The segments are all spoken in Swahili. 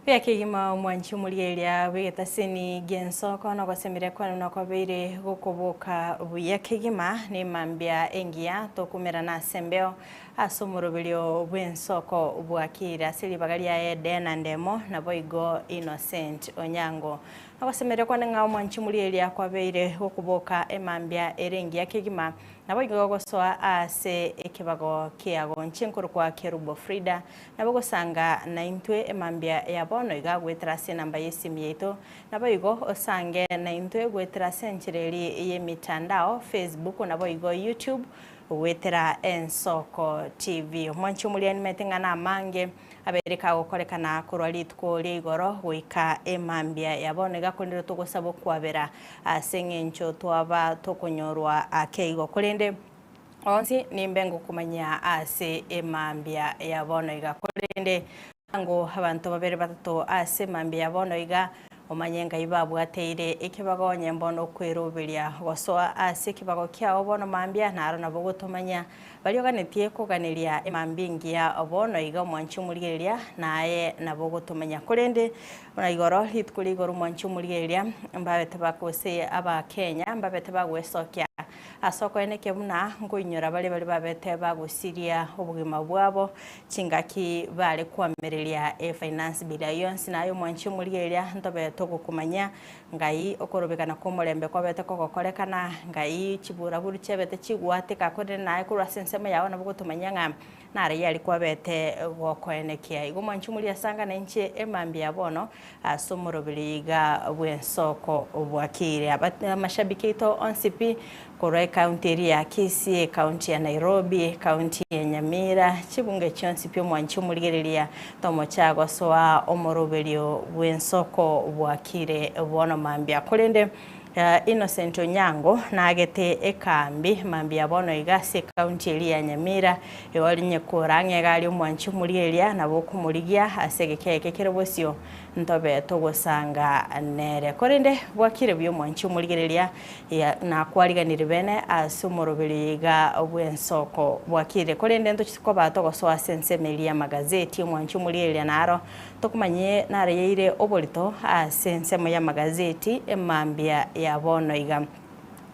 Pia kigima mwanchi mulielia wigeta sini genso kono gosemire kwanu nakobeire gukubuka buya kigima ni mambia engia tokumera na sembeo asumurubilio bwensoko bwakira sili bagalia Edena Ndemo na boigo Innocent Onyango nagosemire kwanu nga mwanchi mulielia kwabeire gukubuka emambia erengia kigima na boigo gosoa ase ekibago kiago nchinkuru kwa Kerubo Frida na bogo sanga na intwe emambia ya bono iga gwetrase namba yesimu yetu na boigo osange na intwe gwetrase nchireli ye mitandao Facebook na boigo YouTube wetera Ensoko TV mwanchi muliani metinga na mange abereka gukorekana kurwalitko ligoro wika emambia ya bono iga kondiro tugosabo kwabera asengencho twaba tokunyorwa akeigo kulende onsi nimbengo kumanya ase emambia ya bono iga kulende ngo abantu babere batatu ase emambia ya bono iga omanyenga ibabwateire ekibago nyembono kwerobelia gosoa ase kibago kyao bono mambia naro nabo gutumanya balioganetie kuganiria emambingia bono iga mwanchi muligeria naye nabo gutumanya kulende ona igoro hitkuligoro mwanchi muligeria mbabete bakose aba Kenya mbabete bagwesokia asoko eneke buna ngoinyora bali babete bagusiria obugima bwabo chingaki bali kwamerelia finance billions nayo mwanchi muligeria ntobe togukumanya ngai okorobekana komolembe kwabete kogokorekana ngai chibura buru chebete chigwate kakore naye kurwa sensema yawo nabo gutumanya nga nare yali kwabete gokoenekia igo mwanchi mulia sanga na inche emambia bono asomorobiliga bwensoko obwakire amashabiki to onsipi Koroi County ya Kisii, County ya Nairobi, County ya Nyamira, chibunge chonsi pio mwanchi muligerelia tomo chago soa omorobelio bwensoko bwakire bono mambia kulende Innocent Onyango nagete ekambi mambia bono igase County ya Nyamira ewalinye kurange gali mwanchi muligerelia nabo kumuligia asegekeke kerebosio ntobe togosanga nere korende bwakire byo mwanchi muligerelia na kwaliganire bene asumurubiriga obwensoko bwakire korende ndo chiko batogosoa sensemelia magazeti mwanchi muligerelia naro tokumanye nare yeire obolito asensemo ya magazeti emambia ya bono iga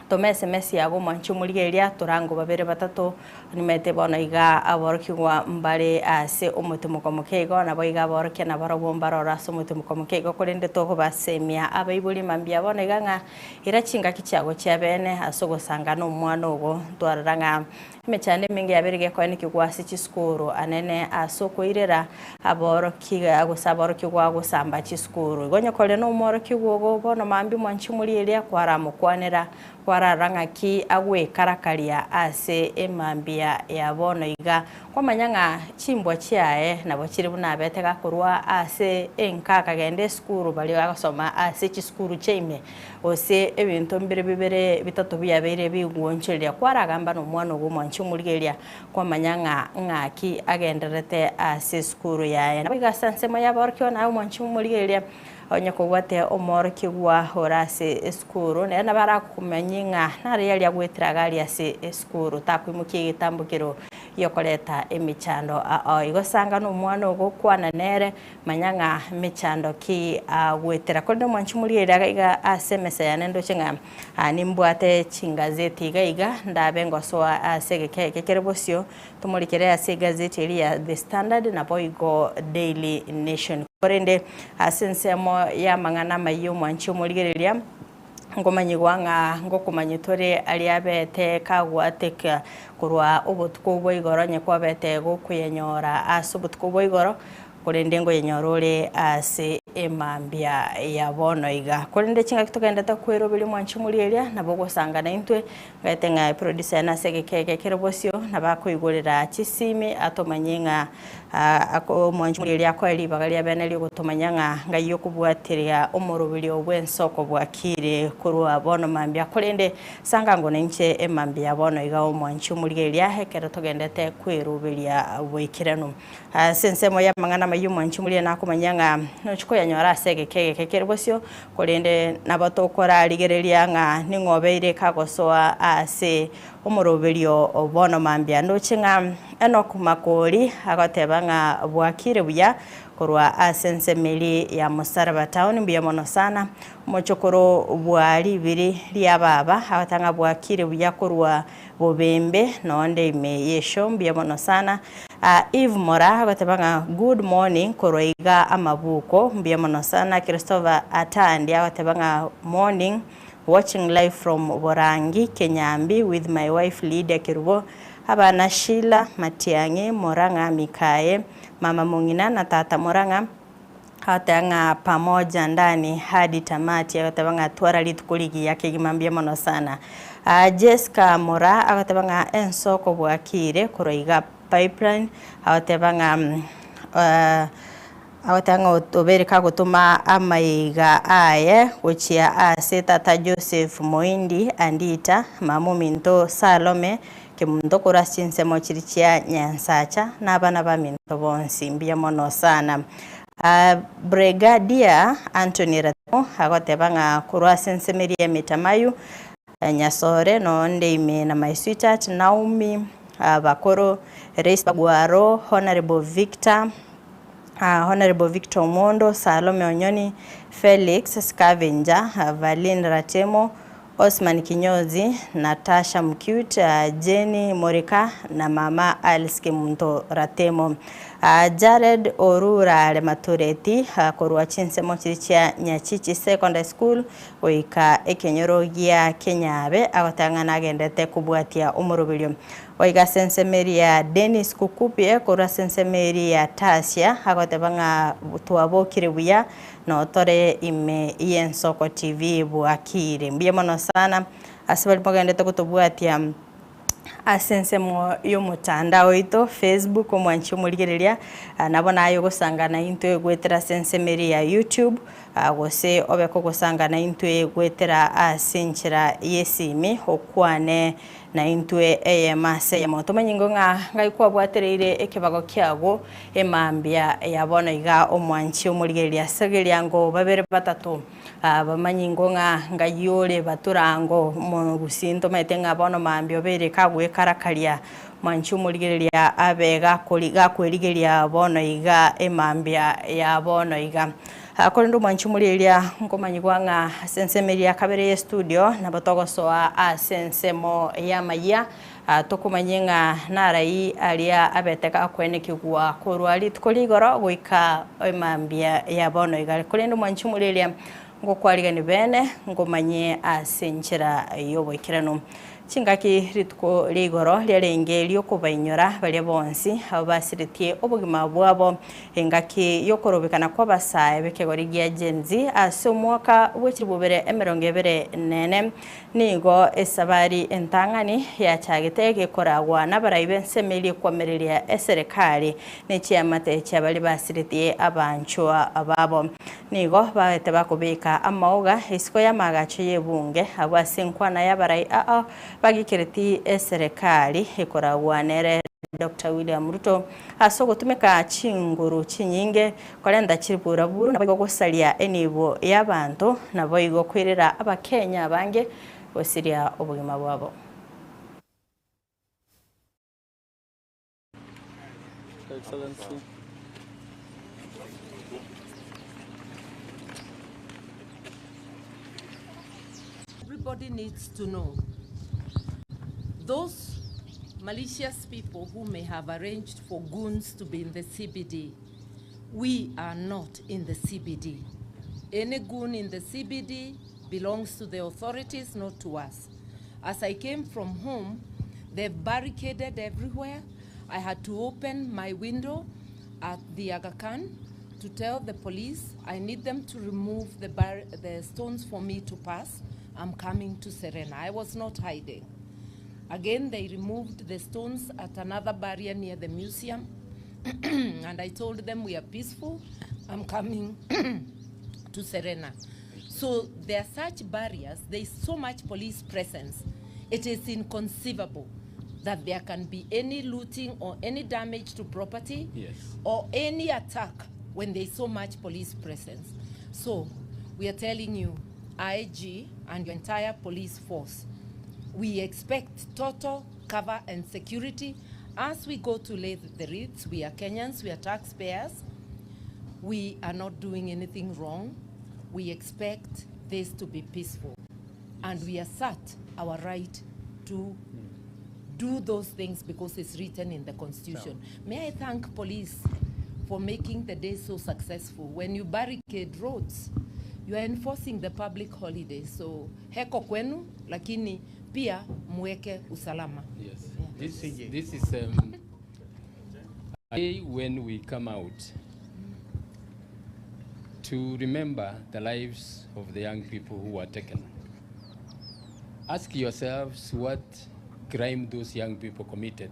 tome SMS yago mwanchi muligeria turango babere batatu nimete bono iga aborokigwa mbale ase omutumuko mukego na boiga aboroke na barobombaro raso omutumuko mukego kurende toho basemia abaibuli mambia bono iga nga irachinga kichago cyabene asogo sanga no mwana ogo twararanga mechane mingi yaberege kwa nikigwasi chiskuru anene asoko irera aborokiga agusaborokiwa agusamba chiskuru gonyo kole no morokigwo bono mambi mwanchi muligeria kwaramukwanera kwararanga ki agwe karakaria ase emambia ya bono iga kwa manyanga chimbwa chiae nabo chiri buna betega kurwa ase enkaka gende skuru bali agasoma ase chiskuru cheime ose ebintu mbere bibere bitatu byabere bigwonchelia kwaragamba no mwana ogo mwanchi muligeria kwa manyanga ngaki agenderete ase skuru yae nabo igasansemo yaborkyo na mwanchi muligeria onye kugwate omorokigwa horase skuru na bara kumanyinga nare yali agwetiragali ase skuru takwimukiye gitambukiro yokoleta emichando igosanga no mwana ogo kwana nere manyanga michando ki agwetira kondo mwanchi muligeria iga asemesa yanendo chinga nimbwate chingazeti iga ndabengo soa asegeke kerebosio tumulikere ase gazeti ya The Standard na boigo Daily Nation korende asensemo ya mangana mayo mwanchi muligeria ngomanyigwanga ngokumanyitore ali abete kagwateka kurwa obutko boigoro nyekwabete gokuyenyora asubutko boigoro kurende ngo yenyorore ase emambia ya bono iga kurende chinga kitogenda takwero bili mwanchi muligeria nabo gosanga na intwe ngatenga producer na segekeke kerebosio nabako igorera chisimi atomanyenga ako mwanchi muligeria ko ali bagalia bene li gutomanyanga ngayo kubwatiria omorobili obwensoko bwakire kurwa bono mambia kurende sanga ngo nenche emambia bono iga mwanchi muligeria hekero togendete kwerobelia bwikirano sensemo ya mangana mayu mwanchi muligeria nakumanyanga nochiko yanyora segekeke kerebosio kurende nabotokora ligereria nga ningobeire kagosoa ase umuroberio obono mambia nduchinga Enoch Makori agotebanga bwakire buya korwa asensemeli ya Musaraba Town mbiya mono sana mochokoro bwali biri lya baba abatanga bwakire buya korwa bobembe nonde ime yesho mbiya mono sana. Eve Mora abatebanga good morning korwa iga amabuko mbiya mono sana. Christopher Atandi abatebanga morning watching live from Borangi Kenyambi with my wife Lydia Kirubo. Abana Sheila Matiangi Moranga Mikae Mama Mungina na Tata Moranga hatanga pamoja ndani hadi tamati. Akatabanga twara litukuligi yake gimambia mono sana. Jessica Mora akatabanga ensoko bwakire kuroiga pipeline. Awatanga otobereka gutuma amaiga aye uchia ase Tata Joseph Moindi Andita Mamu Minto Salome kemundo kurashinse mochirichia Nyansacha n'abana baminto bonsi mbiya mono sana. Brigadier Anthony Ratmo agotebanga kurwasense Maria Mitamayu Nyasore nonde ime na my sweetheart Naomi Bakoro Reis Bagwaro Honorable Victor Mondo Salome Onyoni Felix Scavenger Valin Ratemo Osman Kinyozi Natasha Mcute Jenny Morika na mama Alice Kimunto Ratemo. Jared Orura Lematureti korwa chinse mochirichia Nyachichi Secondary School oika ekenyorogia Kenyabe agotangana agendete kubwatia umurubilyo. Oiga sensemeri ya Dennis Kukupie korwa sensemeri ya Tasia agotebanga tuwabokire buya no tore ime Yensoko TV bwakire mbiye mono sana asibali mogendete kutubwatia asensemo yo mutandao ito Facebook omwanchi omurigereria nabona ayo gusangana into egwetera sensemeri ya YouTube gose obeko gusangana into egwetera asinchira yesimi okwane na intwe eyemase ya moto manyingo ngaikwa bwatereire ekebago kyago emambia yabona iga omwanchi omurigereria segeria ngo babere batatu bamanyingo ngayole baturango mu gusinto metenga bono mambio bere kagwe karakaria mwanchi omurigereria abega koliga kwerigeria bono iga emambia ya bono iga akondo mwanchi omurigereria nkomanyigwa sensemeria kabere studio nabatogosoa asensemo ya maya tokumanyenga narai alia abeteka kwenekigwa korwali tukoligoro goika emambia ya bono iga kolendo mwanchi omurigereria ngokwarigani bene ngomanye asenchera yoboikirano chingaki ritko ligoro lyarenge lyokubainyora bali bonsi abasiritie obugima bwabo engaki yokorobekana kwa basaye bekegorigia genzi asomwaka wechiribubere emerongevere nene nigo esabari entangani ya chagitege koragwa nabaraibe nsemeli kwamereria eserikali nechiamate cyabali basiritie abanchwa ababo nigo baete bakubika amaoga isiko yamagacho yebunge abasinkwana yabarai bagikireti eserikali ikoragwa nere Dr. William Ruto asogotumeka chinguru chinyinge kolenda chiribura buru nabo gosalia enibo y'abantu nabo igo kwirira abakenya bange bosiria obugima bwabo. Excellency. Everybody needs to know those malicious people who may have arranged for goons to be in the CBD. We are not in the CBD. Any goon in the CBD belongs to the authorities, not to us. As I came from home, they've barricaded everywhere. I had to open my window at the Aga Khan to tell the police I need them to remove the stones for me to pass. I'm coming to Serena. I was not hiding. Again, they removed the stones at another barrier near the museum. And I told them we are peaceful. I'm coming to Serena. So there are such barriers. There is so much police presence. It is inconceivable that there can be any looting or any damage to property, yes, or any attack when there is so much police presence. So we are telling you, IG and your entire police force, We expect total cover and security. As we go to lay the wreaths, we are Kenyans, we are taxpayers. We are not doing anything wrong. We expect this to be peaceful. And we assert our right to do those things because it's written in the Constitution. May I thank police for making the day so successful. When you barricade roads, you are enforcing the public holiday. So heko kwenu, lakini pia muweke usalama. Yes. Yeah. This is when we come out to remember the lives of the young people who were taken. Ask yourselves what crime those young people committed.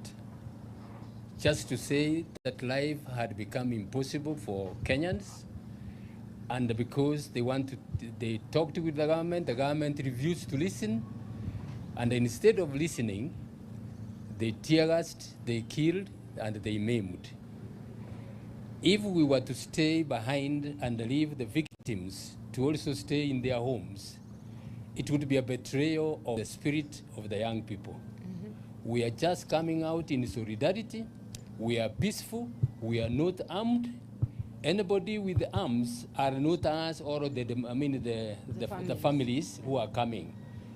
Just to say that life had become impossible for Kenyans, and because they talked with the government refused to listen, and instead of listening, they tear gassed, they killed, and they maimed. If we were to stay behind and leave the victims to also stay in their homes, it would be a betrayal of the spirit of the young people. Mm-hmm. We are just coming out in solidarity. We are peaceful. We are not armed. Anybody with arms are not us or the families who are coming.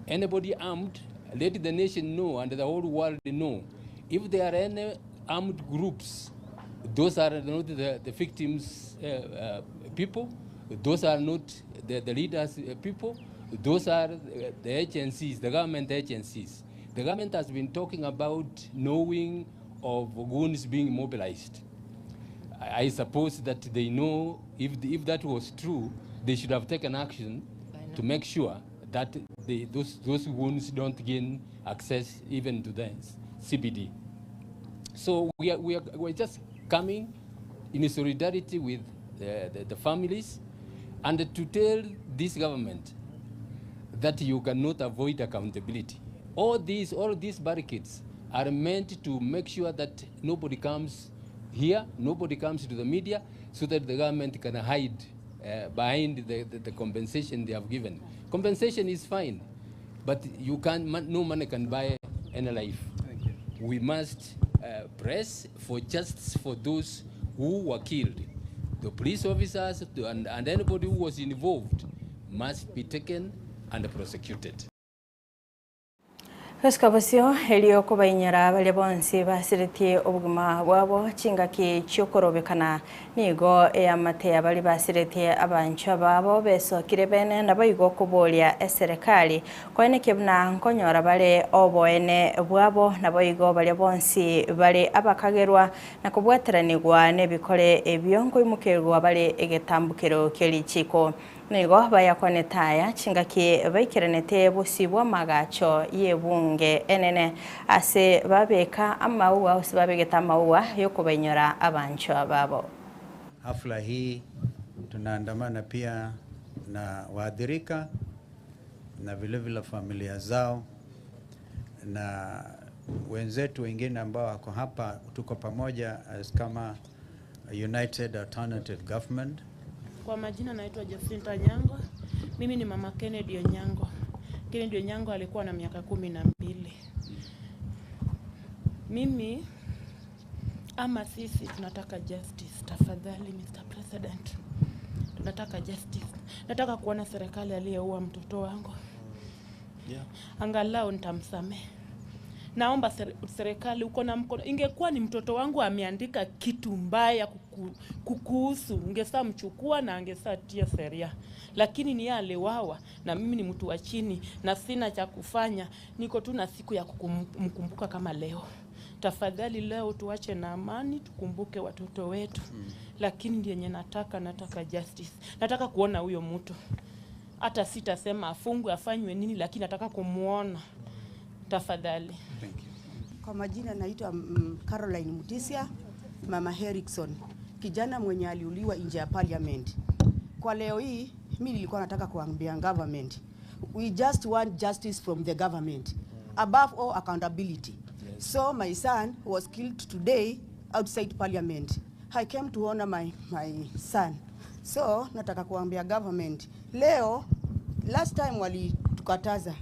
Anybody armed, let the nation know and the whole world know. If there are any armed groups, those are not the victims' people. Those are not the leaders' people. Those are the agencies, the government agencies. The government has been talking about knowing of goons being mobilized. I suppose that they know if that was true, they should have taken action to make sure that those goons don't gain access even to the CBD. So we're just coming in solidarity with the families and to tell this government that you cannot avoid accountability. All these barricades are meant to make sure that nobody comes here, nobody comes to the media, so that the government can hide behind the compensation they have given. Compensation is fine, but no money can buy any life. We must press for justice for those who were killed. The police officers and anybody who was involved must be taken and prosecuted. Kaskabasio helio kubainyara bale bonsi basiritie obuguma bwabo chingaki cyokorobekana nigo eyamate abali basiritie abancha babo beso kirebene nabayigo kubolya eserekali kwene kebna nkonyora bale oboene bwabo nabayigo bale bonsi bale abakagerwa nakubwateranirwa nebikole ebyonko imukerwa bale egetambukero kelichiko nigo bayakonetaya chingaki baikiranete busibwa magacho yebunge enene ase babeka amauwa usibabegeta amauwa yokubenyora abancho babo. Hafla hii tunaandamana pia na waathirika na vile familia zao na wenzetu wengine ambao wako hapa, tuko pamoja kama United Alternative Government. Kwa majina naitwa Jacinta Onyango. Mimi ni mama Kennedy Onyango. Kennedy Onyango alikuwa na miaka 12. Mimi ama sisi tunataka justice, tafadhali Mr. President. Tunataka justice. Nataka kuona serikali aliyeua mtoto wangu. Yeah. Angalau nitamsamehe. Naomba serikali uko na mkono. Ingekuwa ni mtoto wangu ameandika kitu mbaya kukuhusu, ungesaa mchukua na angesaa tia sheria. Lakini ni yale wawa na mimi ni mtu wa chini na sina cha kufanya. Niko tu na siku ya kumkumbuka kama leo. Tafadhali leo tuache na amani, tukumbuke watoto wetu. Lakini ndiye nataka justice. Nataka kuona huyo mtu. Hata sitasema afungwe afanywe nini, lakini nataka kumuona. Tafadhali. Thank you. Kwa majina naitwa Caroline Mutisia, Mama Erickson, kijana mwenye aliuliwa nje ya parliament. Kwa leo hii mimi nilikuwa nataka kuambia government, we just want justice from the government, above all accountability. Yes. So my son was killed today outside parliament. I came to honor my son. So nataka kuambia government, leo last time walitukataza,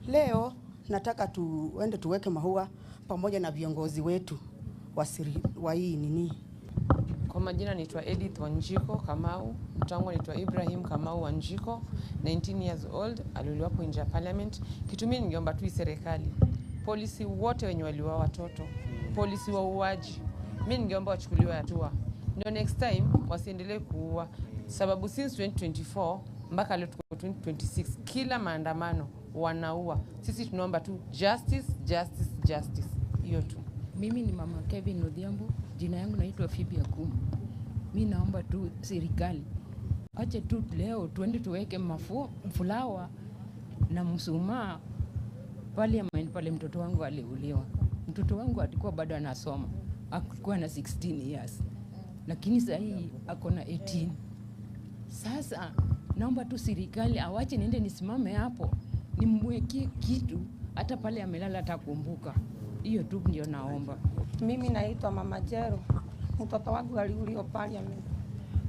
leo nataka tuende tuweke maua pamoja na viongozi wetu wa hii nini. Kwa majina naitwa Edith Wanjiko Kamau, mtangu naitwa Ibrahim Kamau Wanjiko, 19 years old, aliuliwa hapo nje ya parliament. Kitu mimi ningeomba tu serikali, polisi wote wenye waliua watoto, polisi wa uaji, mimi ningeomba wachukuliwe hatua. Ndio next time wasiendelee kuua, sababu since 2024 mpaka leo tuko 2026 kila maandamano wanaua. Sisi tunaomba tu justice, justice, justice. Hiyo tu. Mimi ni mama Kevin Odhiambo, jina yangu naitwa Phoebe Akumu. Mimi naomba tu serikali ache tu leo tuende tuweke mfulawa na mshumaa pale mtoto wangu aliuliwa. Mtoto wangu alikuwa bado anasoma, alikuwa na 16 years. Lakini sasa hii ako na 18. Sasa naomba tu serikali awache niende nisimame hapo nimwekee kitu hata pale amelala atakumbuka. Hiyo tu ndio naomba. Mimi naitwa Mama Jero. Mtoto wangu aliuliwa parliament.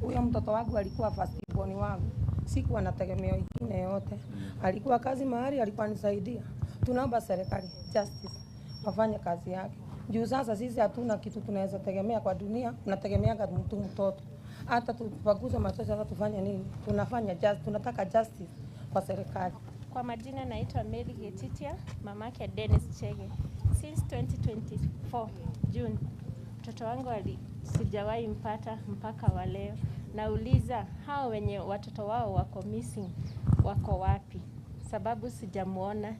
Huyo mtoto wangu alikuwa first born wangu. Sikuwa na tegemeo ingine yote. Alikuwa kazi mahali, alikuwa nisaidia. Tunaomba serikali justice wafanye kazi yake. Juu sasa sisi hatuna kitu tunaweza tegemea kwa dunia, tunategemeanga mtoto. Hata tupaguze machozi hata tufanye nini? Tunataka justice kwa serikali. Kwa majina naitwa Mary Getitia, mamake Dennis Chege. Since 2024 June, mtoto wangu sijawahi mpata mpaka wa leo. Nauliza hao wenye watoto wao wako missing wako wapi? Sababu sijamuona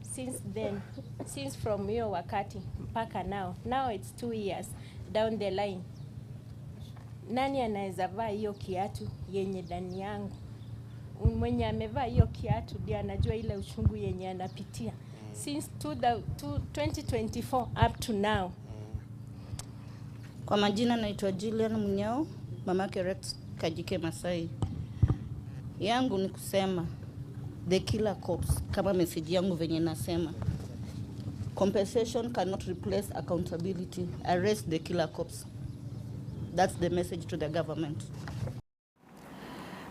since from hiyo wakati mpaka now it's 2 years down the line. Nani anaweza vaa hiyo kiatu yenye ndani yangu? Mwenye amevaa hiyo kiatu ndiye anajua ile uchungu yenye anapitia since 2024 up to now. Kwa majina naitwa Jillian Munyao, mamake Rex Kajike Masai. Yangu ni kusema the killer cops, kama message yangu venye nasema, compensation cannot replace accountability. Arrest the killer cops. That's the message to the government.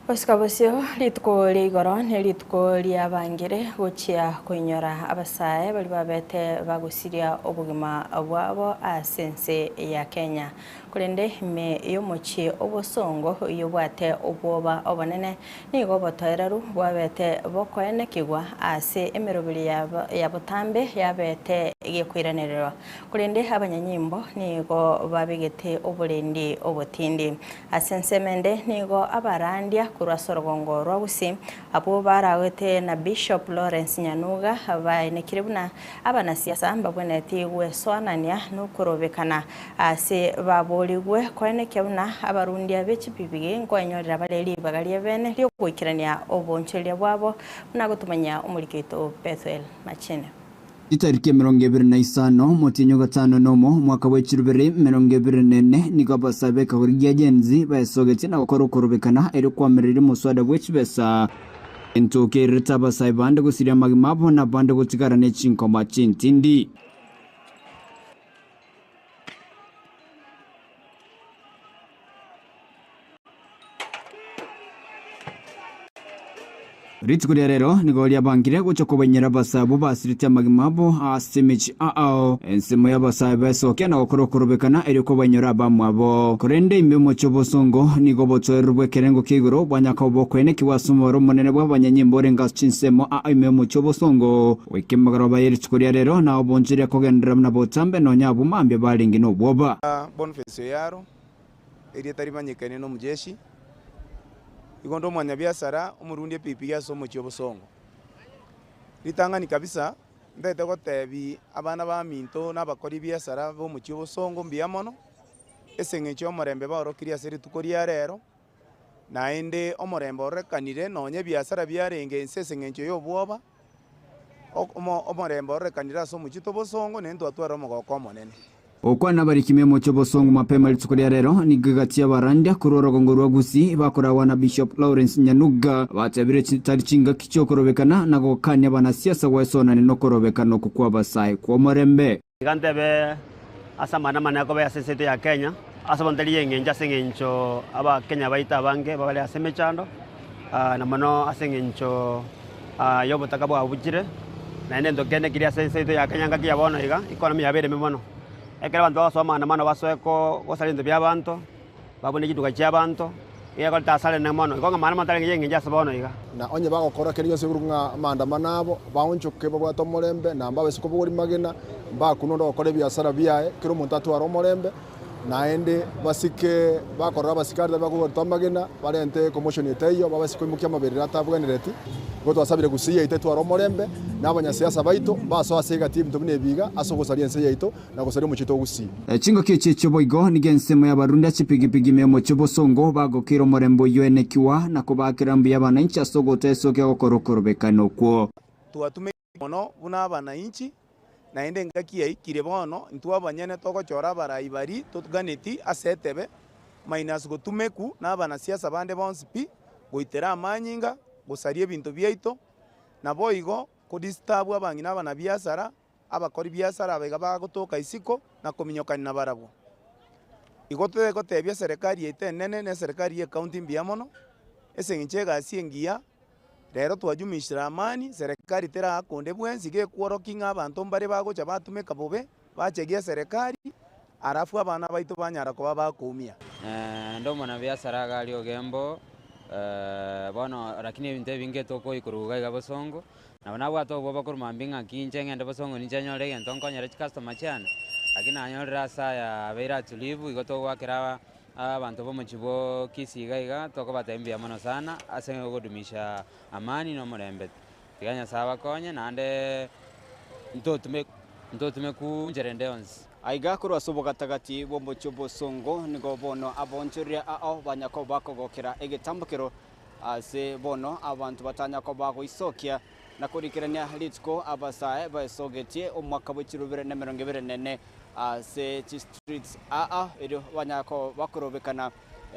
Osikabosio lituko ligoro ne lituko lyabangire gochia kuinyora abasae bali babete bagusiria obugima bwabo asense ya Kenya kurende me yomochi obosongo yobwate obwoba obonene nigo botoereru bwabete bokoene kigwa ase emerobiri ya botambe yabete gekwiranirwa kurende abanyanyimbo nigo babigete oburendi obotindi asense mende nigo abarandia kurwa sorogongo rwaguse abo barawete na Bishop Lawrence Nyanuga abainekire buna abana siasa mbaboneti gweswanania no kurobekana ase baboligwe koeneke buna abarundi abechipibige ngwanyorera bareli bagalie bene ryo kwikirania obonchelia bwabo na gutumanya umurikito Bethel Machene. Itariki 25 Motinyo gatano nomo mwaka wa 2024 niko basabe kahurigia jenzi bayesogetse na korobekana eri kwamerera muswada w'ekibesa entoke rita basabe bande gusiria magimabo na bande gutsigarane chinkoma chintindi Ritikuria rero nigoria bangire guchoko benyera basabu basirite magimabo asimichi ensemo ya basabe soke na korobekana eri ko benyera bamwabo korende imemo chobosongo nigo botorwe kerengo kigoro banyaka bokwene kiwasumoro monene bw'abanyanyimbo renga chinsemo imemo chobosongo wekemagaro bayeri tikuria rero na obonjire kogendera na botambe no nyabu mambye balingi no bwoba Boniface yaro eri tarimanyikane no mujeshi igondo mwanya biasara umurundi pipi ya somo cyobosongo litangani kabisa ndete gotebi abana ba minto n'abakori biasara bo mu cyobosongo mbiyamono esenge cyo morembe ba rokiria seri tukoria rero naende omorembe orekanire nonye biasara byarenge ensesenge cyo yobwoba omorembe orekanira so mu cyobosongo nendo atwara omogoko monene okwana bari kimemo cyobosongo mapema litukuria rero nigagati y'abarandia kurorogongo rwagusi bakorawa na Bishop Lawrence Nyanuga batabire cyaricinga kicokorobekana nago kanya banasiasa wesonane no korobekano kukwa basai kwa morembe gantebe asamana manako ya sesete ya Kenya asabondeli yengenja sengencho aba Kenya baita bange babale asemechando na mano asengencho yobotaka bwa bujire na ende ndokene kiria sense itu ya Kenya ngakia bono iga economy ya bere mimono ekera bantu basoma na mano basoeko gosalinze bya bantu babone kitu kachia bantu iya kolta sale na mono ikonga mana matale ngenge jasa bono iga na onye bagokora keriyo sigurunga maandamano abo baunchuke babwato molembe na mbabe sikobuguri magena bakunondo okore biasara biae kiro muntu atwara molembe naende basike bakorora basikari bakugorta magena barente commotion eteyo babasiko imukia maberera tabwenereti goto asabire gusiya itetwara molembe n'abanyasiasa baito baso asega team tubine biga asogosaria nse yaito na gosaria muchito gusi chingo kiche boigo nigensemo y'abarundi achipigipigi memo chobosongo bagokiro morembo yoenekiwa na kubakira mbi y'abananchi asogoteso kya gokorokorobekano kwo twatume mono buna abananchi naende ngakia ikire bono ntwa banyene togochora barayi bari tuganeti asetebe minus gotumeku n'abanasiasa bande bonsipi goitera amanyinga gosaria bintu byaito na boigo kodistabu abangi n'abana biasara abakori biasara abega bagotoka isiko na kominyokani na barabo igote gotebia serikali itenene ne serikali ye county mbiamono esengiche gasiengia rero twajumishira amani serikali tera akonde bwensi ge kworokinga abantu mbare bagocha batumeka bobe bachegia serikali arafu abana baito banyara ko bakumia ndo mwana biasara gali ogembo bono lakini ebintu binge toko ikuruga igabosongo na bwato boba kurumambinga kinje ngende bosongo ninjanyore gento nkonyere customer cyane lakini anyorera saya abera tulivu igoto gwakira abantu bo muchibo kisiga iga toko batembia mono sana ase godumisha amani no murembe tiganya saba konye nande ntotume ku njerendons aiga kurwa subo gatagati bo muchibo songo nigo bono abonchuria ao banyako bakogokera egetambukiro ase bono abantu batanya ko bago isokia na kurikirania litko abasae basogetie omwaka w'ikirubire na 2024 ase streets ero banyako bakorobekana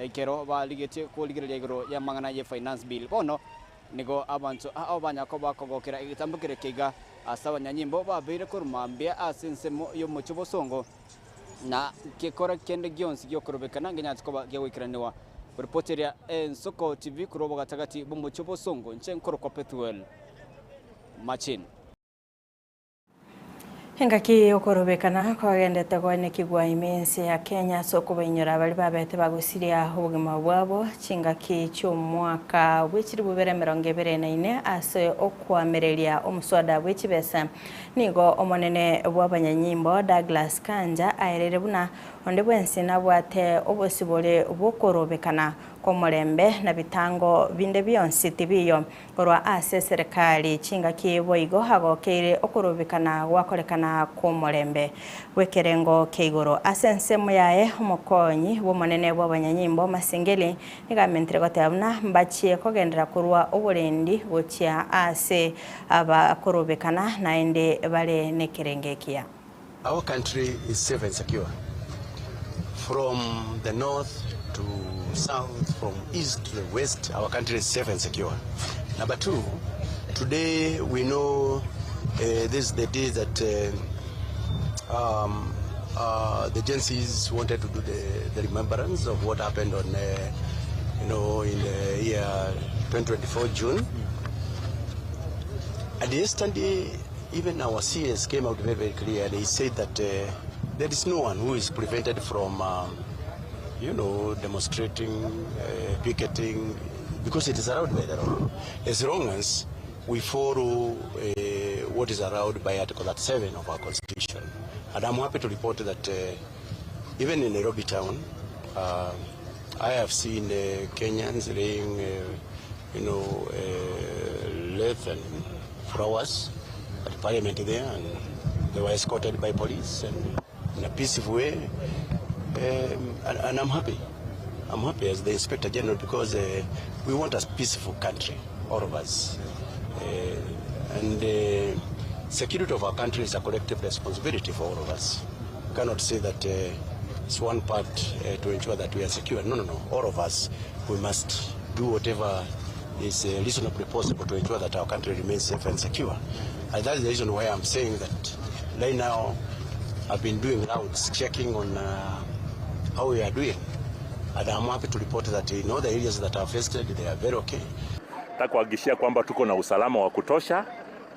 ikero baligetie kuligireria igoro ya mangana ye finance bill bono nigo abantu banyako bakogokera igitambukire kiga asabanyanyimbo babire kurumambia asensemo yo muchibo songo na kikora kende gionsi gyokorobekana ngenyatiko gyawikiraniwa reporteria Nsoko TV kurobo gatagati bo muchibo songo nchenkoro kwa Petuel Machin Hengaki okorobekana kwagendete kwene kigwa imense ya Kenya soko bainyora bali babete bagusiria ubugima bwabo chingaki cy'umwaka w'ikiri bubere 2024 ase okwamereria omuswada w'ikibesa nigo omonene bw'abanyanyimbo Douglas Kanja aerere buna onde bwensi nabwate obosibole bokorobekana komorembe na bitango binde byonsi tibiyo korwa ase serikali chingaki boigo hagokere okorobekana wakorekana komorembe wekerengo keigoro asensemo yae umukonyi womonene bw'abanyanyimbo Masengeli nigamentre gotabuna mbachie kogendera kurwa oburendi gochia ase abakorobekana naende bale nekerengekia. Our country is safe and secure from the north to south, from east to the west. Our country is safe and secure. Number two, today we know this is the day that the agencies wanted to do the remembrance of what happened on, in the year 2024 June. And yesterday, even our CS came out very, very clear. They said that there is no one who is prevented from demonstrating, picketing, because it is allowed by the law. As long as we follow what is allowed by Article 37 of our Constitution. And I'm happy to report that even in Nairobi town, I have seen Kenyans laying, leaf and flowers at Parliament there, and they were escorted by police and in a peaceful way. And I'm happy. I'm happy as the Inspector General because we want a peaceful country, all of us. And security of our country is a collective responsibility for all of us. We cannot say that it's one part to ensure that we are secure. No. All of us, we must do whatever is reasonably possible to ensure that our country remains safe and secure. And that is the reason why I'm saying that right now I've been doing rounds, checking on how we are doing. And I'm happy to report that in all the areas that are affected, they are very okay. Takuhakikishia kwamba tuko na usalama wa kutosha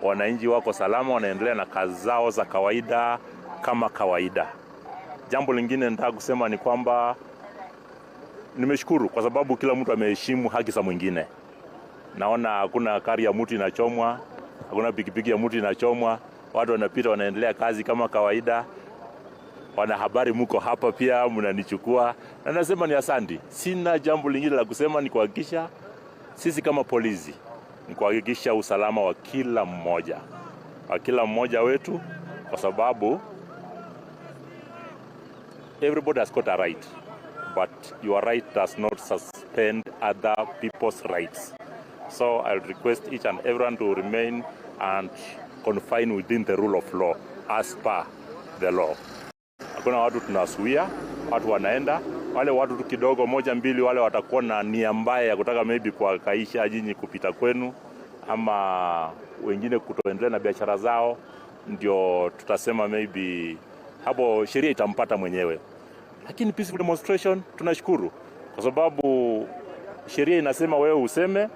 wananchi wako salama, wanaendelea na kazi zao za kawaida kama kawaida. Jambo lingine nataka kusema ni kwamba nimeshukuru kwa sababu kila mtu ameheshimu haki za mwingine. Naona hakuna kari ya mtu inachomwa, hakuna pikipiki ya mtu inachomwa, watu wanapita wanaendelea kazi kama kawaida. Wanahabari mko hapa pia mnanichukua, na nasema ni asante. Sina jambo lingine la kusema, ni kuhakikisha sisi kama polisi ni kuhakikisha usalama wa kila mmoja wetu, kwa sababu everybody has got a right, but your right does not suspend other people's rights. So I'll request each and everyone to remain and confine within the rule of law as per the law. Hakuna watu tunasuia, watu wanaenda, wale watu tu kidogo moja mbili wale watakuwa na nia mbaya ya kutaka maybe kuhakaisha nyinyi kupita kwenu, ama wengine kutoendelea na biashara zao, ndio tutasema maybe hapo sheria itampata mwenyewe. Lakini peaceful demonstration tunashukuru kwa sababu sheria inasema wewe useme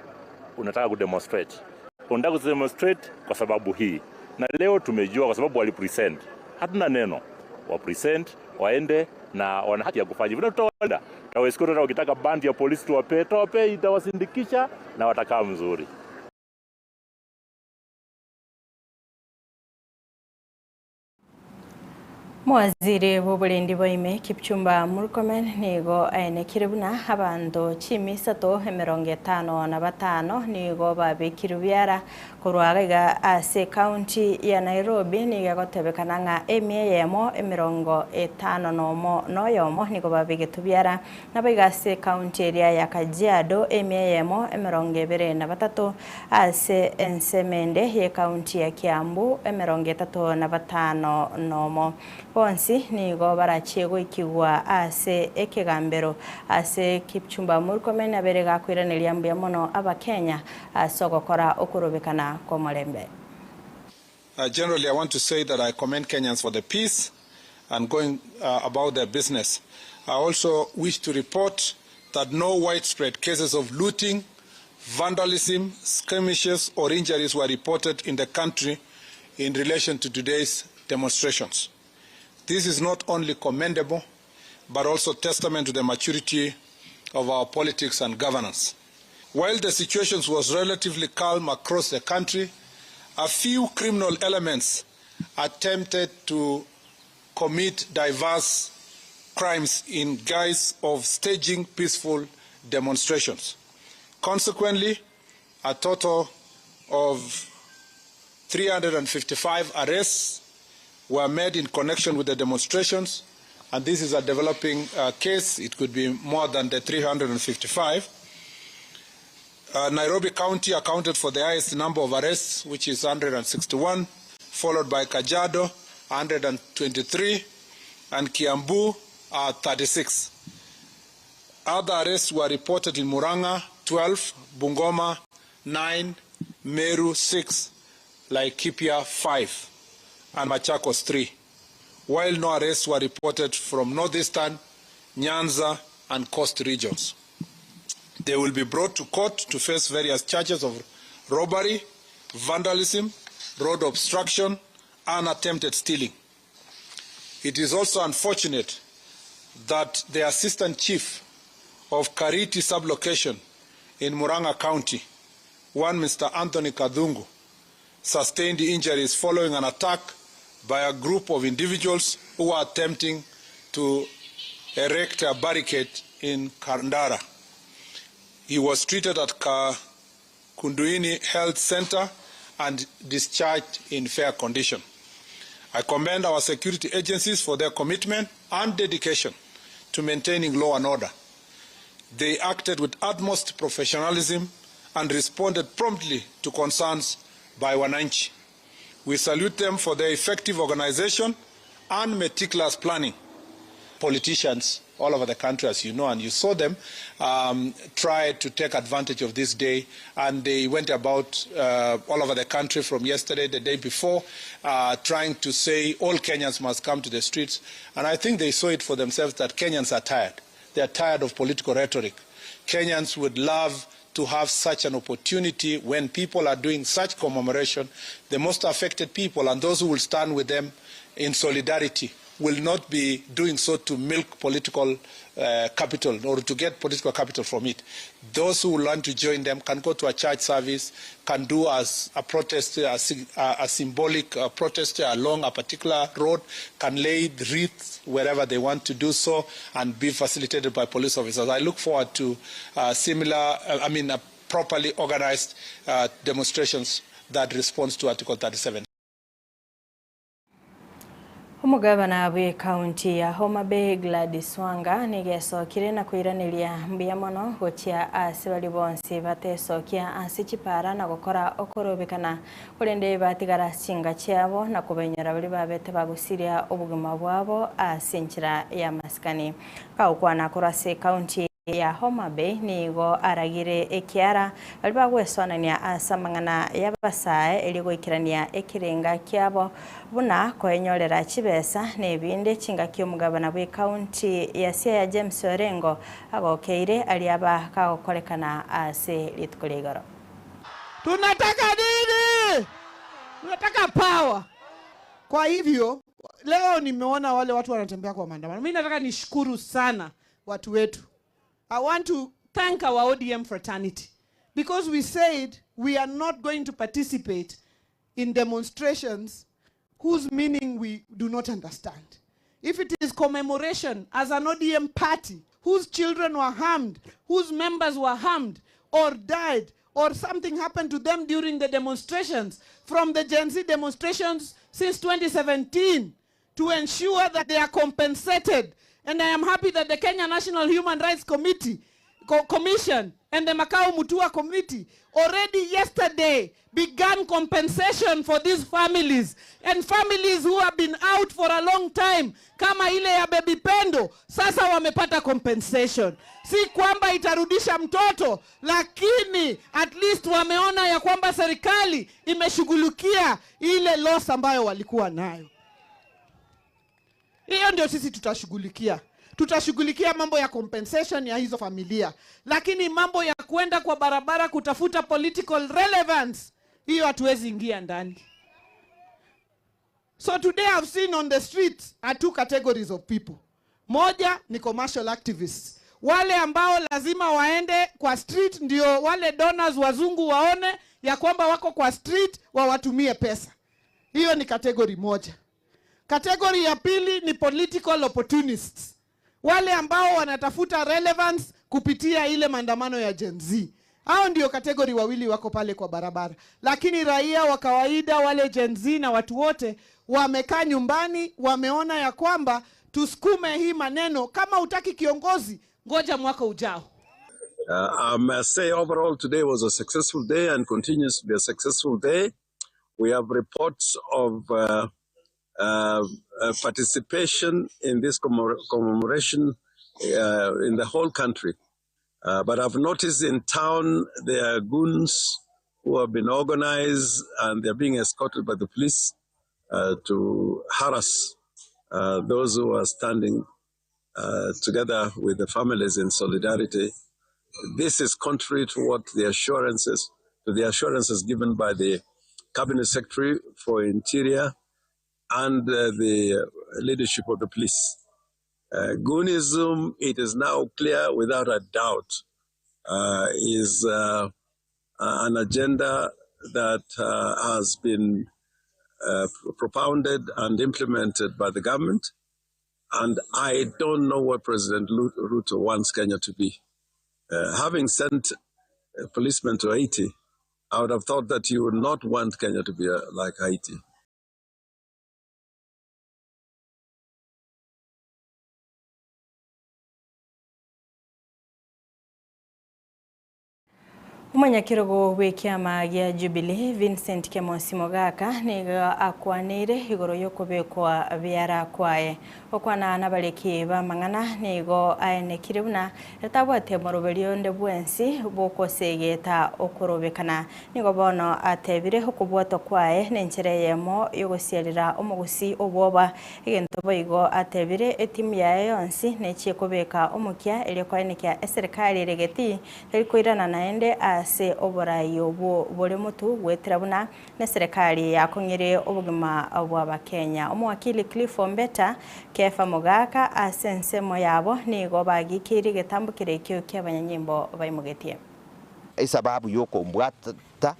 unataka kudemonstrate. Unataka kudemonstrate kwa sababu hii. Na leo tumejua kwa sababu walipresent. Hatuna neno. Wapresent, waende na wana haki ya kufanya. Vile tutawaenda. Tawescort hata wakitaka bandi ya polisi tuwape, itawasindikisha na watakaa mzuri. Mwaziri w'uburendi bw'ime Kipchumba Murkomen nigo aenekire buna abandu 355 nigo babikire byara kurwagaiga ase county ya Nairobi niga gotebekana nga emyemo 50 noyomo nigo babigitu byara nabiga ase county area ya Kajiado emyemo 23 ase ensemende ye county ya Kiambu 35 nomo bonsi nigo barachego ikigwa ase ekegambero ase Kipchumba Murkomen aberega kwiraneria mbya mono abakenya asogokora okurobekana kwa mulembe. Generally, I want to say that I commend Kenyans for the peace and going about their business. I also wish to report that no widespread cases of looting, vandalism, skirmishes or injuries were reported in the country in relation to today's demonstrations. This is not only commendable, but also testament to the maturity of our politics and governance. While the situation was relatively calm across the country, a few criminal elements attempted to commit diverse crimes in guise of staging peaceful demonstrations. Consequently, a total of 355 arrests were made in connection with the demonstrations, and this is a developing case. It could be more than the 355. Nairobi County accounted for the highest number of arrests, which is 161, followed by Kajiado, 123, and Kiambu, 36. Other arrests were reported in Murang'a, 12, Bungoma, 9, Meru, 6, Laikipia, 5. And Machakos 3, while no arrests were reported from northeastern, Nyanza, and coast regions. They will be brought to court to face various charges of robbery, vandalism, road obstruction, and attempted stealing. It is also unfortunate that the Assistant Chief of Kariti Sublocation in Murang'a County, one Mr. Anthony Kadhungu, sustained injuries following an attack by a group of individuals who were attempting to erect a barricade in Kandara. He was treated at Kunduini Health Center and discharged in fair condition. I commend our security agencies for their commitment and dedication to maintaining law and order. They acted with utmost professionalism and responded promptly to concerns by wananchi. We salute them for their effective organization and meticulous planning. Politicians all over the country, as you know, and you saw them, tried to take advantage of this day, and they went about all over the country from yesterday, the day before, trying to say all Kenyans must come to the streets. And I think they saw it for themselves that Kenyans are tired. They are tired of political rhetoric. Kenyans would love to have such an opportunity when people are doing such commemoration. The most affected people and those who will stand with them in solidarity will not be doing so to milk political capital or to get political capital from it. Those who want to join them can go to a church service, can do as a protest, a symbolic protest along a particular road, can lay wreaths wherever they want to do so and be facilitated by police officers. I look forward to properly organized demonstrations that responds to Article 37. Umugabana we county ya Homa Bay Gladys Wanga nigesokire na kwiraniria mbia mono gochia asibali bonse batesokia asichipara na gukora okorobekana kurende batigara singa cyabo na kubenyera bali babete bagusiria obuguma bwabo asinchira ya maskani kaukwana kurase county ya Homa Bay nigo aragire ekiara bali bagwesonania asamangana yabasae eligwikirania ekirenga kyabo buna kwenyorera chibesa nebinde chinga ky'omugabana we county ya Siaya James Orengo agokeire aliaba kagokolekana ase litkulegoro. Tunataka nini? Tunataka power. Kwa hivyo leo nimeona wale watu wanatembea kwa maandamano. Mimi nataka nishukuru sana watu wetu. I want to thank our ODM fraternity because we said we are not going to participate in demonstrations whose meaning we do not understand. If it is commemoration as an ODM party whose children were harmed, whose members were harmed or died or something happened to them during the demonstrations from the Gen Z demonstrations since 2017 to ensure that they are compensated. And I am happy that the Kenya National Human Rights Commission and the Makau Mutua Committee already yesterday began compensation for these families and families who have been out for a long time kama ile ya Baby Pendo sasa wamepata compensation. Si kwamba itarudisha mtoto, lakini at least wameona ya kwamba serikali imeshughulikia ile loss ambayo walikuwa nayo. Hiyo ndio sisi tutashughulikia. Tutashughulikia mambo ya compensation ya hizo familia. Lakini mambo ya kwenda kwa barabara kutafuta political relevance, hiyo hatuwezi ingia ndani. So today I've seen on the streets are two categories of people. Moja ni commercial activists. Wale ambao lazima waende kwa street ndio wale donors wazungu waone ya kwamba wako kwa street wawatumie pesa. Hiyo ni category moja. Kategori ya pili ni political opportunists. Wale ambao wanatafuta relevance kupitia ile maandamano ya Gen Z. Hao ndio kategori wawili wako pale kwa barabara. Lakini raia wa kawaida wale Gen Z na watu wote wamekaa nyumbani, wameona ya kwamba tusukume hii maneno, kama utaki kiongozi ngoja mwaka ujao. I must say overall today was a successful day and continues to be a successful day. We have reports of participation in this commemoration in the whole country. But I've noticed in town there are goons who have been organized and they're being escorted by the police to harass those who are standing together with the families in solidarity. This is contrary to what the assurances given by the Cabinet Secretary for Interior and the leadership of the police. Goonism, it is now clear without a doubt, is an agenda that has been propounded and implemented by the government. And I don't know what President Ruto wants Kenya to be. Having sent policemen to Haiti, I would have thought that you would not want Kenya to be like Haiti. Umunyakirogo w'ikiama gya Jubilee Vincent Kemosi Mogaka niga akwanire igoro yokubekwa biara kwae okwana nabaleki ba mang'ana nigo aenekire buna etabwate moroberio nde bwensi bokosegeta okorobekana nigo bono atebire okubwato kwae nenchire yemo yogosiarira omugusi obwoba egento boigo atebire etimu yae yonsi nechie kubeka omukia eliokoenekia eserikali regeti elikoirana naende se oborai obo bole mutu gwetera buna na serikali yakongere obugima bwa Kenya omwakili Cliff Ombeta kefa Mogaka asensemo yabo nigo bagikiri getambukire kyo ky'abanyanyimbo bayimugetie isababu yoko mbwata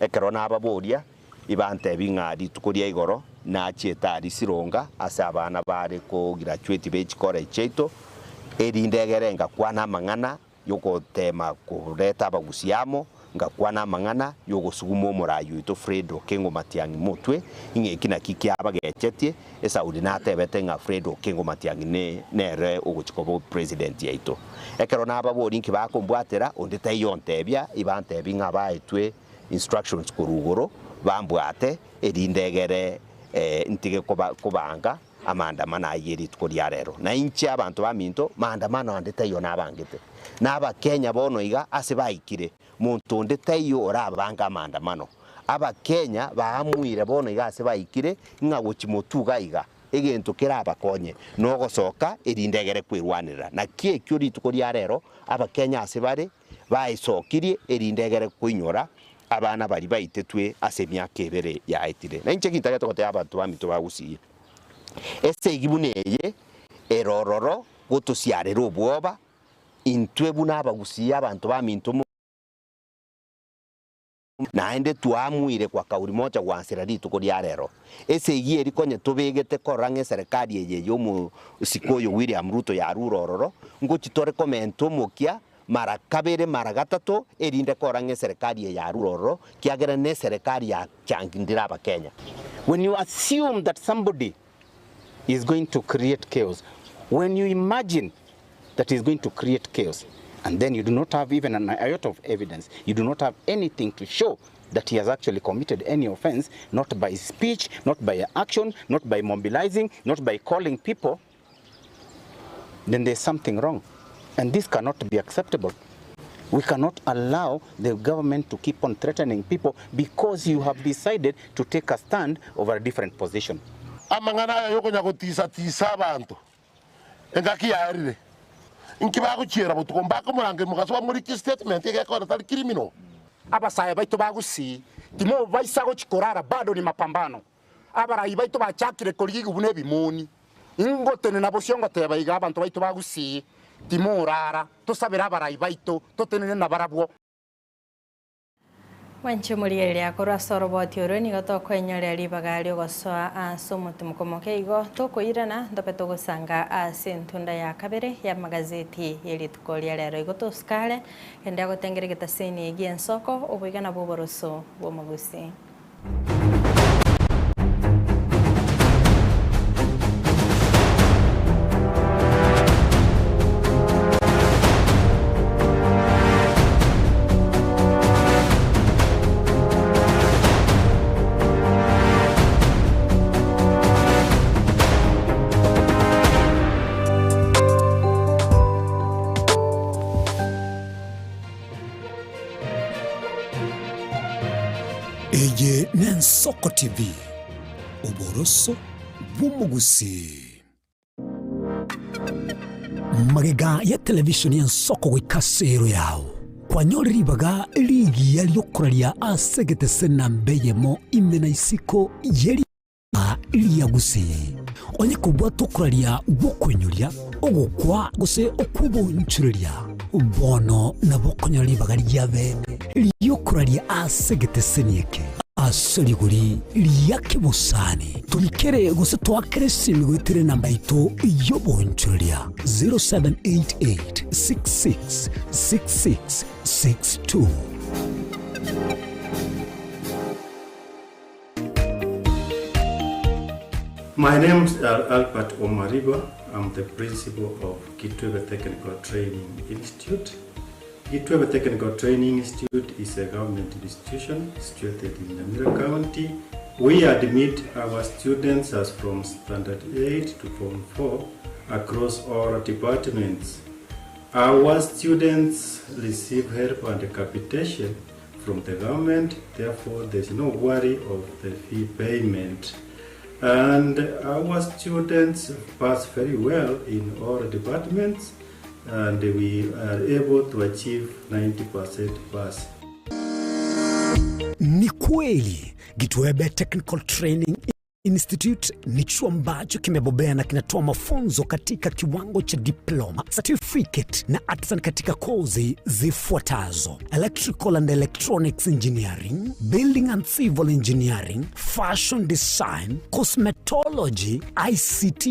ekerona ababoria ibante bingadi tukoria igoro na chietari sironga ase abana bare ko graduate bechikore cheito erindegerenga kwana mang'ana yoko tema kureta abagusiamo ngakwana mang'ana yogo sugumo morayo ito Fredo Kengo Matiang'i motwe ing'ekina kiki abagechetie esaudi natebete nga Fredo Kengo Matiang'i nere ogochikobo president yaito ekero nababori nki bakombwatera ondete yontebia ibantebi nga baetwe instructions kurugoro bambwate erindegere ntige kubanga amandamano ayeri tukoria rero na inchi abantu baminto maandamano andete yo nabangete naba Kenya bono iga ase baikire muntu ndete yo orabanga amandamano aba Kenya baamwire bono iga ase baikire nga gochimotuga iga egento keraba konye no gosoka erindegere kwirwanira na kiekyo ritukoria rero aba Kenya ase bare baisokirie erindegere kwinyora abana bari baitetwe ase myaka ebere yaitire na inche kintaga tokote abantu baminto bagusiye ese igibuneye erororo gotosiarera obwoba intwe buna abagusiya abantu baminto naende tuamwire kwa kauri moja gwansira ritukoria rero ese igieri konye tubegete korange serikali eye yomu sikoyo William Ruto ya rurororo ngochitore komento mokia mara kabere mara gatatu erinde korange serikali ya rurororo kiagera ne serikali ya changindira aba Kenya. When you assume that somebody is going to create chaos, when you imagine that he's going to create chaos, and then you do not have even an iota of evidence, you do not have anything to show that he has actually committed any offense, not by speech, not by action, not by mobilizing, not by calling people, then there's something wrong. And this cannot be acceptable. We cannot allow the government to keep on threatening people because you have decided to take a stand over a different position. Amangana yoko nyago tisa abantu engaki yarire inkibago chira butukombako murange mugaso muri ki statement yake kwa tali criminal abasaya baito bagusi timo baisago chikorara bado ni mapambano abarayi baito bachakire koligi bune bimoni ingotene nabo siongo teba iga abantu baito bagusi timo rara tosabira abarayi baito totenene na barabwo Wanche muliere akora soroboti oroni gato kwenyore libagali gosoa asumuti mukomoke igo toko irana ndopeto gusanga asintunda ya kabere ya magazeti yelitukolia lero igo toskale ende agotengere getaseni giensoko obwigana buboroso bomugusi Soko TV uboroso bw'umugusi magega ya television ya Soko wikasero yao kwanyori ribaga ligi yaliyokuralia asegete sena mbeyemo imena isiko yeli iliyagusi onye kubwa tokuralia gukwenyuria ogukwa guse okubonchuria bono na bokonyori bagari ya bene liyokuralia asegete senieke asoliguri liyake busani tunikere guse twakresi migwitire namba ito yobonchuria 0788666662. My name is Albert Omariba. I'm the principal of Kitwega Technical Training Institute. Gitwebe Technical Training Institute is a government institution situated in Nyamira County. We admit our students as from Standard 8 to Form 4 across all departments. Our students receive help and capitation from the government, therefore there's no worry of the fee payment. And our students pass very well in all departments, and we are able to achieve 90% pass. Ni kweli Gitwebe Technical Training Institute ni chuo ambacho kimebobea na kinatoa mafunzo katika kiwango cha diploma, certificate na artisan katika kozi zifuatazo: Electrical and Electronics Engineering, Building and Civil Engineering, Fashion Design, Cosmetology, ICT,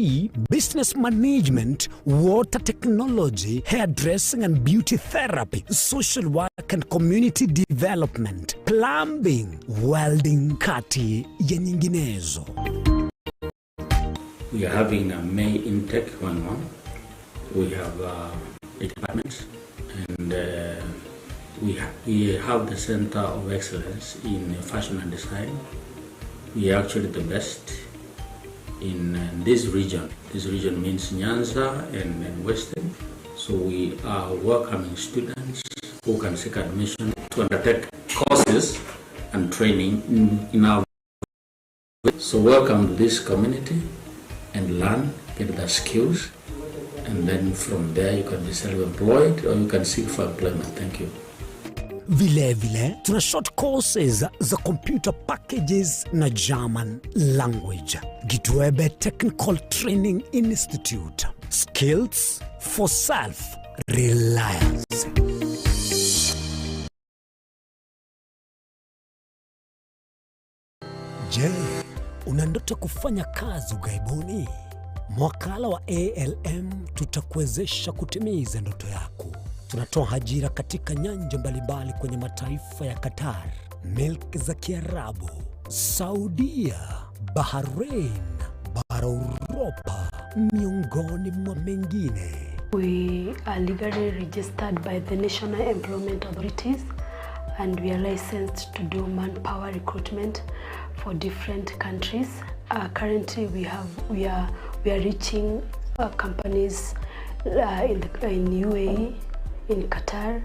Business Management, Water Technology, Hairdressing and Beauty Therapy, Social Work and Community Development, Plumbing, Welding, kati ya nyinginezo. We are having a May intake 1-1. We have 8 departments, and we have the Center of Excellence in Fashion and Design. We are actually the best in this region. This region means Nyanza and Western. So we are welcoming students who can seek admission to undertake courses and training in our. So welcome to this community and learn, get the skills, and then from there you can be self-employed or you can seek for employment. Thank you. Vile tuna short courses za computer packages na German language. Gitwebe Technical Training Institute. Skills for self-reliance. Je, una ndoto kufanya kazi ughaibuni? Mwakala wa ALM tutakuwezesha kutimiza ndoto yako. Tunatoa ajira katika nyanja mbalimbali kwenye mataifa ya Qatar, Milki za Kiarabu, Saudia, Bahrain, bara Europa, miongoni mwa mengine. We are legally registered by the National Employment Authorities, and we are licensed to do manpower recruitment for different countries. Currently, we are reaching companies in UAE, in Qatar,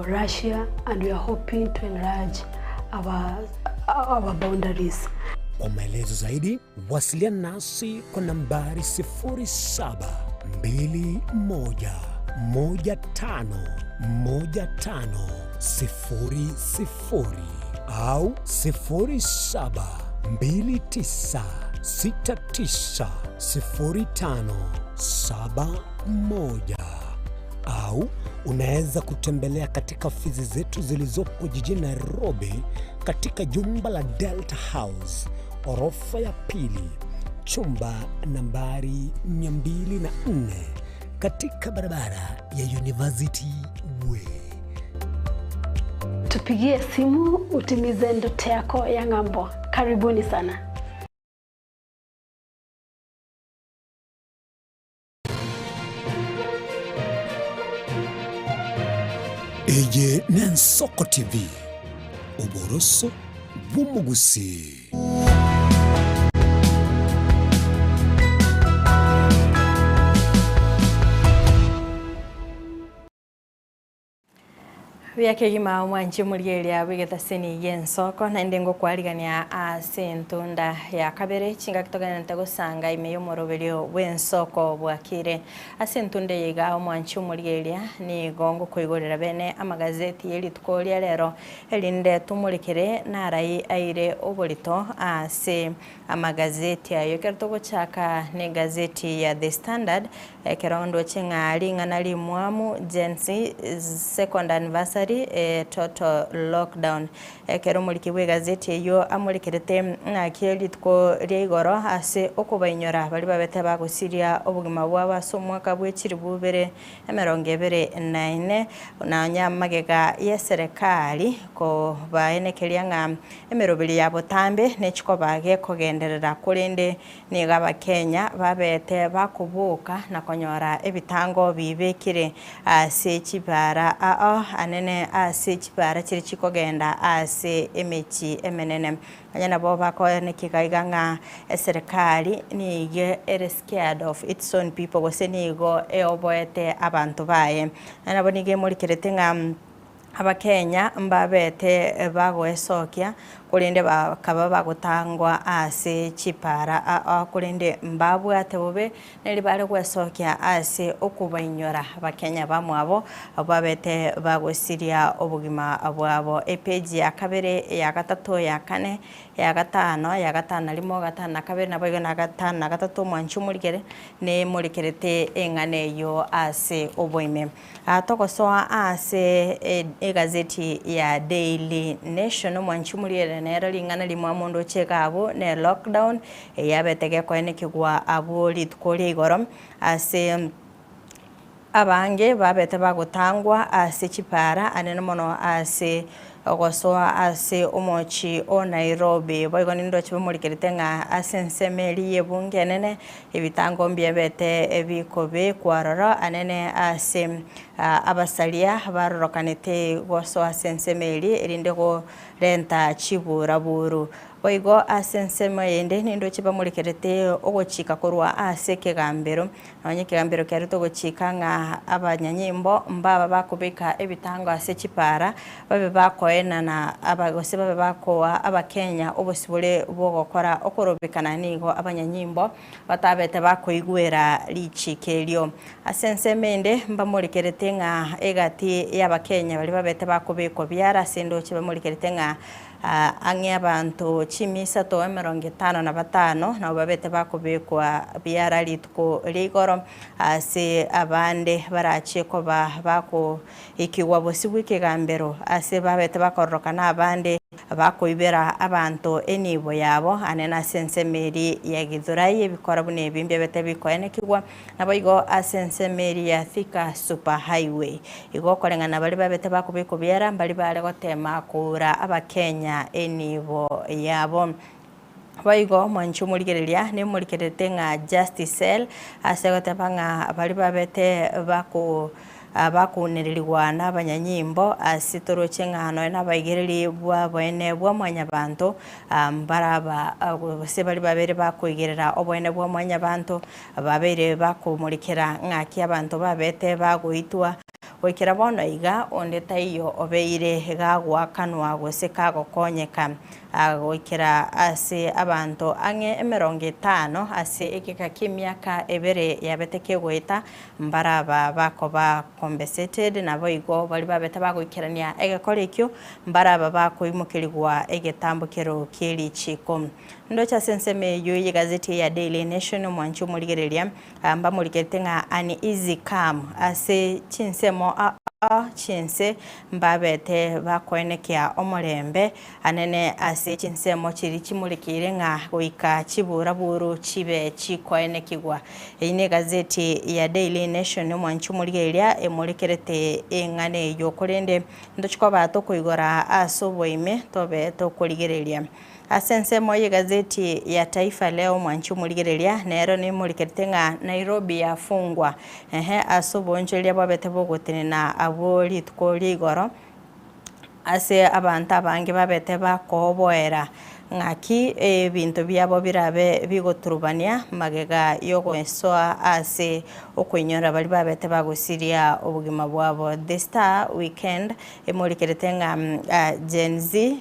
Russia, and we are hoping to enlarge our boundaries. Kwa maelezo zaidi, wasiliana nasi kwa nambari 0721511500 au 0729690571, au unaweza kutembelea katika ofisi zetu zilizopo jijini Nairobi katika jumba la Delta House, orofa ya pili, chumba nambari 204 katika barabara ya University Way. Tupigie simu utimize ndoto yako ya ng'ambo. Karibuni sana. Eje Nensoko TV, Oboroso Bumugusi. Vyakegima mwanji mulielia wigetaseni yensoko na ndengo kwaligania asentunda ya kabere chinga kitogana ntagosanga imeyo morobelio wensoko bwakire asentunda yiga mwanji mulielia ni gongo koigorera bene amagazeti yeli tukolia lero elinde tumulikire narai aire obolito ase amagazeti ayo kertogo chaka ni gazeti ya The Standard kerondo chenga lingana limwamu Gen Z second anniversary compulsory total lockdown kero mulikibwe gazeti eyo amurikirete akirituko ryaigoro ase okubainyora bali babete bagusiria obugima bw'abaso mwaka bw'ekiri bubere 2024 na nyamagega ya serikali ko baenekeria nga emerobiri ya butambe nechiko bage kogenderera kurinde niga Bakenya babete bakubuka na konyora ebitango bibekire ase kibara anene ase kibara kiri kikogenda ase emechi emenene anyana bo bakone kikaiga nga serikali nige scared of its own people gosenigo eoboete abantu baye anabo nige muri kirete nga Abakenya mbabete bagwesokia kulinde bakaba bagutangwa ase chipara kulinde mbabwate bobe neri bari gwesokia ase okubainyora Abakenya bamwabo babete bagwesiria obugima bwabo page ya kabere ya gatatu ya kane ya gatano limo gatana kabere nabo na gatana gatatu mwanchu murigere ne murikerete engane yo ase oboime atokosoa ase egazeti ya Daily Nation mwanchu murigere nero lingana limwa mondo chekabo ne lockdown yabetege kwenekigwa aboli tukole igoro ase abange babete bagutangwa ase chipara anene mono ase ogosoa ase omochi o Nairobi boigo nindo chibumurikerete nga ase nsemeri yebunge nene ebitango mbyebete ebikobe kwarora anene ase abasalia barorokanete gosoa ase nsemeri erinde go renta chibura buru boigo ase nsema yende nindo chibamurikerete ogochika korwa ase kegambero nanye kegambero kerito gochika nga abanyanyimbo mbaba bakubika ebitango ase chipara babe bakoena na abagose babe bakoa Abakenya obosibule bwogokora okorobikana nigo abanyanyimbo batabete bakoigwera lichikelyo ase nsemende mbamurikerete nga egati y'Abakenya bali babete bakubiko byara sendo chibamurikerete nga ange abantu 155 na babete bakubikwa byara lituko ligoro ase abande barache ko bako ikiwa bosibwike gambero ase babete bakoroka na abande bakoibera abantu enibo yabo anena sensemeri ya Githurai bikora bune bimbe bete bikoenekirwa naboigo asensemeri ya Thika Super Highway igo korengana bali babete bakubiko byara bali bale gotema kura Abakenya enibo yabo Waigo mwanchu murigereria ne murikerete nga Justice Cell asegote banga bali babete bakunererwa n'abanyanyimbo asitoro cengano n'abayigereri bwa bwene bwa mwanyabantu baraba bose bali babere bakwigerera obwene bwa mwanyabantu babere bakumurikira ngaki abantu babete baguitwa wekera bono iga onde taiyo obeire gagwa kanwa gose kago konyeka wekera ase abantu ange 50 ase ekeka kimyaka ebere yabeteke gweta mbaraba bakoba compensated na boigo bali babeta bagoikerania egekorekyo mbaraba bakoimukirigwa egetambukero kiri chiko ndocha senseme yo gazeti ya Daily Nation mwanchu murigereria amba murikete nga an easy come ase chinsemo chinse mbabete bakoenekea omorembe anene ase chinsemo chiri chimurikire nga goika chibura buru chibe chikoenekigwa ine gazeti ya Daily Nation mwanchu murigereria emurikerete engane yo korende ndochiko bato kuigora asoboime tobe to kurigereria asense moye gazeti ya Taifa Leo mwanchu murigereria nero ni murikerete nga Nairobi yafungwa asobonjeria babete bogotene na aboli tukoli goro ase abanta bange babete bakoboera ngaki ebintu byabo birabe bigoturubania magega yogosoa ase okwenyora bali babete bagusiria obugima bwabo. The Star weekend emurikerete nga Gen Z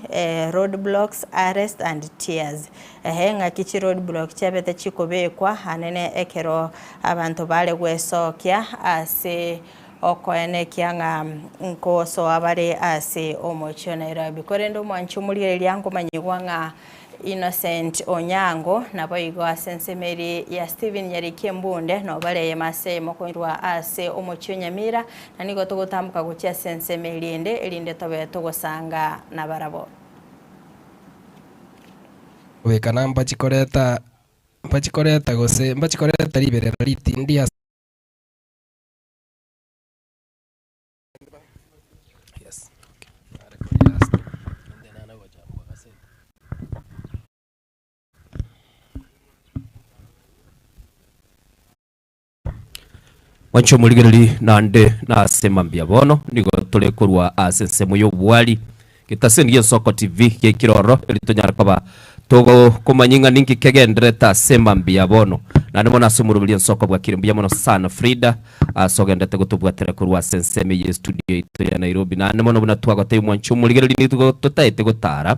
roadblocks arrest and tears ngaki chi roadblock chabete chikobekwa hanene ekero abantu bale gwesokia ase okoene kianga nkoso abare ase omocho Nairobi korendo mwanchu murigereria ngo manyigwa nga Innocent Onyango na boigo asensemeri ya Steven Nyarikie Mbunde no bareye mase mokoirwa ase omochio Nyamira na nigo tugutambuka gukia sensemeri elinde tobe tugusanga na barabo wekana mbachikoreta gose mbachikoreta liberera riti ndia Wancho muligereri nande na semambia bono nigo tole kurwa asensemo yo bwali kitaseni ya Soko TV ye kiroro elitonyara kaba togo kumanyinga ninki kegendreta semambia bono na nimo nasumurubili Soko bwa kirimbiya mono sana Frida asogendete gutubwatera kurwa senseme ye studio ito ya Nairobi na nimo no bunatwago te mwancho muligereri nitugo totaite gutara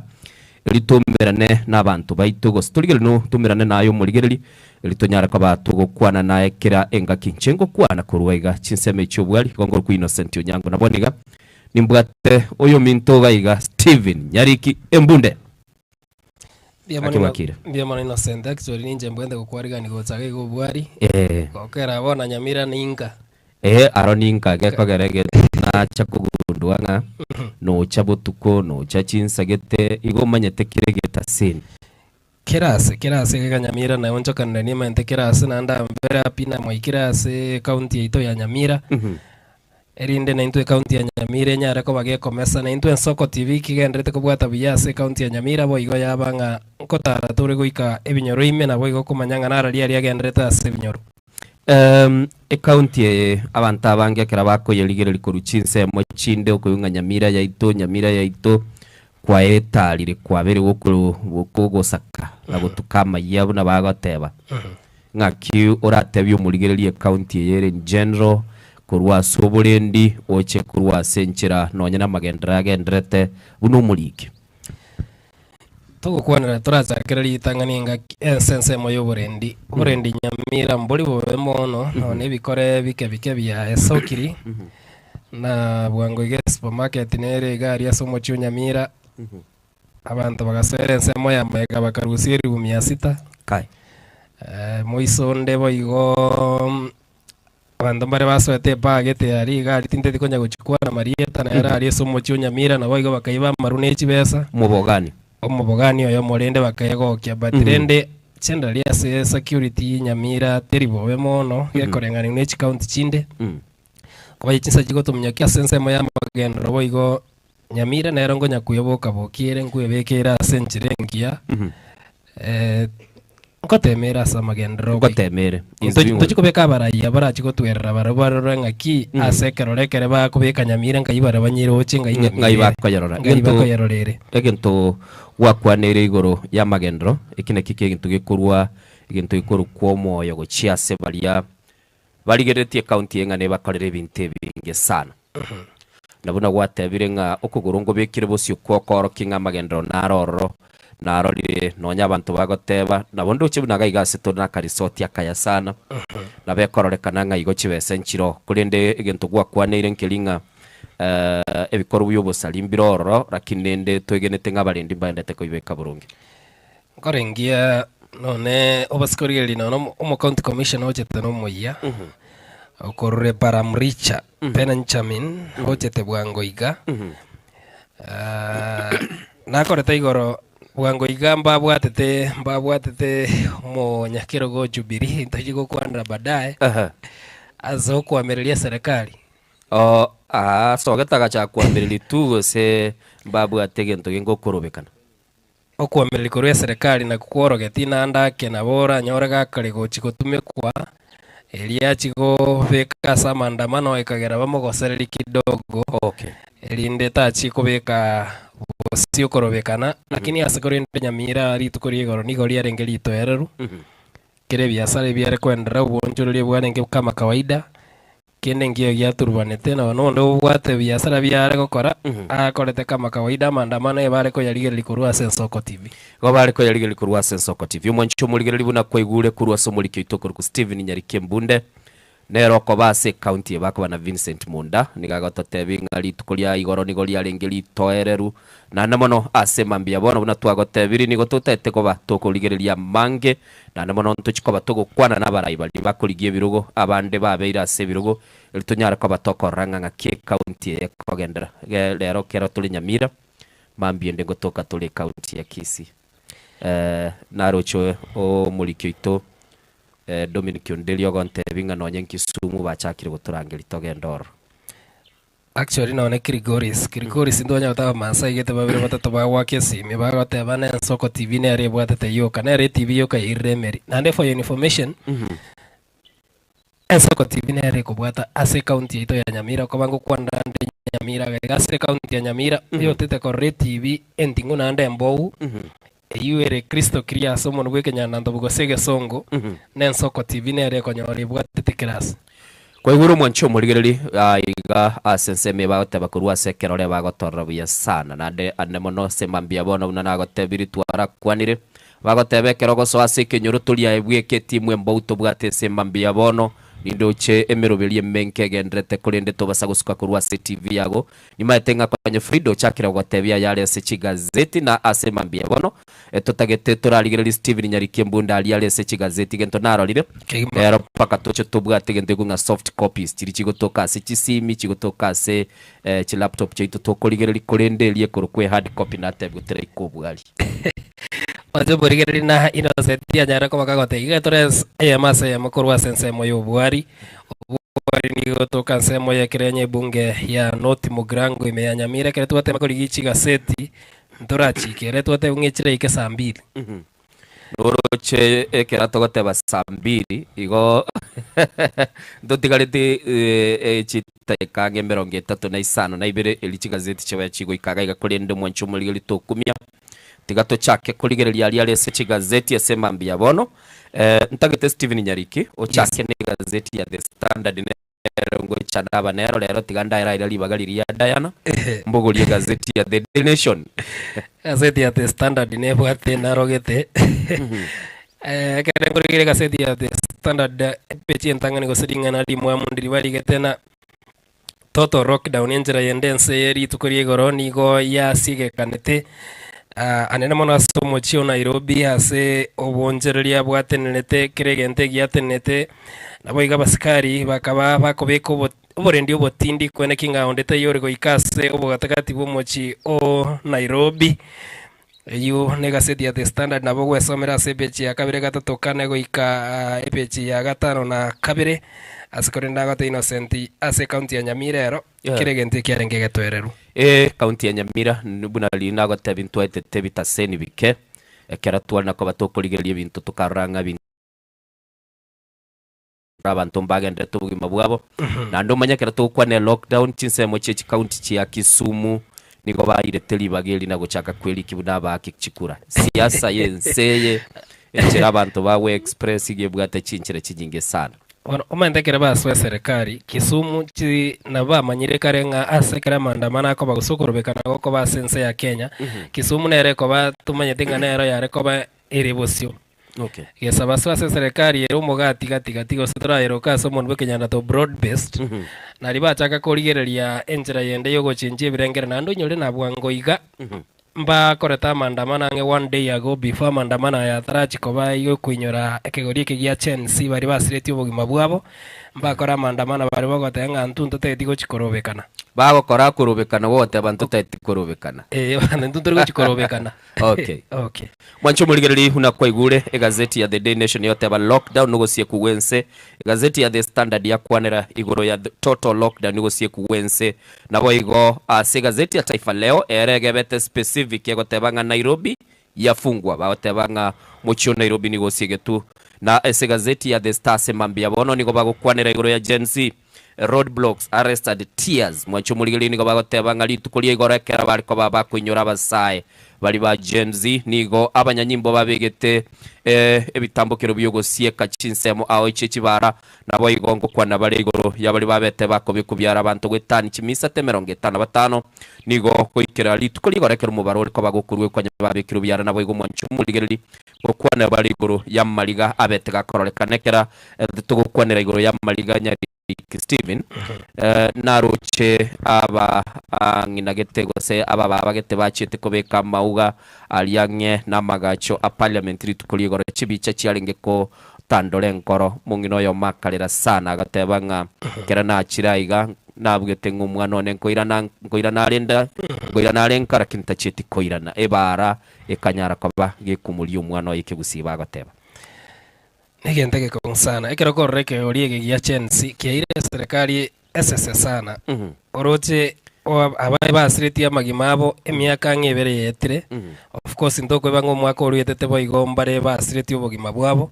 elitumirane n'abantu baito go stoligere no tumirane nayo muligereri elitonyara kaba tugukwana naye kira engaki nchengo kwana kurwaiga chinseme cyobwali kongoro ku Innocent Onyango naboniga nimbwate oyo mintoga iga Steven Nyarikie Mbunde Ndiye mwana Innocent actually ninje mbwende kukwariga nigotsaga go bwari kokera bona Nyamira ninga aroninka gekogerege na chakugundwanga no chabutuko no chachinsagete igomanyete kiregeta seni kirase kega Nyamira na onchoka nani mente kirase nanda mbera pina moikirase county ito ya Nyamira erinde na into county ya Nyamira nyara ko bage komesa na into Soko TV kigendrete kubwata biyase county ya Nyamira boigo yabanga nkotara turi guika ebinyoro ime na boigo kumanyanga nararia ria gendrete ase binyoro county abanta bange kera bako yeligere likuruchinse mo chinde okuyunga Nyamira ya ito kwa etalire kwa bere wokugo saka na gutukama yabo na bagoteba ngaki oratebyo muligererie county yere in general kurwa soborendi oche kurwa senchira nonyana magendra agendrete buno mulike tugukwanira turazakereri tanganinga sense moyo borendi Nyamira mboli bobe mono none bikore bike bya esokiri na bwango ge supermarket nere gari ya somo cyo Nyamira abantu bagaserense moya mega bakarusiri 600 kai moisonde boigo abantu bare baswete bagete yari gari tinde tikonya guchukua na Marieta na yara ari somo cyo Nyamira na boigo bakaiba marunechi besa omubogani oyo molende bakayegokia batirende chenda lia security Nyamira teribobe mono gekorengani nechi county chinde kwa yichinsa jigo tumnyakia sense moya magendro boigo Nyamira na erongo nyakuyoboka bokire nkuyebekera senchirengia ngotemera sa magendro ngotemere ndikubeka baraya barachiko twerera barabara ngaki asekerorekere bakubeka Nyamira nkayibara banyiro ochinga ngayibakoyerorere egento wakwanere igoro ya magendro ikine kike gintu gikurwa igintu gikuru kwa moyo gochia se baligeretie county engane bakorere binte binge sana nabuna gwatebire nga okugorongo bekire bosyo kokoro kinga magendro naroro narorire nonya abantu bagoteba nabondo chibunaga igase to na karisoti akaya sana nabekororeka nga igo chibese nchiro kurinde egento gwakwanere nkilinga ebikoro buyobo salimbiroro rakinende twegenete ngabalindi mbandete ko ibeka burungi korengia none obaskorieli no omo county commission ochete no moya okorre para mricha Benjamin ochete bwango iga na koreta igoro bwango iga mbabwatete mo nyakero go Jubilee ntajigo kwandra baadaye azo kuamerelia serikali so gataga cha kuamerili tugo se mbabwate gento gengo korobekana okuamerili korwe serikali na kukorogeti nanda kenabora nyoraga karigo chikotume kwa elia chigo beka samandamano ekagera bamogosereri kidogo elinde tachiko beka bosio korobekana lakini asekorende Nyamira ritukori goro nigo riarengeri toereru kire biasara biare kwendera ubonjorere bwanenge kama kawaida kende ngio giaturbanete na nondo bwate biasara biare gukora akorete kama kawaida maandamano ebare ko yarigeri kurwa Soko TV gobare ko yarigeri kurwa Soko TV umwancho muligereri buna kwegure kurwa somulike itoko ku Steven Nyarikie Mbunde nero ko base county bako na Vincent Munda nigagoto tebi ngali tukulia igoro nigolia lengeli toereru na namono asemambia bono buna twagotebiri nigo tutete ko batokoligereria mange na namono ntuchiko batogokwana na baraibali bakoligie birugo abande babeira se birugo elitonyara ko batokoranga ngake county ekogendera lero kero tuli Nyamira mambie ndengo toka tuli county ya Kisii narocho o mulikito Dominic Ondelio gonte binga no nyen Kisumu bachakire guturangeri togendoro. Actually no ne Grigoris ndo nya ta Masai gete babire batatu ba wake simi ba gote bana Soko TV ne re bwatete yo kana re TV yo ka iremeri nande for your information Soko TV ne re ko bwata ase county ito ya Nyamira ko bango kwanda ande Nyamira ga ase county ya Nyamira yo tete ko re TV entingu na ande mbou Iwere Kristo Kriya somo nwe Kenya nando bugosege songo Soko TV nere konyori bwatete class kwa iguru mwancho murigereri iga asenseme bagote bakurwa sekerore bagotorra buya sana nande anemono semambia bono una nagotebiri twara kwanire bagotebekero goso asekenyoro tulia ebweke timwe mbouto bwate semambia bono nindoche emerobelie menke gendrete kulende tobasa gusuka kurwa CTV yago nimaetenga kwanye Frido chakira gotebia yale sechi gazeti na asemambia bono etotagete turaligereri Steven Nyarikie Mbunda ali yale sechi gazeti gento narolire ero paka toche tobwate gende kunga soft copies chiri chigotoka sechi simi chigotoka se chi laptop cheito tokoligereri kulende liye korokwe hard copy na tabgutere ikobwali Wazo burigereri na Innocent ya nyara ko bakagote igatores ayamasa ya makorwa sense moyo Buhari ni gotoka semo ya kirenye bunge ya North Mugrango imeya Nyamira kile tuwate makoligichi gaseti ntorachi kile tuwate ungechire ike saa 2 Noroche ekera togote ba saa 2 igo ndotigarete chita kange 35 na ibere elichi gazeti chewa chigo ikaga igakolende mwancho muligeli tokumia tigato chake kuligereria ali sechi gazeti asemambia bono ntagete Steven Nyariki o chake ni gazeti ya The Standard nero ngo chanaba nero lero tiganda era libagaliria Diana mbogolie gazeti ya The Nation gazeti ya The Standard ne bwate narogete kare ngorigire gazeti ya The Standard pechi entangani go sedinga na di mwamundiri baligete na Total lockdown enjera yendense yeri tukorie goroni go ya sige kanete anene mona somo chio Nairobi ase obonjereria bwatenete kiregente giatenete nabo iga basikari bakaba bakobeko oborendi obotindi kwene kinga ondete yore go ikase obogatakati bomochi o Nairobi yu negaseti ya The Standard nabo gwesomera sepechi ya kabire gatatu kane go ika epechi ya gatano na kabire asikorenda gote Innocent ase county ya Nyamira ero kiregente kiarenge getwereru county ya Nyamira nubuna lina gote bintu etete bitaseni bike ekera twana ko batokoligeria bintu tukaranga bintu abantu mbagende tubugima bwabo na ndo manya kera tukwane lockdown chinsemo chechi county ya Kisumu niko baire telibageli na gochaka kweli kibuna bakichikura siasa yenseye ekera abantu bawe express igebwate chinchire kijinge sana omendekere baswe serikali Kisumu chi naba manyire karenga asekera mandamana ako bagusokorobekana ko basense ya Kenya Kisumu nere ko batumanye tinga nero yare ko ba erebosio okay yesa baswa serikali ero mogati gati go setra ero kaso monbe Kenya na to broad based na riba chaka koligereria enjera yende yogo chinje birengera nando nyole na bwango iga mba koreta mandamana nge one day ago before mandamana ya tarachi ko bayo kuinyora ekegori kigia Chelsea bari basireti obugima bwabo mba kora mandamana bari bogotenga ntuntu teti go chikorobekana bago kora kurubekana wote abantu teti kurubekana ntuntu go chikorobekana okay okay mwancho muligereri huna kwa igure gazeti ya The Day Nation yote ba lockdown nugosie kuwense gazeti ya The Standard ya kwanera igoro ya total lockdown nugosie kuwense nabo igo ase gazeti ya Taifa Leo eregebete specific ya gotebanga Nairobi yafungwa bagotebanga mucho Nairobi nigosie getu na ese gazeti ya The Star semambia bono nigo bagokwanera igoro ya Gen Z roadblocks, arrest and tears. Mwancho muligili nigo bagoteba ngali tukulie gorekera bari ko baba kunyura abasaye bari ba Gen Z nigo abanyanyimbo babegete ebitambukiro byogosie kachinsemo aho ichechibara nabo igongo kwana bari igoro yabari babete bakobikubyara abantu gwetani kimisa 55 nigo koikira litukuli gorekera umubaro ko bagokurwe kwanya babikiro byara nabo igo Mwancho muligili kokwana bari igoro yamaliga abete gakoroleka tugokwanira igoro yamaliga nyari Steven naruche aba nginagete gose aba bagete bachite kobeka mauga aliange namagacho a parliamentary tukuligoro chibicha chialenge ko tandole nkoro mungino yo makalera sana gatebanga kera na chiraiga nabwete ngumwana none nkoirana arenda ngoirana arenkara kintachiti koirana ebara ekanyara kwaba gikumuli umwana yikigusiba gateba Nigente que sana ekero korreke oriege ya chensi kiaire serikali SS sana oroche abaye basiriti amagimabo emyaka ng'ebere yetire of course ndoko bango mwaka oruyetete boigombare basiriti obogima bwabo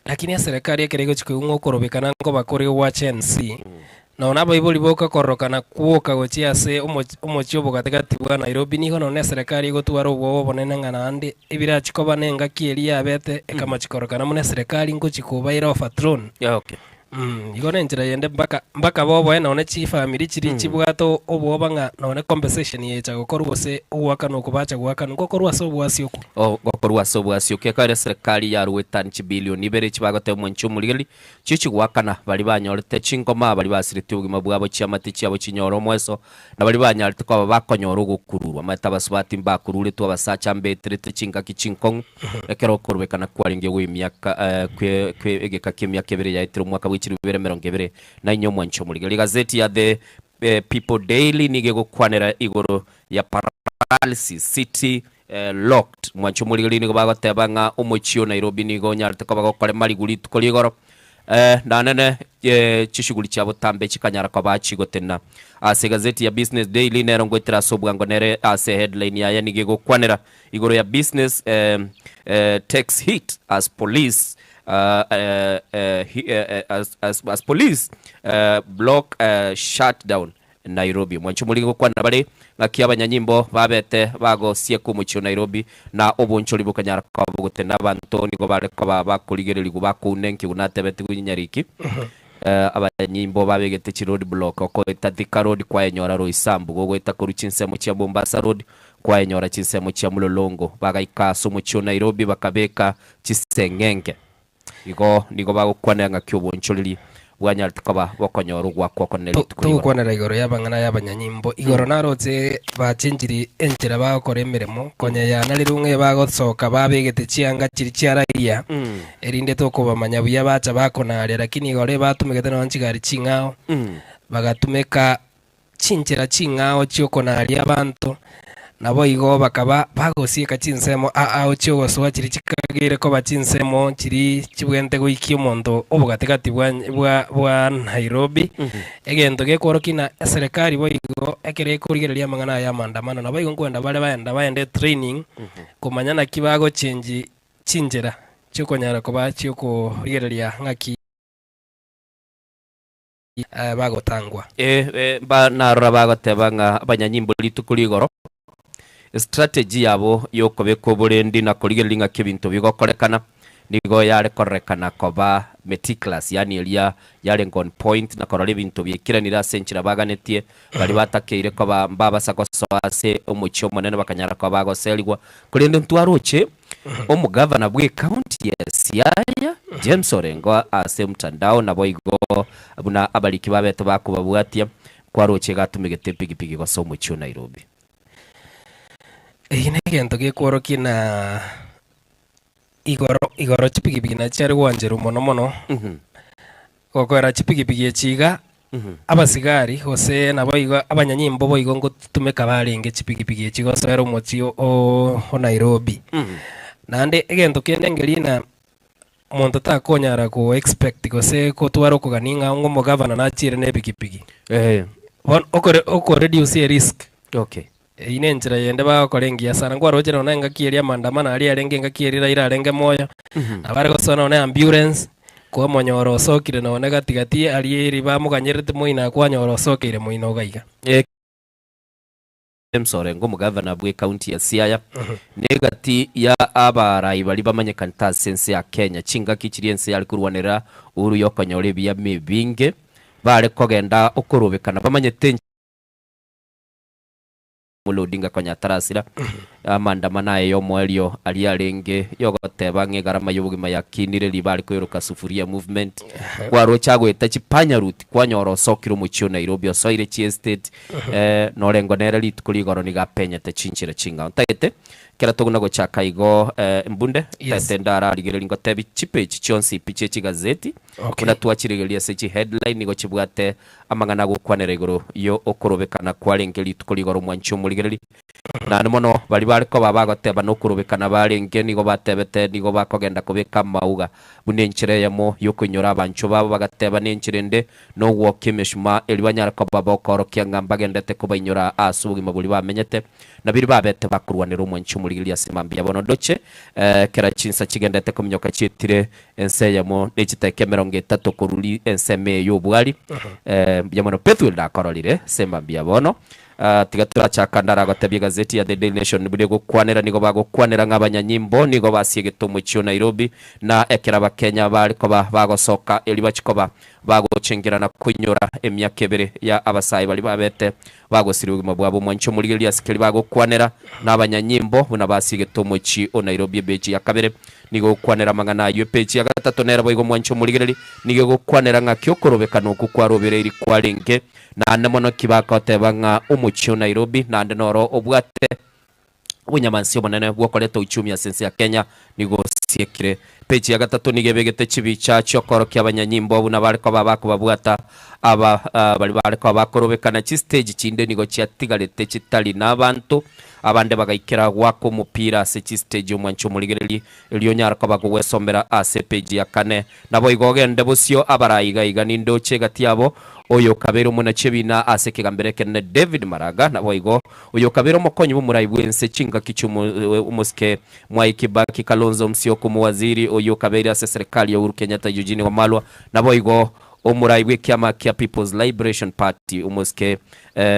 lakini serikali ekerego chikungo korobekana ngo bakore wa chensi naona baibuli boka korokana kuoka gochiase omochiobo gategati bwa Nairobi niho none serikali igotwara obwo bonene ngana andi ibira chikoba nenga kieria abete ekamachikorokana mune serikali ngo chikoba ira patron okay igone njira yende mbaka bobo none chi family chiri chibwato obwo nga none compensation yecha gokorwa se uwakana okubacha gwakana gokorwa so bwasio gokorwa so bwasio kekare serikali ya ruwetan chibilioni ibere chibagote Mwancho muligili chichi gwakana bali banyorete chingoma bali basiriti ubugima bwabo chiamati chiabo chinyoro mweso na bali banyarite kwa bakonyoro gukururwa mata basubati mbakurure to abasacha mbetrete chinga kichinkong ekero korwekana kwaringe w'imyaka kwe egeka kimyaka ibere ya itiro mwaka w'ikirubere 20 na inyo Mwancho muligili gazeti ya the People Daily nige gukwanira igoro ya paralysis city locked Mwancho muligili nigo bagotebanga umuchio Nairobi nigo nyarite ko bagokore mariguri tukoligoro nanene chishuguli chabo tambe chikanyara kwa bachigotena ase gazeti ya Business Daily nero ngwetira sobwango nere ase headline ya nige gukwanira igoro ya business takes hit as police as police block shutdown Nairobi Mwancho muligo kwa nabale ngaki abanyanyimbo babete bago sieko mucho Nairobi na oboncholi bukanyara kwa bugote nabantu nigo bare kwa bakuligereri kubakunenki unatebete gunyariki abanyanyimbo babegete chi road block ko etatika road kwa enyora ro isambu go gweta kuruchinsemo cha Mombasa road kwa enyora chinsemo cha Mulolongo bagaikaso mucho Nairobi bakabeka chisengenge igo nigo bagukwana ngaki oboncholi bwanya tukaba bakonyoro gwakwa koneli tukwana igoro yabangana yabanyanyimbo igoro naroze bachinjiri enjira bakore emiremo konya ya narirunge bagosoka babegete chianga chiri chiararia erinde toko bamanya buya bacha bakonare lakini igoro batumegete no nchigari chingao bagatumeka chinjira chingao chiokonaria abantu nabo igo bakaba bagosie kachinsemo ocho goswa chiri chikagire ko bachinsemo chiri chibwente goiki omonto obugategati bwa Nairobi egento gekorokina serikali boigo ekere kurigereria mangana ya mandamano nabo igo kwenda bale baende training kumanyana kibago chinjera chikonyara ko bachi ko rigereria ngaki bagotangwa ba narora bagotebanga abanyanyimbo litukuligoro strategy yabo yokobeko burendi na kurigelinga kibintu bigokorekana nigo yare korekana koba meticulous yani elia yare on point na korole bintu byekiranira senchira baganetie bali batakeire koba mbaba sakosoase omucho monene bakanyara kwa bagoselwa kurinde ntwaroche omugavana bwe county ya Siaya James Orengo ase mtandao nabo igo abuna abaliki babeto bakubabwatia kwaroche gatumigete pigipigi go so mucho Nairobi egento gekworokina igoro chipigipigi na chari wanjeru mono gokora chipigipigi echiga abasigari hose nabo igo abanyanyimbo boigo ngotumeka barenge chipigipigi echigo soero mochio o Nairobi nande egento kenengerina muntu takonyara ko expect gose ko twaro kuganinga ngo mugavana na chire ne pigipigi oko reduce risk okay ine njira yende bakorengia sana ngwa roje nonanga kieria mandamana ali arenge ngakierira ira arenge moyo abare gosona one ambulance kwa monyoro sokire no negatigati alieri ba muganyerete muina kwa nyoro sokire muina ugaiga Msore ngo mugavana bwe county ya Siaya negati ya abarai bali bamanyekana sense ya Kenya chinga kichiriense yali kurwanira uru yokonyore bya mibinge bare kogenda okurubikana bamanyete mulodinga konya tarasira amandamana yo mwelio ali alenge yogoteba ngegarama y'ubugima yakinire libari koyoruka sufuria movement kwa rocha gweta chipanya route kwa nyoro sokiro muchio Nairobi osoire chi estate norengo nere litukuligoro ni gapenya te chinchira chinga ntagete kera tuguna gochaka igo mbunde tetendara ligere lingo tebi chipe chichonsi piche chigazeti kuna tuachirigelia sechi headline nigo chibwate amangana gukwanera igoro yo okorobekana kwa lenge litukuligoro mwancho muligereri na mono bali bariko babagoteba no kurubikana barenge nigo batebete nigo bakogenda kubika mauga bunenchire yamo yokunyora abancho babo bagateba nenchirende no wokimeshuma elibanyara ko baba okorokia ngambagendete kubanyora asubugima buli bamenyete nabiri babete bakurwanira umwancho muligeria simambia bono doche kera chinsa chigendete kumnyoka chitire ense yamo nechiteke 30 kuruli enseme yo bwali yamono Pethuel dakorolire simambia bono tigatura chakandara gotebye gazeti ya The Daily Nation bude gukwanira nigo bagukwanira ng'abanyanyimbo nigo basiegetumwe cyo Nairobi na ekera bakenya bari ko bagosoka eli bachikoba bagocengirana kunyura emyaka ebere ya abasayi bali babete bagosiri ubimo bwabo mwancho muri Elias keli bagukwanira n'abanyanyimbo buna basiegetumwe cyo Nairobi beji ya kabere nigo gukwanira mangana yo peji ya gatatu nera boigo mwancho muri Geli nigo gukwanira ngakyo korobekano kukwarobere iri kwaringe na namono kibakoteba nga umuchio Nairobi na ndenoro obwate bunyamansi monene bwokoleto uchumi ya sense ya Kenya nigo siekire peji ya gatatu nigebegete chibicha cyokoro ky'abanyanyimbo buna bariko babako babwata aba bali bariko bakorobekana chi stage chinde nigo cyatigalete chitali n'abantu abande bagayikira wako mupira se chi stage umwancho muligereri eliyo nyarako bagwesomera ase peji ya kane nabo igogende busyo abarayiga nindo chegati yabo oyo kabero muna chebina ase kigambere kene David Maraga nabo igo oyo kabero mokonyi bumurayi bwense chinga kichumu umuske Mwaikibaki Kalonzo Musyoka muwaziri oyo kaberi ase serikali ya Uhuru Kenyatta Eugene Wamalwa nabo igo omurayi bw'ekyama kya People's Liberation Party umuske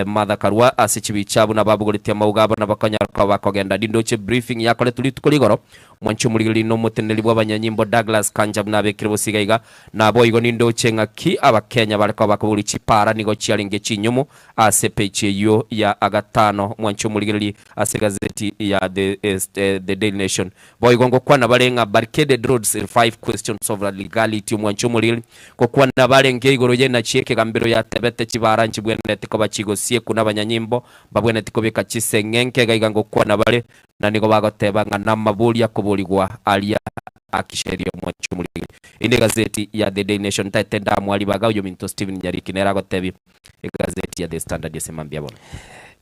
Martha Karua ase chibichabu na babugolitia maugaba na bakanyaraka bakogenda dindoche briefing yakole tulitukuligoro mwancho muligili no muteneli bw'abanyanyimbo Douglas Kanjab na bekirbo sigaiga na boyigo nindoche ngaki abakenya bariko bakubuli chipara nigo chialinge chinyumu ase peche yo ya agatano mwancho muligili ase gazeti ya the Daily Nation boyigo ngokwana balenga barricaded roads 5 questions of legality mwancho muligili kokwana balenge igoro ye na chieke gambiro ya tebete chibara nchibwenete ko bachigo sie kuna banyanyimbo babwene tikobeka chisengenke gaiga ngokwana bale na nigo bagoteba nga namabuli yakubuligwa alia akisheria mwancho muligili ine gazeti ya The Daily Nation tatenda mwali bagayo minto Steven Nyariki nera gotebi gazeti ya The Standard yasemambia bona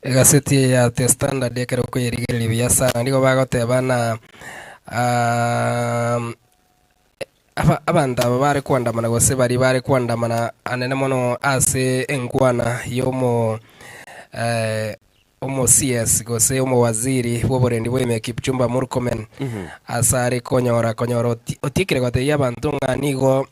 gazeti ya The Standard yakero ko yerigeli byasa nigo bagoteba na abanda bari kwandamana gose bari kwandamana anene mono ase engwana yomo omo CS gose omo waziri woborendi bweme Kipchumba Murkomen asare konyora otikire gote yabantu nganigo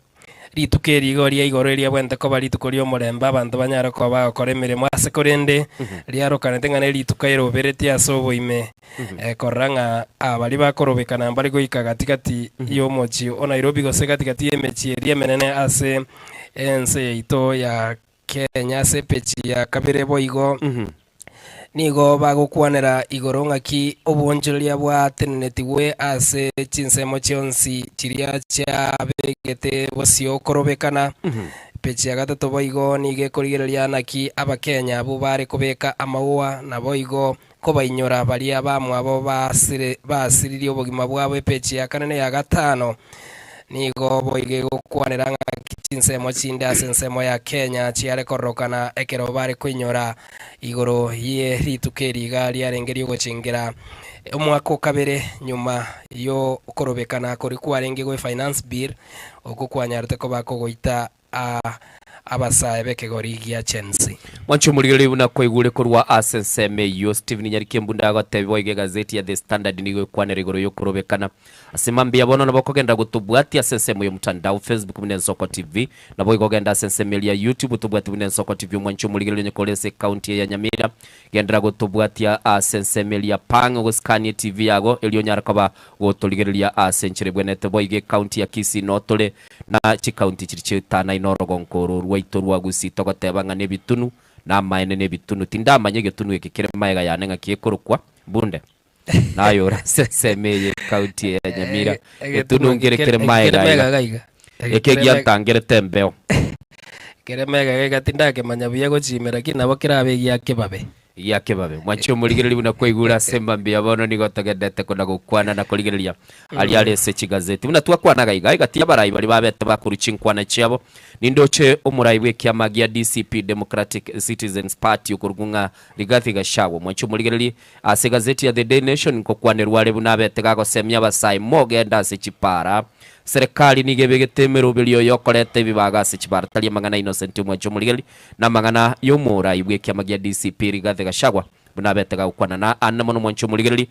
ritukeri igori igoro ria bwente ko bali tukorio moremba abantu banyara ko bakore mirimo ase korende riaro kanete ngane ritukairo bereti asobo ime koranga abali bakorobekana mbali goika katikati yo mochi o Nairobi gose katikati emechi ria menene ase ense ito ya Kenya ase pechi ya kabere boigo nigo bagukwanera igoro ngaki obonjoria bwa tenetiwe ase chinsemo chionsi chiria cha begete bosio korobekana pechi ya gatatu boigo nige korigereria naki abakenya abo bari kubeka amaua na boigo ko bainyora baria bamwabo basiririo bogima bwabo pechi ya kanene ya gatano nigo boige gukwanera ngaki chinsemo chinde ase nsemo ya Kenya chiare korokana ekero bari kwinyora igoro ye ritukeri gali arengerio gochingira umwaka kabere nyuma yo korobekana kuri kwarenge go finance bill okukwanyarte ko bakogoita abasae bekegori gia Chelsea. Mwancho murigeri buna koigure kurwa asenseme yo Steven Nyariki mbunda agotebiwa ige gazeti ya The Standard nigo kwanere igoro yo kurobekana asimambia bono nabo kogenda gutubwati asenseme yo mtandao Facebook mune Nsoko TV nabo kogenda asenseme ya YouTube tubwati mune Nsoko TV mwancho murigeri nyekolese county ya Nyamira gendera gutubwati asenseme ya Pang Goskani TV yago elionyara kaba gotoligeria asenchere bwenete boige county ya Kisii notole na chi county chirichetana inorogonkoro rwaito rwagusito gotebanga nebitunu na maene nebitunu tinda manyege tunu ekekere maega yanenga kiekorukwa bunde nayo rasemeye county ya Nyamira tunu ngerekere maega ekegia tangere tembeo kere maega gatinda ke manyabuye gochimera kinabo kirabe ya kebabe mwancho murigeri buna koigura sembambia bono nigotegedete kuna gukwana na kurigereria aliale sechi gazeti buna twakwana gaiga gatia barayi bari babete bakuruchinkwana cyabo nindoche omurayi kiamagia DCP Democratic Citizens Party ukurgunga Rigathi Gachagua mwancho murigeri ase gazeti ya The Day Nation ko kwanerware buna bete gagosemya basai mogenda sechipara serikali nigebegetemero bilio yokorete bibaga sechibara magana Innocent mwancho murigeri na magana yomurayi kiamagia DCP Rigathi Gachagua buna betega ukwana na anamono mwancho murigeri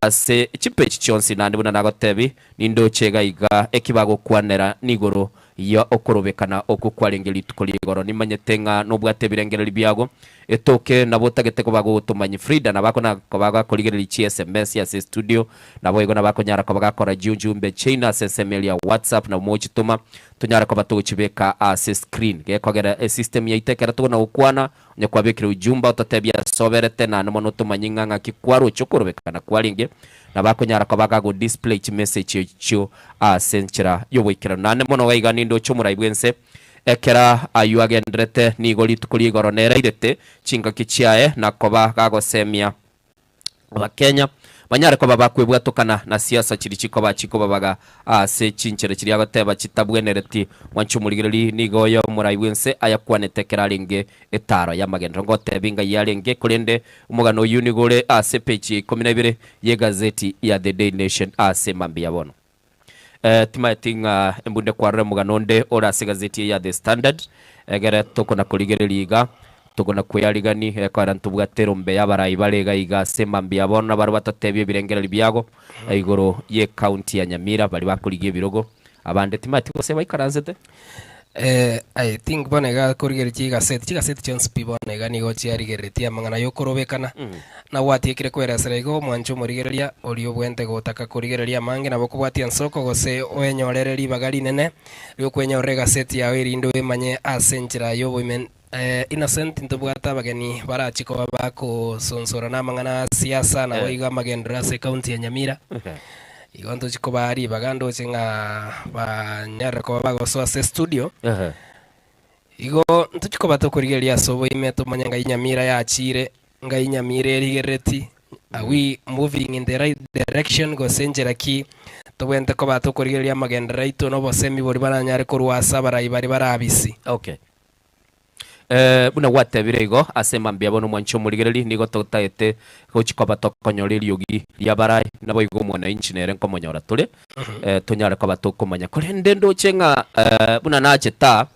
ase chipechi chonsi nandi buna nagotebi nindo chega iga ekibago kwanera nigoro ya okorobekana okukwarengeri tukoligoro nimanyetenga nobwate birengereri byago etoke nabotagete ko bago tumanyi Frida nabako na kobaga koligereri chi SMS ya studio nabo ego nabako nyara ko baga kora junjumbe China SMS ya WhatsApp na mochi tuma tunyara ko batugo chibeka ase screen ge kogera system ya itekera tugona ukwana nyakwabekira ujumba utatebya soberete na nomono tumanyinga kikwaro chokorobekana kwaringe nabako nyara ko baga go display chi message cho asenchira yobwikira nane mono waiga nindo chomura ibwense ekera ayuagendrete nigoli tukuli goronera irete chinga kichiae na koba gagosemia Kenya banyare ko babakwebwa tokana na siasa chirichiko bachiko babaga ase chinchere chiri agoteba chitabwenereti mwancho murigeri nigoyo muraiwense ayakwanetekera linge etaro ya magendro ngotebinga yalenge kulende umugano unigore ase page 12 ye gazeti ya The Day Nation ase mambia bono timatinga embunde kwa remuganonde ora ase gazeti ya The Standard egere tokona kurigereriga tugona kuyarigani kwarantu bwatero mbe yabarayi barega iga semambia bona bari batatebye birengereri byago igoro ye county ya Nyamira bari bakurigiye birogo abande timati gose bayikaranzete I think bonega kurigeri chigaseti chons pibonega nigo chiarigereti amangana yokorobekana na watikire kwera serego mwancho murigereria olio bwente gotaka kurigereria mange nabo kubwatia Nsoko gose oenyorereri bagali nene ryo kwenyorega seti ya irindo emanye asenchira yo women Innocent ntubwata bageni barachiko bako sonsora na mangana siasa na waiga magendra se county ya Nyamira igonto chiko bari bagando chinga banyara ko bago so ase studio igo ntuchiko batokurigeria sobo imeto manyanga Nyamira ya chire ngai Nyamira erigereti we moving in the right direction go senjera ki tobwente ko batokurigeria magendra ito no bosemi bori baranyare ko rwasa barayi bari barabisi okay buna watebirego asema mbia bono mwancho murigeri nigo totaete gochikoba tokonyoreri yogi yabarai nabo igo mwana injinere nkomonyora tule tonyara ko batokomanya kurende ndo chenga buna nacheta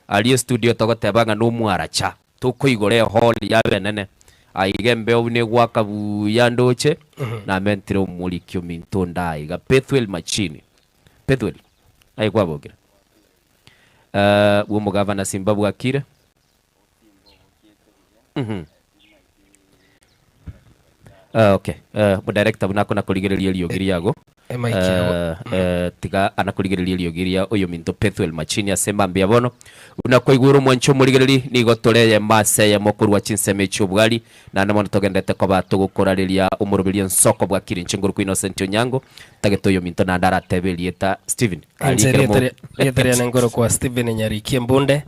ali studio togotebanga no mwaracha tukoigore hall yabenene aigembe obune gwaka buyandoche na mentiro mulikyo mintonda iga Bethwel machine Bethwel ai kwabogira wo mugavana Zimbabwe akire okay mu director bunako nakurigereria liogiri yago tiga anakurigereria liogiri oyo minto Bethwel machine asema mbia bono unakoiguru mwancho murigereri nigo toreye mase ya mokuru wa chinseme cyobwali na namono togendete ko batugukorareria umurubiri Nsoko bwa Kirinchinguru ku Innocent Onyango tageto yo minto na ndara tebelieta Steven yetere ngoro kwa Steven Nyariki mbunde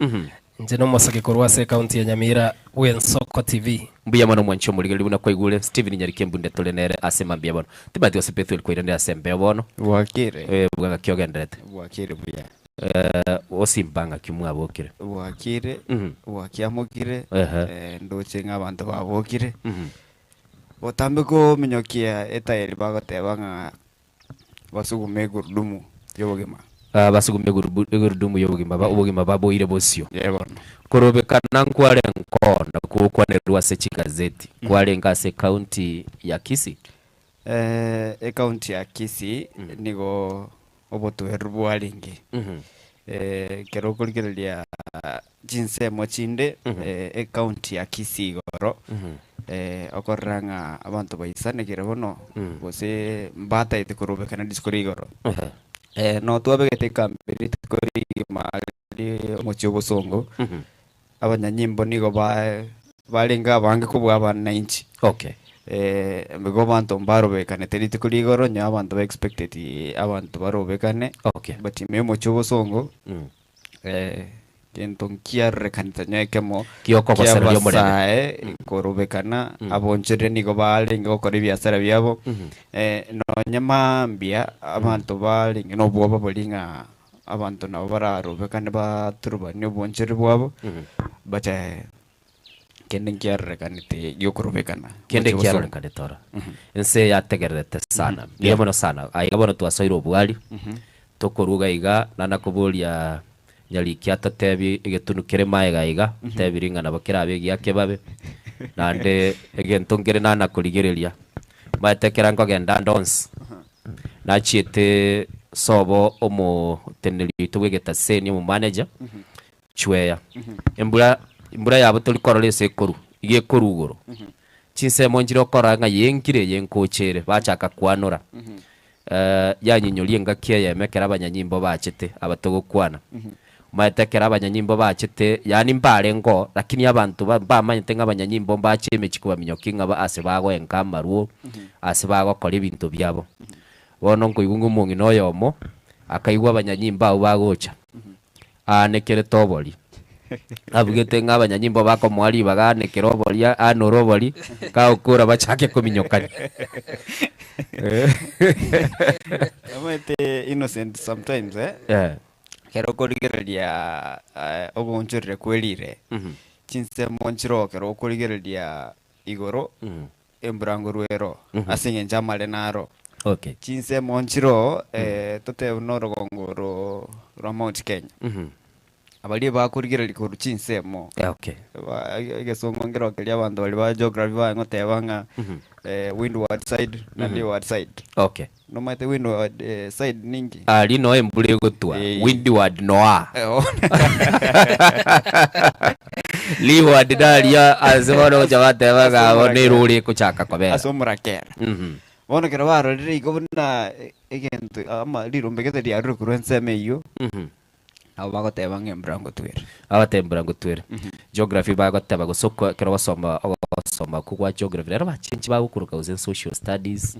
nje no mosake korwa se county ya Nyamira we Nsoko TV mbuya mwana mwancho murigeri buna koigure Steven Nyariki mbunde tolenere asema mbia bono tibati osipethwel ko irende asembe bono wakire bwa kyogendete wakire buya osimbanga kimwabokire wakire wakiamukire ndoche ng'abantu babokire botambe ko minyokia etayeri bagotebanga basugume gurudumu yobogema basugumye gurudumu y'obugima baboire bosio korobekana nkware nkona kukwanerwa se chigazeti kware ngase county ya Kisii county ya Kisii nigo obotweru bwaringi kero kurigereria jinse mochinde county ya Kisii goro okoranga abantu baisane kire bono bose mbata ite korobekana diskori goro no twabegete kambere tukori mali mocho bosongo abanyanyimbo nigo balenga bange kubwa abananchi mego bantu barobekane terite kuri goro nya abantu ba expected abantu barobekane but me mocho bosongo kento kiarre kanita nyekemo kioko basara yo morene korobekana abonjere nigo balenga okora biasara byabo no nyamambia abantu balenga no bwoba bolinga abantu nabo bararobekane baturuba ni bonjere bwabo but kende kiarre kanite yokorobekana kende kiarre kanitora ense yategerete sana niyo mono sana aiga bono twasoiro bwali tokoruga iga nana kubulia nyali kiata tebi igetunu kere maega iga tebiringa na bakira abegi akebabe nande egentongere nana kurigereria matekera ngogenda ndons na chiete sobo omo teneli tugegeta seni mu manager chweya imbura yabo tuli korole sekoru ige korugoro chinse monjiro koranga yenkire yenkochere bachaka kwanora yanyinyulie ngakie yemekera abanyanyimbo bachete abatogokwana maetekera abanyanyimbo bachete yani mbare ngo lakini abantu bamanyete ng'abanyanyimbo bachemechi kubaminyoki ng'aba ase bagwenka maruo ase bagokora ebinto byabo bono ngoigungu mungi noyomo akaigwa abanyanyimbo abo bagocha anekere tobori abugete ng'abanyanyimbo bakomwari baganekera obori anoro obori kaokura bachake kuminyokanya amete innocent sometimes kero kurigereria obonjorire kwelire chinse monchiro kero kurigereria igoro embrango ruero asinge njamale naro chinse monchiro tote norogongoro ro Mount Kenya abali bakurigereria koru chinse mo igesongo ngero kelia abantu bali ba geography ba ngotebanga windward side na leeward side no mate windward side ningi ali no embule gotwa windward noa leeward dalia azoro jawate baga one ruri kuchaka kobera asomurakera bono kero baro riri igobuna egento ama lirumbegete dia rukurense meyo abo bagoteba ng'embrango twere abatembrango twere geography bagoteba gusoko kero basoma kugwa geography rero bachinchi bagukuruka uze social studies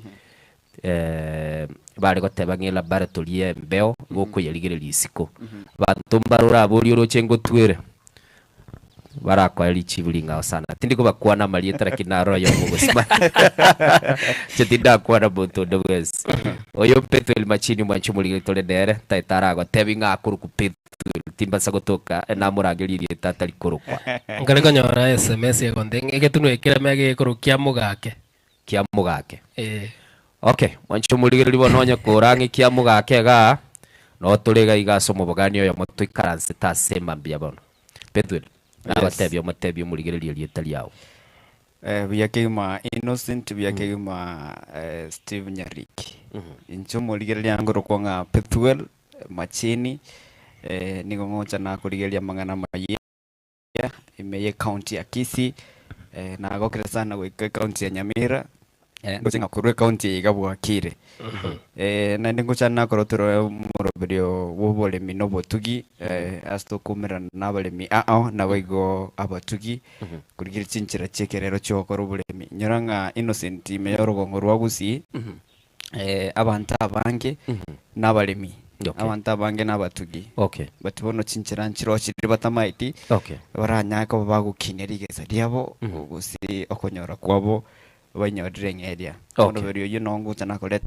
bari goteba ng'e laboratory embeo gokuyerigereria isiko bantu mbarura buri urochengo twere barakwari chibulinga sana tindiko bakwana malietara kinaro yo mugusima chetinda kwana boto dogwes oyo peto el machini mwanchumulinga tole dere taitara gotebinga akuruku peto timba sagotoka na muragiririe tatari kurukwa ngarega nyora SMS yekonde egetunu ekira mege kurukia mugake okay mwanchumulinga libononya kurangi kia mugake ga no tuliga igasomo bogani oyo motuikaranse tasema mbia bono peto abatebyo matebyo murigereria lietali yawo biyakema innocent biyakema Steve Nyariki incho murigereria ngoro kwanga Pethuel machini nigo ngocha na kurigereria mangana maye imeye county ya Kisii na gokere sana gwika county ya Nyamira ngocha kurwe county ya Gabwakire na ngocha na korotoro muroberio wobolemi no botugi asto kumera nabalemi na baigo abatugi kurigire chinchira chekerero chokoro bulemi nyoranga innocent meyorogongo rwagusi abantu abange nabalemi abantu abange nabatugi but bono chinchira nchiro chiri batamaiti baranyaka bagukinera igeza diabo gusi okonyora kwabo banyorire ng'eria muroberio yinongo tana koleta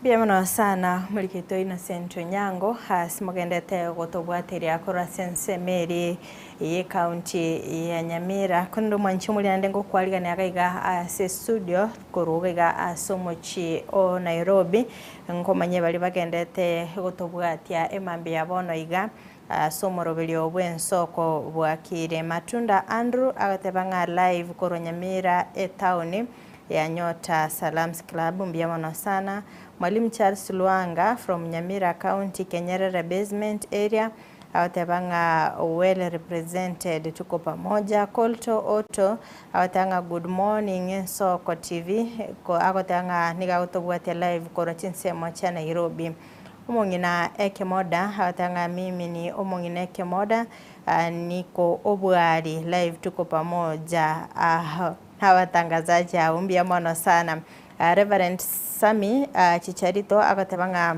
Bienvenue sana mulikito Innocent Onyango simugendete gotobwatiria kora sensemeri ye county ya Nyamira kundo mwanchumuli ndengo kwaligana akaiga ase studio kuruga asomochi o Nairobi nkomanye bali bagendete gotobwatia emambi yabono iga somorobelio bwensoko bwakire Matunda Andrew agatebanga live koro Nyamira town ya Nyota Salams Club mbiamano sana. Mwalimu Charles Luanga from Nyamira County Kenyerere basement area awatebanga well represented, tuko pamoja. Kolto Auto awatanga good morning Soko TV awatanga niga utobwate live koro chinsemo cha Nairobi. Umongina Ekemoda awatanga mimi ni umongina Ekemoda niko obwari live tuko pamoja. Hawatangazaji umbia mono sana. Reverend Sami Chicharito agatebanga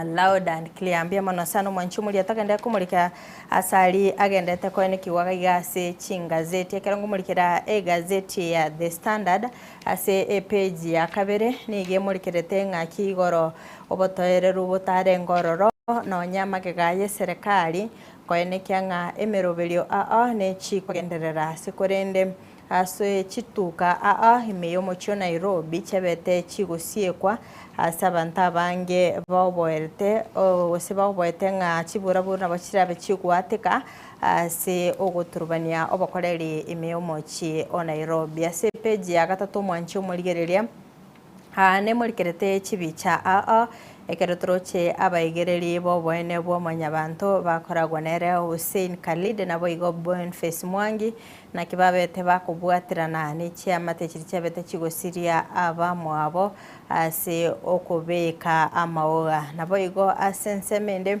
loud and clear ambia mono sana mwanchumuli atakenda kumulika asali agendete kwene kiwaga igase chingazeti akera ngumulikira gazeti ya The Standard ase page ya kabere nige mulikirete ngaki igoro obotoereru butare ngororo no nyama kegaye serikali kwene kyanga emerobelio ne chikogenderera sikorende aswe chituka himeyo mocho Nairobi chabete chigosiekwa asabanta bange baboerte baboete nga chiburabura bachirabe chigwatika se ogoturbania obakoreri imeyo mochi o Nairobi ase page ya gatatu mwancho muligereria ne mulikerete chibicha ekerotroche abaigereri boboene bwo manyabanto bakoragwa nere Hussein Khalid nabo igo Boniface Mwangi na kibabete bakubwatirana ni chiamate chirichabete chigosiria abamwabo ase okubeka amaoga nabo igo asensemende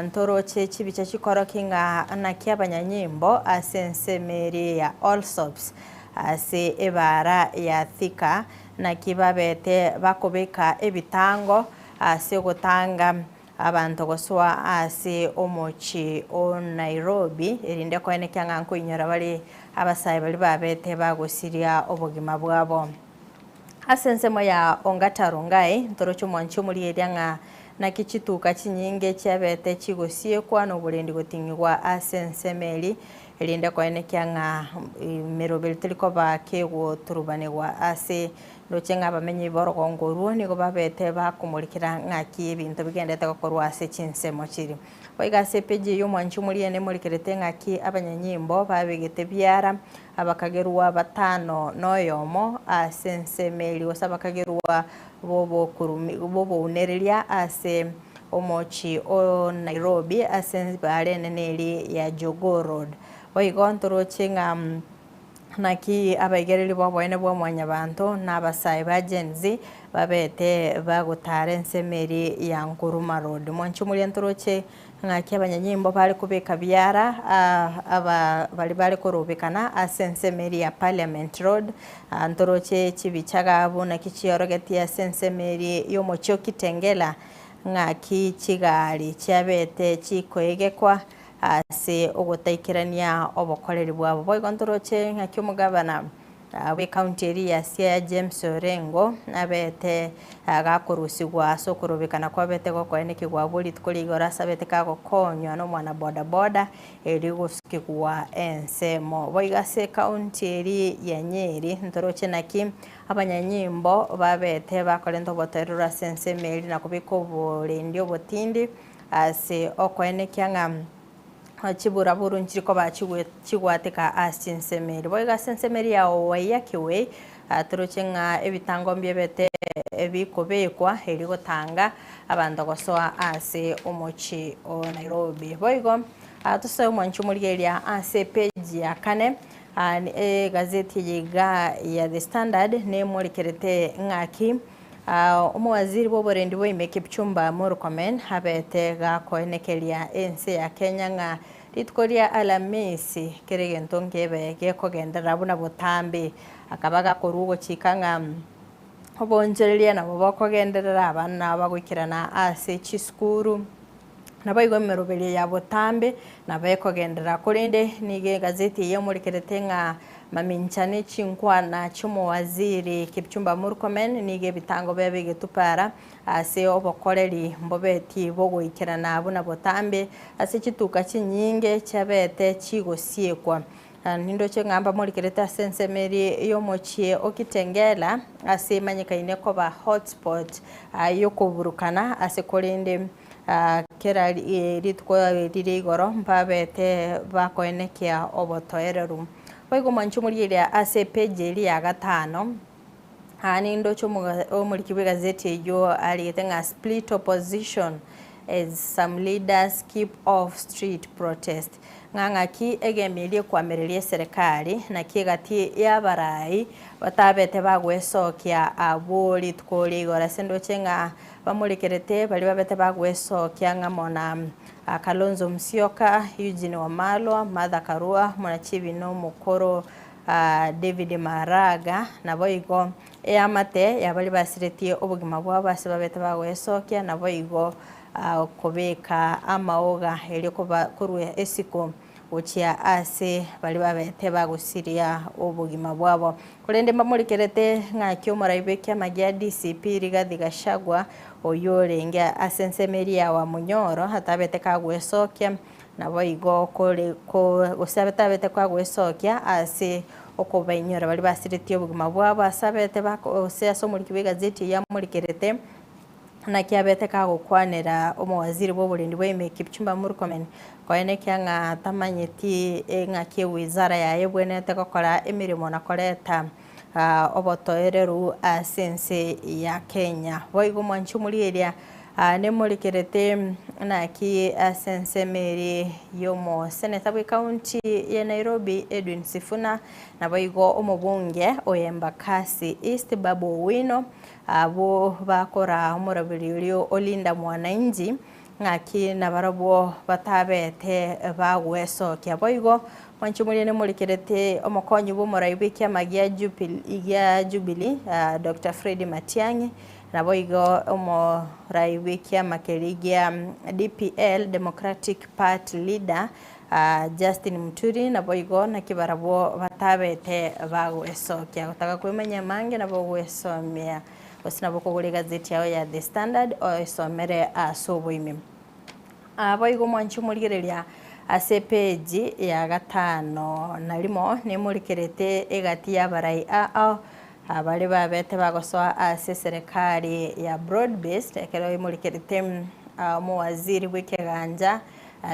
ntoroche chibicha chikoro kinga na kiabanyanyimbo asensemeri ya Allsops ase ebara ya Thika na kibabete bakubeka ebitango ase gutanga abantu goswa ase omochi o Nairobi erinde kwene kyanga nkuinyora bali abasayi bali babete bagosiria obugima bwabo asensemo ya Ongatarungai ntorocho mwancho muri eryanga na kichituka chinyinge cyabete chigosie kwa no burendi gotingwa asensemeli erinde kwene kyanga merobel teliko bakego turubanegwa ase dochenga bamenyi borogo ngoruo nigo babete bakumulikira ngaki ebintu bigendete gokorwa ase chinsemo chiri oiga sepeji yo mwanchu muri ene mulikirete ngaki abanyanyimbo babegete byara abakagerwa batano noyomo asensemeli osabakagerwa bobo kurumi bobo unerelia ase omochi o Nairobi asense barene neli ya Jogoo Road oiga ntoroche naki abaigereri boboene bwo mwanyabanto n'abasayi ba Gen Z babete bagutare nsemeri ya Nkuruma Road mwanchu muri ntoroche ngaki abanyanyimbo bali kubeka byara bali korobekana asensemeri ya Parliament Road ntoroche chibichaga abo na kichiyorogeti ya sensemeri yo mocho Kitengela ngaki chigali cyabete chikoegekwa ase ogotaikirania obokoreri bwabo boigontoroche ngakyo mugabana we county area sia James Orengo abete agakorusigwa sokorobekana kwa bete gokwene kigwabuli tukoligora sabete kagokonywa no mwana boda boda erigosukigwa ensemo boigase county area ya Nyeri ntoroche naki abanyanyimbo babete bakolento boterura sensemeli na kubiko borendi obotindi ase okwene kyanga chibura buru nchiko ba chigwatika asinsemeri boiga sensemeri ya wayakiwe aturochenga ebitango mbyebete ebikobekwa erigotanga abantu gosoa ase omochi o Nairobi boigo atusoe mwanchu muligeria ase page ya kane gazeti yiga ya The Standard ne mulikerete ngaki omwaziri boborendi boime Kipchumba Murkomen habete gakoenekeria ense ya Kenya nga litkoria Alamisi keregento ngebe gekogendera buna butambi akabaga korugo chikanga obonjereria nabo bakogenderera abana bagwikirana ase chiskuru nabo igo merubeli ya botambe nabeko gendera kurinde nige gazeti yo muri keretenga maminchane chinkwana chumo waziri Kipchumba Murkomen nige bitango bebe getupara ase obokoreri mbobeti bogo ikirana abuna botambe ase chituka chinyinge chabete chigosiekwa nindo chengamba muri kereta sensemeri yo mochie okitengela ase manyikaine koba hotspot yokuburukana ase korinde kera ritko riri igoro mpabete bakoenekia obotoereru Oigo manchumuri ya ase page ili ya gatano nindo muri kibe gazeti yo alitenga split opposition as some leaders keep off street protest nganga ki egemelie kwamerelie serikali na kigati ya barai batabete bagwesokia aboli tukoli igora sendo chenga bamulikerete bali babete bagwesokia ngamona Kalonzo Musyoka, Eugene Wamalwa, Martha Karua, Munachibino Mukoro, David Maraga nabo igo amate yabali basiretie obugima bwabo asebabete bagwesokia nabo igo kobeka amaoga eliko bakurwe esiko uchia ase bali babete bagusiria obugima bwabo kurende bamulikerete ngakyo muraibekia magia DCP Rigathi Gachagua oyorenga asensemeria wa Munyoro hatabete kagwesokia nabo igo ko usabete kagwesokia ase okobainyora bali basiretie obugima bwabo asabete bakoseaso muri kibegazeti ya mulikerete na kiabete kagukwanira omwaziri bw'oburendi bw'eme Kipchumba Murkomen koene kyanga tamanyeti ng'akie wizara yaye bwenete gokora emirimo na koreta obotoereru asense ya Kenya boigo mwanchu mulieria ne mulikerete na ki asense meri yomo seneta bwe county ya Nairobi Edwin Sifuna na boigo omubunge oyembakasi East Babu Wino abo bakora umurabilio Olinda Mwananchi ngaki na barabo batabete bagweso kya boigo wanchumuli ne mulikerete omokonyi bo muraibikia magia Jubilee Dr. Freddy Matiang'i na boigo omuraibikia makerigia DPL Democratic Party leader Justin Muturi na boigo na kibarabo batabete bagweso kya gutaka kwemenya mange na bogwesomea osina bokogole gazeti yao ya The Standard osomere asoboime boigo mwanchu muligereria ase page ya gatano nalimo ne mulikerete egati ya barai abali babete bagosoa ase serikali ya broad based ekero mulikerete muwaziri w'ikiganja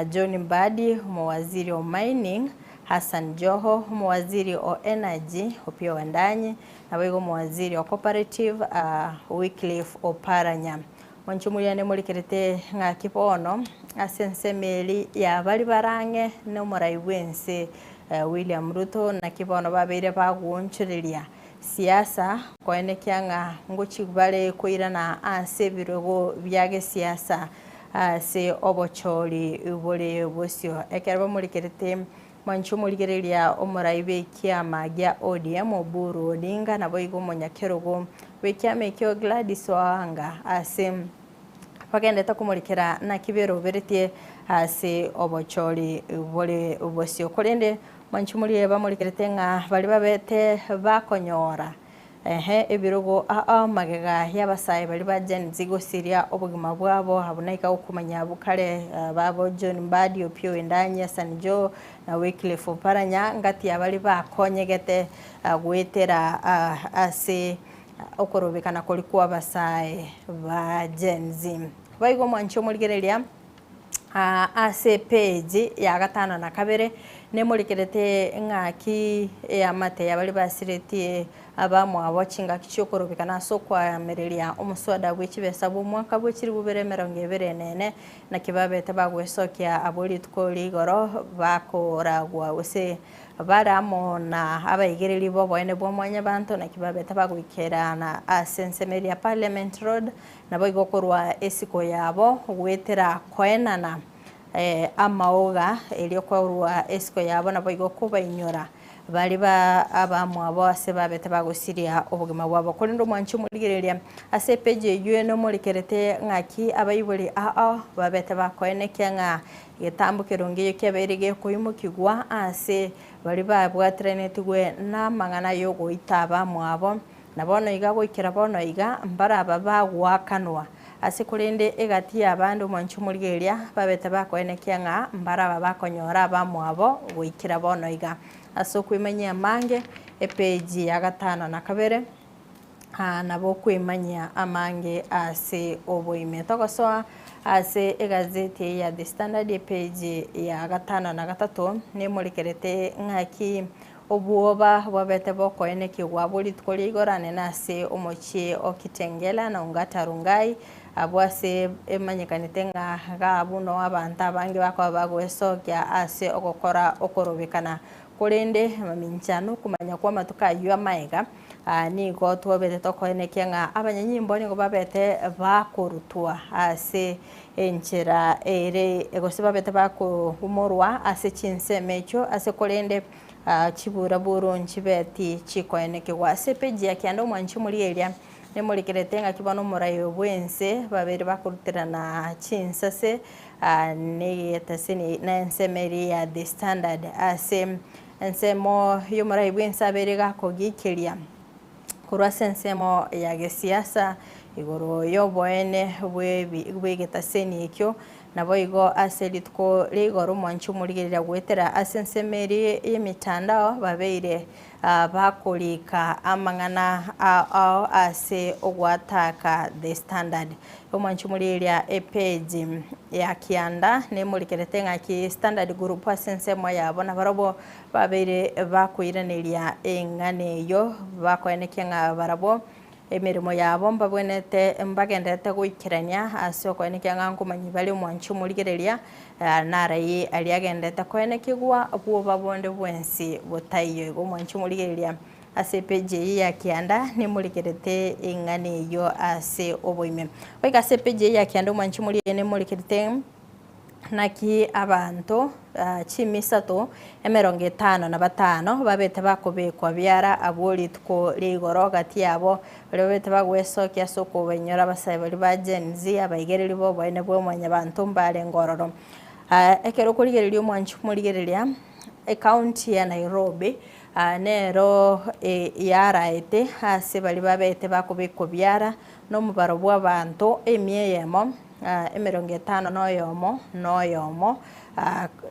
John Mbadi muwaziri wa mining Hassan Joho muwaziri wa energy Opiyo Wandanyi na boigo muwaziri wa cooperative Wycliffe Oparanya wanchumulia ne mulikerete ngakipono asensemeli ya bali barange no muraiwense William Ruto na kipono babire bagunchuriria siasa koene kyanga ngochi bale koirana ase birogo byage siasa se obochori ubole bosio ekerba mulikerete manchu muligereria omuraibe kiama gya ODM Oburu Odinga na boigo monyakerogo wekiame kyo Gladys Wanga ase pagende takumulikira na kibero beretie ase obochori ubole bosio kolende manchu mulieba mulikerete nga bali babete bakonyora ebirogo magega yabasaye bali bajen zigo siria obugima bwabo habunaika okumanya bukale babo John Mbadi Opiyo Wandanyi Sanjo na Wycliffe Oparanya ngati abali bakonyegete gwetera ase okorobekana kolikuwa basaye ba Gen Z baigo mwancho muligereria ase page ya gatano na kabere ne mulikerete ngaki amate yabali basiretie abamu abochinga kichokorobekana sokwa merelia omuswada bw'ekibesa bw'omwaka bw'ekiri bubere 2024 na kibabete bagwesokia aboli tukoli igoro bakoragwa ose baramo na abayigereri bo boene bw'omwanya bantu na kibabete bagwikera na asensemeria Parliament Road na boigokorwa esiko yabo gwetera koenana amaoga eliokorwa esiko yabo na boigokuba inyora bali ba abamu abo ase babete bagusiria obugima bwabo kuri ndo mwanchi muligereria ase page yueno mulikerete ng'aki abayibuli babete bakoenekya ng'a getambo kirongeyo kyaberege kuyimukigwa ase bali babwatrenetigwe na mang'ana yo goita abamu abo nabono iga goikera bono iga mbara babagwakanwa ase kurinde egati abandi mwanchi muligereria babete bakoenekya ng'a mbara babakonyora abamu abo goikera bono iga aso kwimanya mange epeji ya 5 na 2 nabo kwimanya amange ase oboime togosoa ase egazeti ya The Standard epeji ya 5 na 3 nemulikerete ng'aki obuoba bwabete bokoenekigwa buli tukori igorane nase omochie okitengela na ungatarungai abwase emanyekanite ng'a buno abantu abange bakaba bagwesokia ase ogokora okorobekana kurinde maminchano kumanya kwa matuka yu amaiga nigo twobete tokoenekya ng'a abanyanyimbo nigo babete bakorutwa ase enchera ere egosiba bete bakohumorwa ase chinsemecho ase kurinde chibura burunchi beti chikoenekwa ase peji ya kyando mwanchi muri area nemulikerete ng'a kibono murayo bwense babere bakurutirana chinsase neyetasini na ensemeri ya The Standard ase ensemo yomurayo bwense abere gakogikeria kurwa ensemo ya gesiasa igoro yoboene bwegetaseni ekyo nabo igo ase litko ligoro mwanchi muligerera gwetera ase ensemeri yemitandao babeire bakolika amang'ana ase ogwataka The Standard omwanchi muligeria epeji ya kianda nemulikerete ng'aki Standard Group ase ensemo yabo nabarabo babeire bakoiraneria eng'ane eyo bakoenekya ng'a barabo emirimo yabo mbabwenete mbagendete goikerania ase okoenekya ng'a nkomanyi bali mwanchi muligereria narayi ali agendete koenekigwa bwoba bonde bwensi botaiyo go mwanchi muligereria ase peji ya kianda nemulikerete eng'ane eyo ase oboime oiga ase peji ya kianda mwanchi muliene mulikerete naki abantu chimisato 55 babete bakobekwa byara aboli tuko ligoro gati yabo babete bagwesokia soko benyora basaye bali ba Gen Z abaigereri bo bene bwo mwanya bantu mbale ngororo ekero kurigereria mwanchi muligereria county ya Nairobi nero yaraete ase bali babete bakobekwa byara no mubaro bwa bantu emiyemo 50 noyomo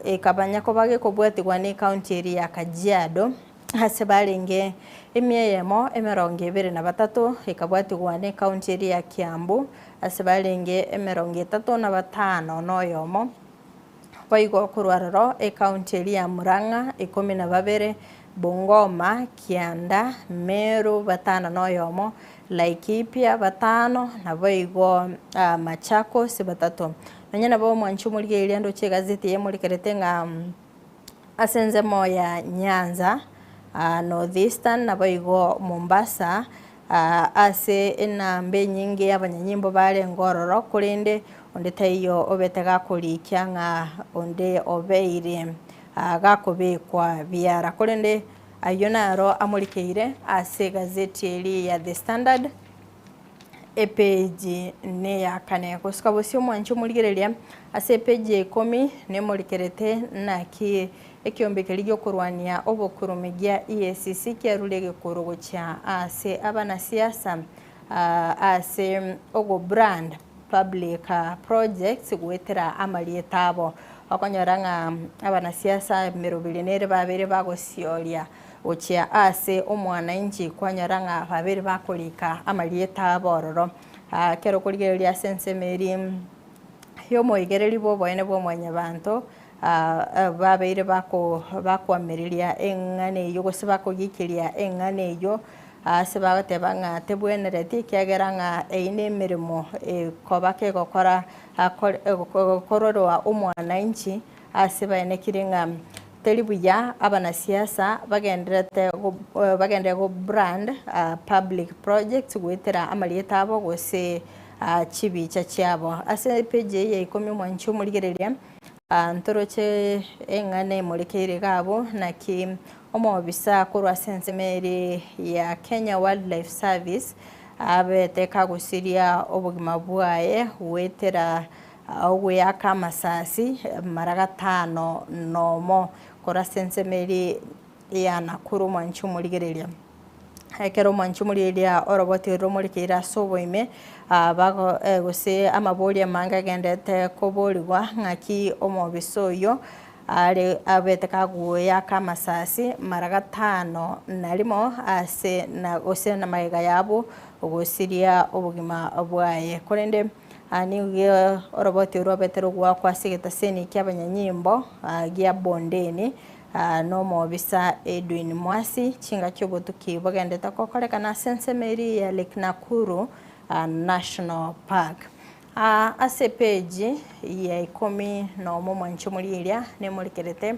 ekabanya ko bage kobwatigwa ni county area ya Kajiado ase balenge emiyemo 23 ekabwatigwa ni county area ya Kiambu ase balenge 35 noyomo baigo kurwararo county area ya Murang'a 12 Bungoma Kianda Meru 5 noyomo Laikipia 5 na baigo Machakos 3 nanyana bo mwanchi muligereria ndo chegazeti yemulikerete ng'a asenze moya Nyanza Northeastern na baigo Mombasa ase enambe nyingi abanyanyimbo bale ngororo kurinde onde tayo obete gakulikya ng'a onde obeire gakobekwa byara kurinde ayonaro amulikeire ase gazeti eli ya The Standard epeji ne yakane kusikabo sio mwanchi muligereria ase peji 10 ne mulikerete naki ekyombekeri gyo kurwania obokurumegia EACC kyarulege kurogocha ase abana siasa ase ogo brand public projects gwetera amalietabo akonyoranga abana siasa 200 babere bagosyoria ochia ase omwananchi kwanyoranga babere bakolika amalieta bororo kero kurigereria sensemeri yomoigereri bo boene bo mwanya bantu babeire bakwamiriria eng'ane yo gose bakogikiria eng'ane yo ase bagoteba ng'a tebwenereti kiagera ng'a eine emirimo kobake gokora kororwa omwananchi ase baenekire ng'a teribuya abana siasa bagendere go brand public projects gwetera amalieta abo gose chibicha chiabo ase peje ya 10 mwanchi muligereria ntoroche eng'ane mulekeire gabo naki omobisa kurwa sensemeri ya Kenya Wildlife Service abeteka gusiria obugima bwaye wetera ogweyaka amasasi mara 5 nomo kora sensemeri ya Nakuru mwanchumuligereria ekero mwanchumuligereria oroboti romulikira soboime bago gose amabori amanga gendete koborigwa ngaki omobisoyo ale abeteka guoyaka amasasi mara 5 nalimo ase na gose na maiga yabo ogosiria obugima bwaye korende aniyo oroboti robetero gwa kwasigeta seni kyabanyanyimbo gya bondeni no mobisa Edwin Mwasi chinga kyobotuki bogendeta kokorekana sensemeri ya Lake Nakuru National Park ase page ya 10 no mwanchumuliria ne mulikerete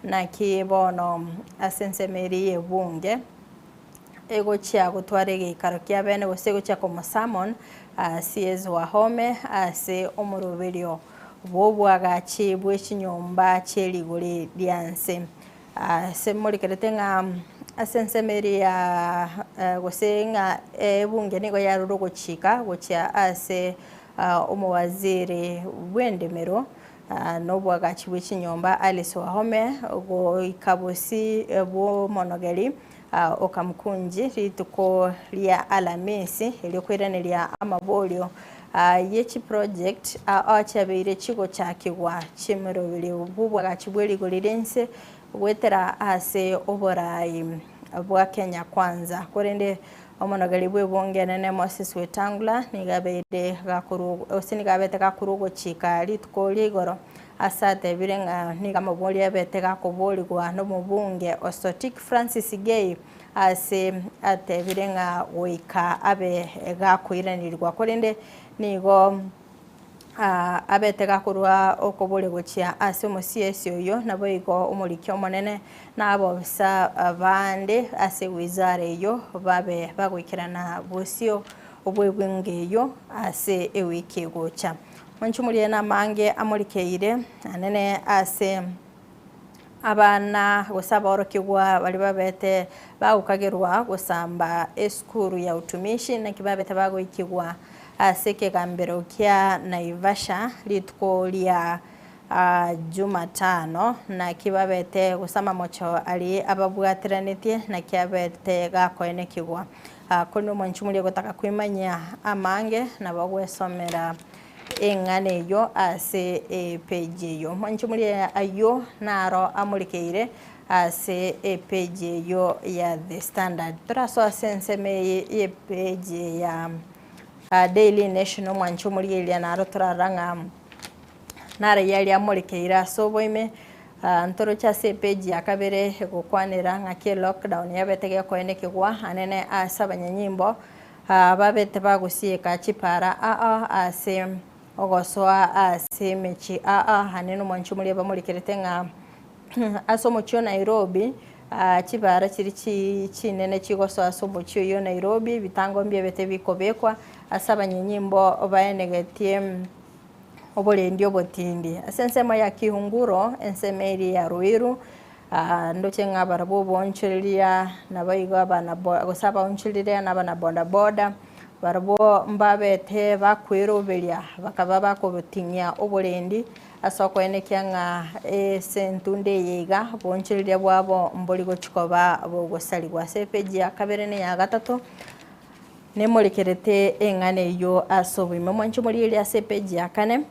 na kibono asensemeri ebunge ego chia gutwarege ikaro kya bene gosego chia ko salmon CS Wahome ase omuruberio bobwagachi bwechinyomba cheligore lyanse se mulikerete nga asensemeri ya gosenga ebunge nigo yaruro gochika gocha ase omwaziri bwendemero nobwagachi bwechinyomba Alice Wahome go ikabosi bo monogeri okamukunji rituko lya Alamisi elyokwiraneria amabolyo yechi project achabeire chigo chakigwa chimerobiri bubwagachi bweligolirense wetera ase oborai bwa Kenya kwanza korende omonogeri bwebongene ne Moses Wetangula nigabeide gakuru osinigabete gakurugo chika rituko ligoro asate birenga nigamaboli abete gakoboligwa no mubunge Osotik Francis Gay ase ate birenga oika abe gakuiranirwa korende nigo abete gakurwa okobole gochia ase omosiesi oyo nabo igo omurikyo omonene nabo bisa abande ase wizare yo babe bagwikirana bosio obwebwengeyo ase ewiki gocha manchumulie na mange amurikeire anene ase abana gosaba orokigwa bali babete bagukagerwa gosamba eskuru ya utumishi na kibabete bagoikigwa aseke gambero kya Naivasha litko lya Jumatano na kibabete gusama mocho ali ababwatiranite na kyabete gakoenekigwa kono mwanchumulie gotaka kwimanya amange na bagwesomera engane yo ase page yo mwanchumulie ayo naro amurikeire ase page yo ya The Standard traso asenseme ye page ya Daily Nation mwanchumulie ile naro turaranga nara yali amurikeira soboime ntoro cha se page ya kabere gukwanira ngake lockdown yabetege koenekigwa anene asabanyanyimbo babete bagusiye kachipara ase ogoswa ase mechi haneno mwanchumulie bamulikerete nga asomocho Nairobi chibara chiri chinene chigoswa asomocho yo Nairobi bitango mbye bete bikobekwa asabanyanyimbo baenegetie obolendi obotindi asensema ya Kihunguro ensemeri ya Ruiru ndoche ngabara bo bonchiriria nabaiga abana gosaba onchiriria nabana boda boda barabo mbabete bakwiroberia bakaba bakobotinya obolendi asoko enekia nga sentunde yiga bonchiriria bwabo mboligo chikoba bogosaligwa sepeji ya kaberene ya gatatu nemolekerete engane yo asobime mwanchumulire sepeji ya kane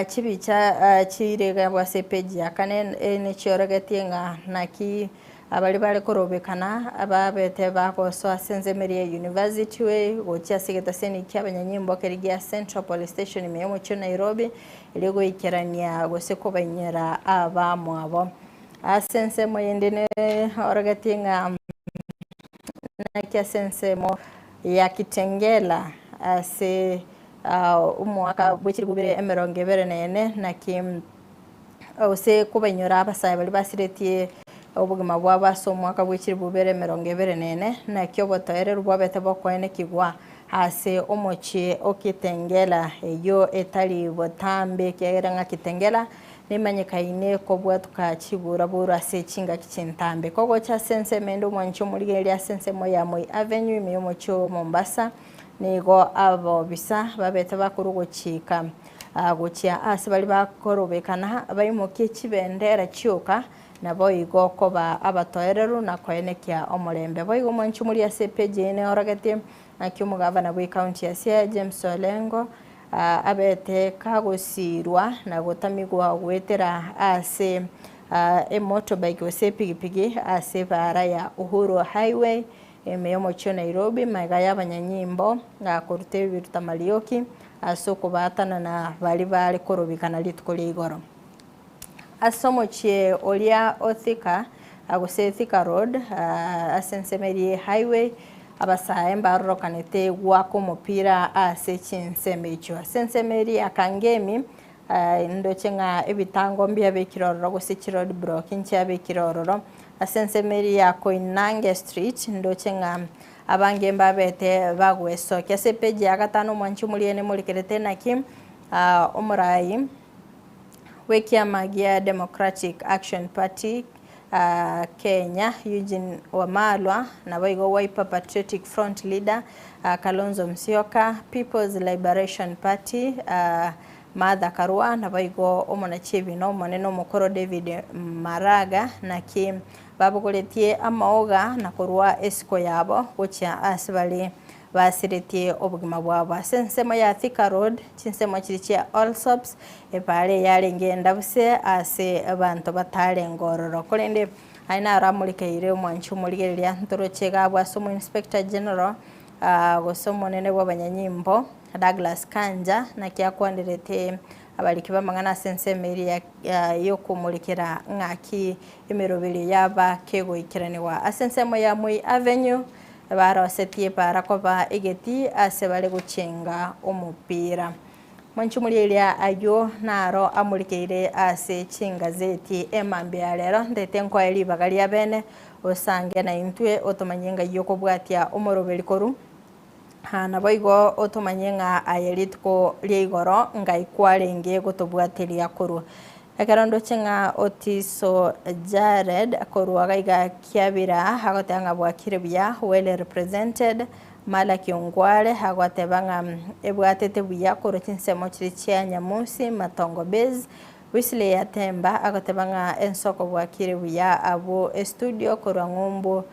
chibicha chirega bwa sepeji ya kane ne chiorogetie nga naki abali bale korobekana ababete bakoso asenzemeri University we gocha sigeta seni kyabanyanyimbo kerigia Central Police Station memo cyo Nairobi ilego ikerania gose ko banyera abamo abo asensemo yendene orogetinga na sensemo ya Kitengela ase umwaka bwikiri gubere emerongebere nene nakim ose kubanyora abasaye bali basiretie obugima bwabaso umwaka bwikiri bubere emerongebere nene nakyo botere rwabete bokwene kigwa ase omochi okitengela eyo etali botambe kera nga Kitengela nimanyikaine kobwa tukachibura bura sechinga kichintambe kogo cha sense mendo mwancho muligeria sense moya moi avenue miyomo cho Mombasa nigo abo bisa babeta bakuru guchika guchia ase bali bakorobekana baimokie chibendera chioka nabo igo koba abatoereru na koenekia omulembe boigo mwancho muri ase page ine oragete nakyo gavana bwe county ya Siaya James Olengo abete kagosirwa na gotamigwa gwetera ase motorbike ose pigipigi ase bara ya Uhuru Highway emeyomo cho Nairobi magaya abanyanyimbo ngakorute biruta Marioki asoko batana na bali korobikana litukole igoro asomo chie olia Othika agose Thika Road asensemeri Highway abasaemba rokanete gwako mupira ase chinsemecho sensemeri akangemi ndochenga ebitango mbya bekiroro gose road block ncha bekiroro asensemeri ya Koinange Street ndochenga abangemba bete bagweso kyase page ya gatano mwanchu muliene mulikerete nakim omurai wekia magia Democratic Action Party Kenya Eugene Wamalwa na baigo Wiper Patriotic Front Leader Kalonzo Musyoka People's Liberation Party Martha Karua na baigo omonachebi no moneno mukoro David Maraga na kim babugoletie amaoga na korwa esiko yabo gocha asibali basiretie obugima bwabo sensemo ya Thika Road chinsemo chirichia Allsops epale yalengenda buse ase abantu batalengororo kolende aina ramulikeire mwanchu muligeria ntorochega bwasomo Inspector General gosomo nene bwabanyanyimbo Douglas Kanja na kyakwanderete abalikiba mangana sensemeri yo kumulikira ngaki emerobili yaba kego ikiraniwa asensemo ya Moi Avenue bara setie para koba egeti asebale guchenga omupira mwanchumulilia ayo naro amulikeire ase chingazeti emambya lero ndetenko eli bagali abene osange na intwe otomanyenga yoko bwatia omorobeli koru hana boigo otomanyenga ayeritko liigoro ngaikwarenge gotobwatelia koru akarondo chenga Otiso Jared koru gaiga kiabira hagotanga bwakire bya well represented Malaki Ongwale hagotebanga ebwatete bya koru chinsemo chirichia Nyamusi Matongo Base Wesley Yatemba agotebanga ensoko bwakire bya abo studio koru ngombo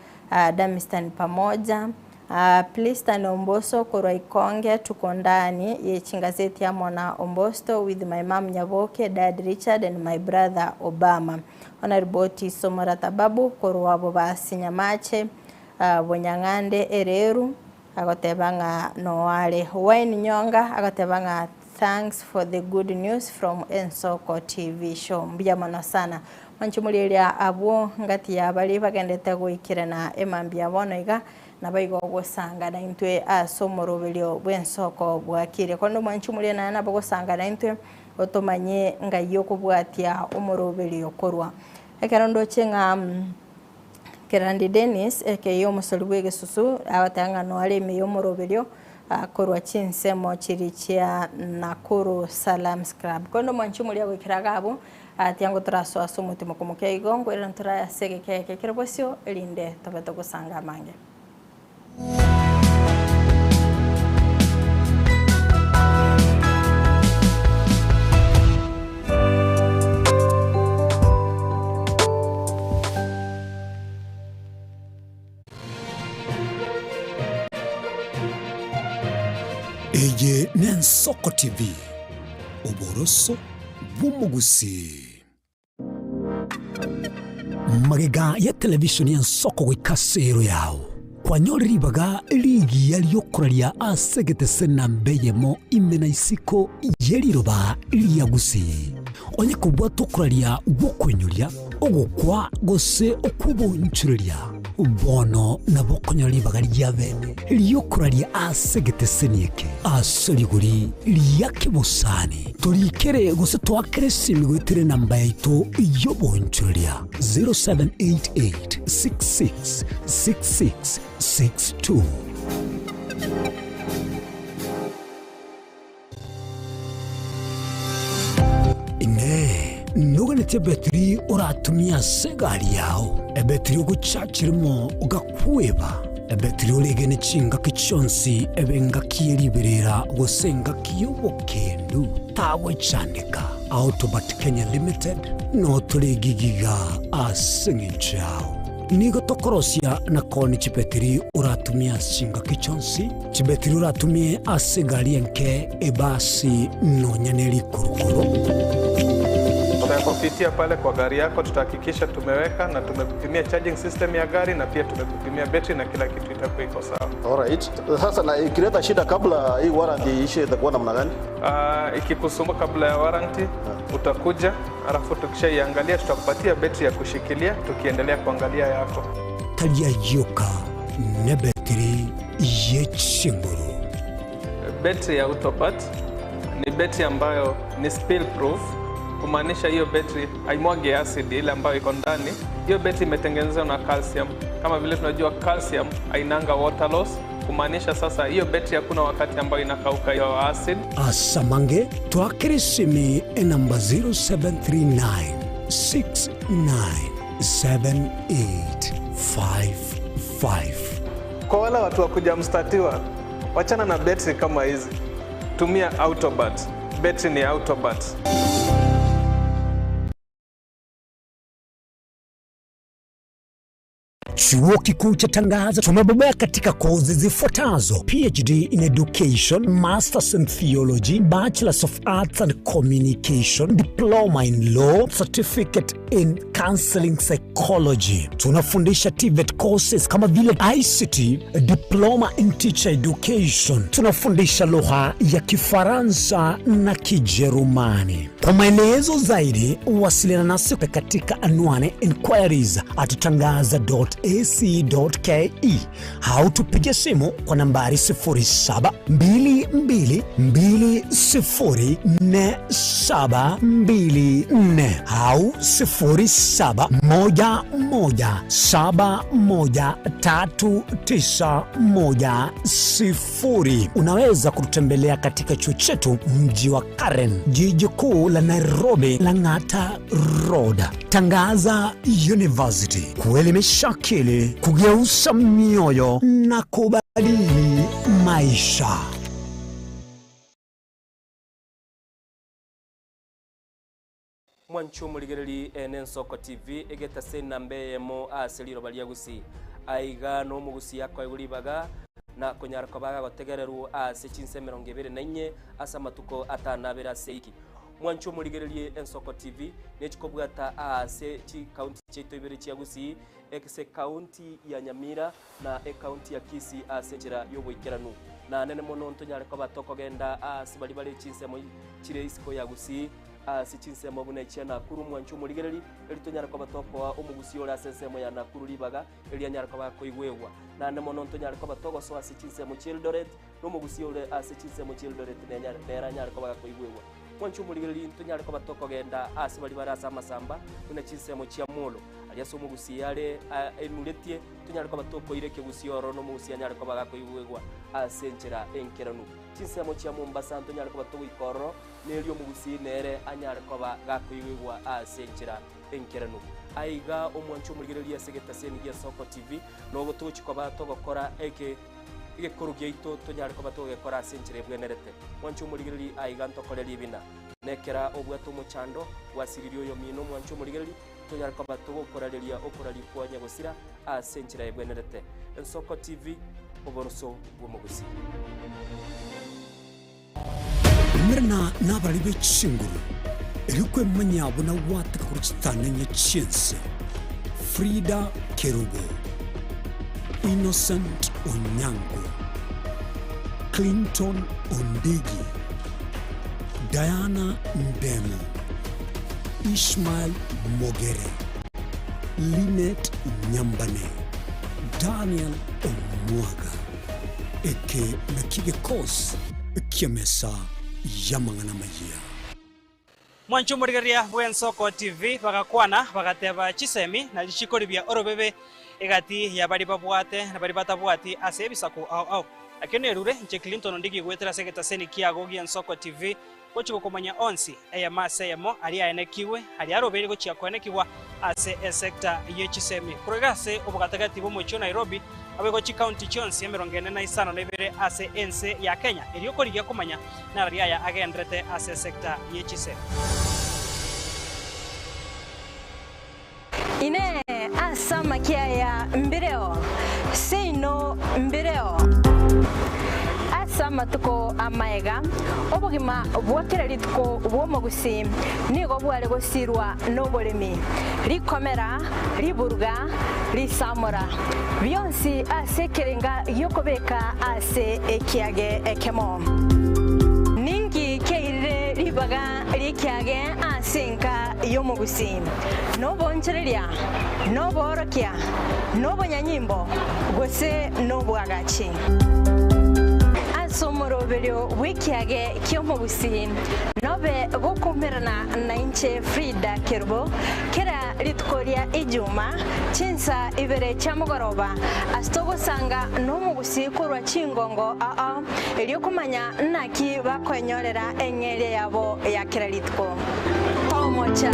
Damistan pamoja Plistan Omboso korwa Ikonge tuko ndani yechingazeti ya Mwana Ombosto with my mom Nyaboke, Dad Richard and my brother Obama. Onariboti Somorata Babu korwa boba Sinyamache Bonyangande Ereru agotebanga Noale Wine Nyonga agotebanga thanks for the good news from Ensoko TV show. Mbiyamano sana. Manchumulilia abo ngati ya bali bagendete goikirana emambya bonoiga na baigo gosanga na intwe asomorobelio bwensoko bwakire kondo manchumulia na nabo gosanga na intwe otomanye ngayo kubwatia omorobelio korwa ekerondo chenga Kerandi Dennis ekeyo musolibwege susu awatanga no ale meyo morobelio korwa chinsemo chirichia Nakuru Salam Scrub kondo manchumulia gokiraga abo atiango traso asumutimo como que igongo era ntura sege que kerebosio elinde tobeto gosanga mange Eye Nensoko TV Oboroso bumugusi Magega ya televisioni Nsoko gwikasero yao kwanyoribaga ligi yaliyokuralia asegete senambeyemo imena isiko yeliroba liyagusi onye kubwa tokuralia bokwenyulia ogukwa gose okubonchuria bono nabokonyoribaga lyabene liyokuralia asegete senieke asoliguri liyakibusani tolikere gose twakere simigwetere namba yaito yobonchuria 0788 666662 ine nuganete betri uratumia segari yao ebetri uguchachirimo ugakweba ebetri ulegene chinga kichonsi ebenga kieriberera gusenga kiyobokendu tawe chanika Autobat Kenya Limited no tulegigiga asingichao nigo tokorosia na koni chibetri uratumia chinga kichonsi chibetri uratumie asigari enke ebasi no nyaneli kurukuru. Kupitia pale kwa gari yako tutahakikisha tumeweka na tumekupimia charging system ya gari na pia tumekupimia battery na kila kitu itakuwa iko sawa. Alright. Sasa na ikileta shida kabla hii warranty ishe itakuwa namna gani? Ikikusumbua kabla ya warranty utakuja, alafu tukishaiangalia tutakupatia battery ya kushikilia tukiendelea kuangalia yako. Talia yoka na battery yechinguru. Battery ya Autopat ni battery ambayo ni spill proof. Kumaanisha hiyo battery haimwagi acid ile ambayo iko ndani. Hiyo battery imetengenezwa na calcium. Kama vile tunajua calcium hainanga water loss. Kumaanisha sasa hiyo battery hakuna wakati ambayo inakauka hiyo acid. Asamange twakirisimi namba 0739 697855. Kwa wale watu wakuja mstatiwa, wachana na battery kama hizi. Tumia Autobat. Battery ni Autobat. Chuo Kikuu cha Tangaza tumebobea katika kozi zifuatazo: PhD in Education, Masters in Theology, Bachelors of Arts and Communication, Diploma in Law, Certificate in Counseling Psychology. Tunafundisha TVET courses kama vile ICT, Diploma in Teacher Education. Tunafundisha lugha ya Kifaransa na Kijerumani. Kwa maelezo zaidi, wasiliana nasi katika anwani inquiries@tangaza.ac.ke au tupige simu kwa nambari 0722204724 au 0711713910. Unaweza kututembelea katika chuo chetu mji wa Karen, jiji kuu la Nairobi, Lang'ata Road. Tangaza University, kuelimisha akili, kugeuza mioyo na kubadili maisha. Mwanchu muligereri Nensoko TV egeta sena mbeyemo aseliro baliagusi aiga no mugusi yako iguribaga na konyara kobaga gotegereru ase chinse 24 asa matuko atanabera seiki. Mwanchu muligereri Ensoko TV nechikobwata ase chi county cheto ibere chiagusi ekse county ya Nyamira na county ya Kisii ase chira yoboikeranu na nene mono ntonyare ko batoko genda ase bali bali chinse mo chire isiko yagusi ase chinse mo bune chena kuru. Mwanchu muligereri elitonyare ko batoko wa umugusi ora sense mo ya nakuru libaga elianyare ko bakoigwewa na nene mono ntonyare ko batoko so ase chinse mo Childoret no mugusi ore ase chinse mo Childoret nenyare beranyare ko bakoigwewa. Mwanchu muligereri ntonyare ko batoko genda ase bali barasa masamba una chinse mo chia molo aliaso mugusi yale enuletie tunyare ko batoko ireke gusioro no mugusi anyare ko baga koigwegwa asenchera enkeranu chinse mo chia Mombasa tunyare ko batoko ikoro nelio mugusi nere anyare ko baga koigwegwa asenchera enkeranu aiga omwanchu muligereri asegeta seni ya Soko TV no gotuchi ko batoko kora eke igekuru gyeito tunyare ko batoko gekora asenchera bwenerete. Mwanchu muligereri aiga ntokoreri bina nekera obwato muchando wasiririo yo mino. Mwanchu muligereri tunyare ko batoko korareria okorari kwa nyagosira asenchera ebwenerete. Ensoko TV oboroso bw'omugusi mrna nabali bechinguru erikwe manyabo na wataka kurutananya chinse Frida Kerubo, Innocent Onyango, Clinton Ondigi, Diana Ndemo, Ishmael Mogere, Linet Nyambane, Daniel Omwaga, eke na kige kos kiamesa yamangana maya. Mwanchu muligeria Ensoko TV bagakwana bagateba chisemi na lichikoribia orobebe egati ya bali babwate na bali batabwati ase bisaku au akene rure nche Clinton ndigi gwetera segeta seni kiago Giensoko TV gochi gokomanya onsi eyamase yamo ali aenekiwe ali arobere gochi akwenekiwa ase sector yechisemi kurogase obugatagati bomocho Nairobi abegochi county chonsi emerongene na isano nebere ase ense ya Kenya erioko ligia komanya na riaya agendrete ase sector yechisemi ine asama kiaya mbireo seino mbireo asama tuko amaega obugima bwakira litko bwomogusi nigo bwale gosirwa nobolemi likomera liburuga lisamora byonsi asekerenga yokobeka ase ekiage ekemo ningi keire libaga likiage asenka yomogusi nobonchereria noborokia nobonyanyimbo gose nobwagachi somoroberio wikiage kyomogusi nobe gokumerana na inche Frida Kerbo kera litkoria ijuma chinsa ibere chamugoroba astogo sanga nomugusi kurwa chingongo elio kumanya naki bakonyorera engere yabo ya kera litko tomocha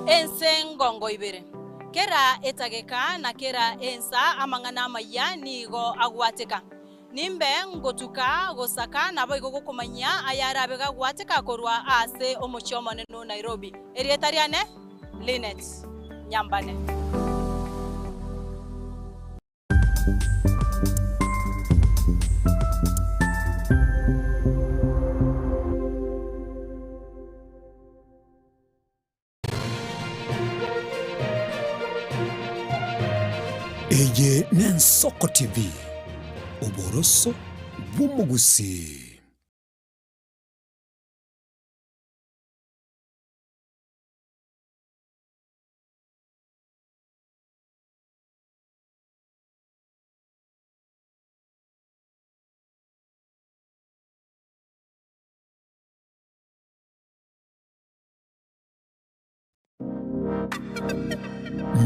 ensengongo ibere kera etageka na kera ensa amangana maya nigo agwateka nimbe ngotuka gosaka nabo igo gokomanya ayara bega gwateka korwa ase omochomane no Nairobi erietariane Linet Nyambane Eye Nensoko TV Oboroso Bumugusi.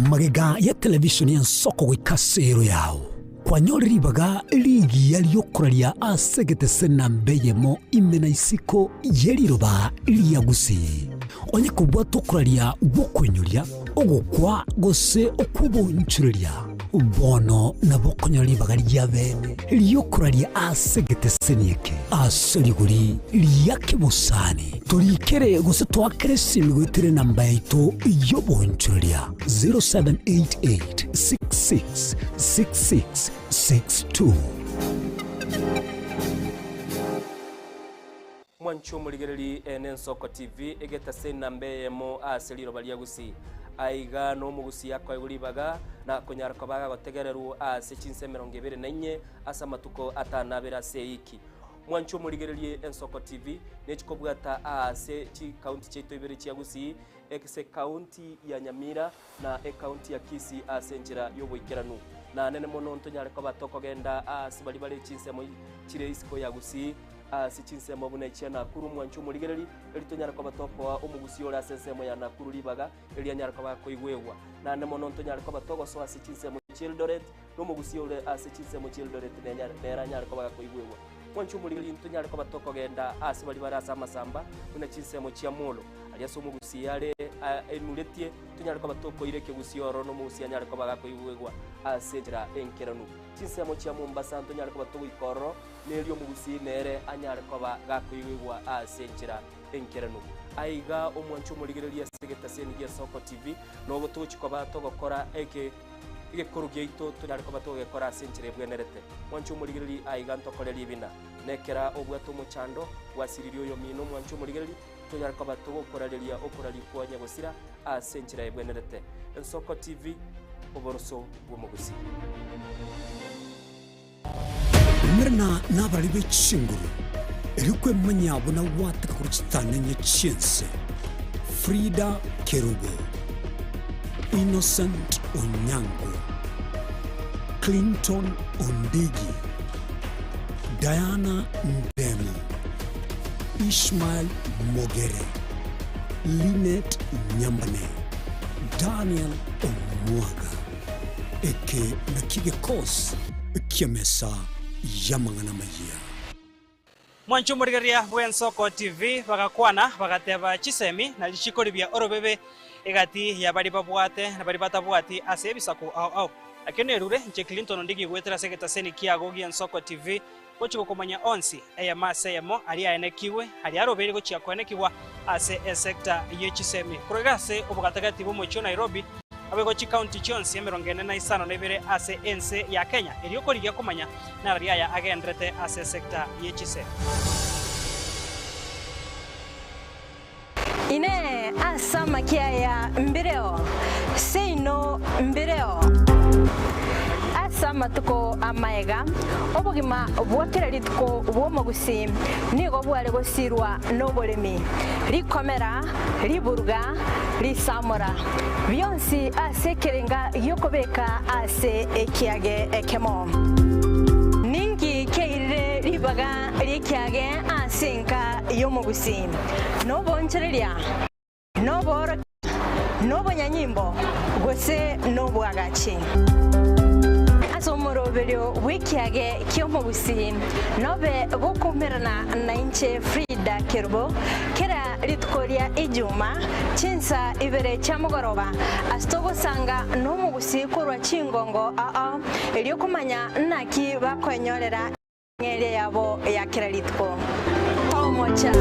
Magega ya televishoni ya Nsoko wikasero yao kwa nyori ribaga ligi yaliyokuralia asegete sena mbeyemo imena isiko yeliroba liyagusi onye kubwa tokuralia wokwenyulia ogukwa gose okubonchulia bono na bokonyori bagari ya bene liyokuralia asegete senieke aseliguri liyakibusani tulikere gose twakresi migwitire namba yaito yobonchulia 0788666662 mwancho muligereri Nensoko TV egeta sena mbeyemo aseliro baliagusi aiga no mugusi yakwa iguribaga na konyara kwabaga gotegereru ase chinse 24 asa matuko atanabera seiki mwancho muligereri Nensoko TV nechikobwata ase chi county cheto ibere chiagusi ekse county ya Nyamira na county ya Kisii ase njira yoboikeranu na nene mono ntonyare kwa batoko genda asibali bale chinse mo chire isiko yagusi sichinse mabuna chana kuru mwancho muligereri elitonyara kwa batoko wa omugusi ora sensemo ya nakuru libaga elianyara kwa koigwewa na nene mono ntonyara kwa batoko so asichinse mo Childoret no mugusi ora asichinse mo Childoret nyara kwa koigwewa mwancho muligereri ntonyara kwa batoko genda asibali barasa masamba una chinse mo chiamolo aliaso mugusi yale enuletie tunyara kwa batoko ireke gusioro no mugusi anyara kwa bagako iwegwa asejira enkeranu chinse mo chia Mombasa tunyara kwa batoko ikoro nelio mugusi nere anyara kwa bagako iwegwa asejira enkeranu aiga omwancho muligereria segeta seni Giensoko TV no botochi kwa batoko kora eke korugeito tunyara kwa batoko kora asejira bwenerete mwancho muligereri aiga ntokoreri bina nekera obwato mochando wasiririo yo mino mwancho muligereri tunyara kwa batoko koraleria okoralikuwa nyagosira asenchira ebwenerete Nsoko TV oboroso bwomugusi Mrna nabali bechinguru erikwe manyabo na wataka kuchitanya chense Frida Kerubo Innocent Onyango Clinton Ondigi Diana Ndemu Ishmael Mogere Linet Nyambane Daniel Omwaga eke na kigekos kiamesa ya mang'ana maya Mwancho murigeria bwensoko TV bagakwana bagateba chisemi na lichikori bya orobebe egati ya bari babwate na bari batabwati ase bisako au akene rure nche Clinton ndigi gwetera segeta seni kiago Giensoko TV gochiko komanya onsi eya maseyemo ali aenekiwe ali arobere gochia koenekiwa ase sector yechisemi kuregase obugatagati bomocho Nairobi abegochi county chonsi emerongene na isano nebere ase ense ya Kenya eliokorigia komanya na riaya agendrete ase sector yechisemi ine asama kiaya mbireo seino mbireo asama tuko amaega obugima bwakira litko bwomogusi nigo bware gosirwa nobolemi likomera liburga lisamora byonsi asekerenga yokobeka ase ekiage ekemo ningi keire libaga likiage asinka yomogusi nobonchereria nobora nobonyanyimbo gose nobwagachi asomorobelio wikiage kyomogusi nobe gokumerana na inche Frida Kerbo kera litkoria ijuma chinsa ibere chamugoroba astogo sanga nomugusi kurwa chingongo eliokumanya naki bakonyorera ngere yabo ya kera litko tomocha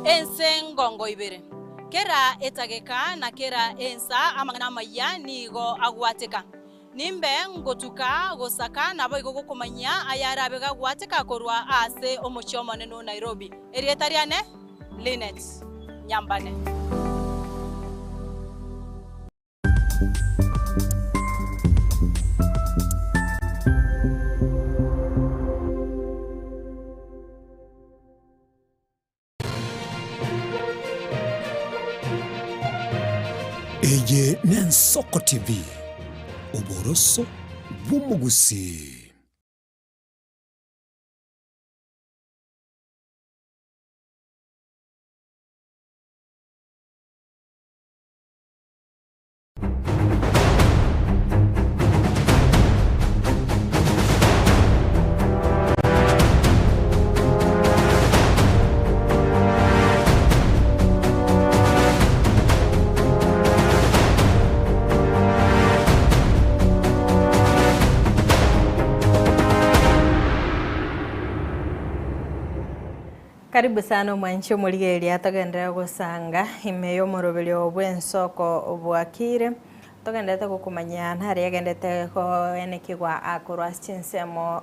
ensengongo ibere kera etageka na kera ensa amangana maya nigo agwateka nimbe ngotuka gosaka nabo igogo kumanya ayarabe gagwateka korwa ase omochomo neno Nairobi erietariane Linet Nyambane Eye Nensoko TV Oboroso Bumugusi. Karibu sana mwancho muligeria tagendera gusanga imeyo morobelio bwensoko bwakire togendete gukumanya ntari yagendete ko enekigwa akurwa chinsemo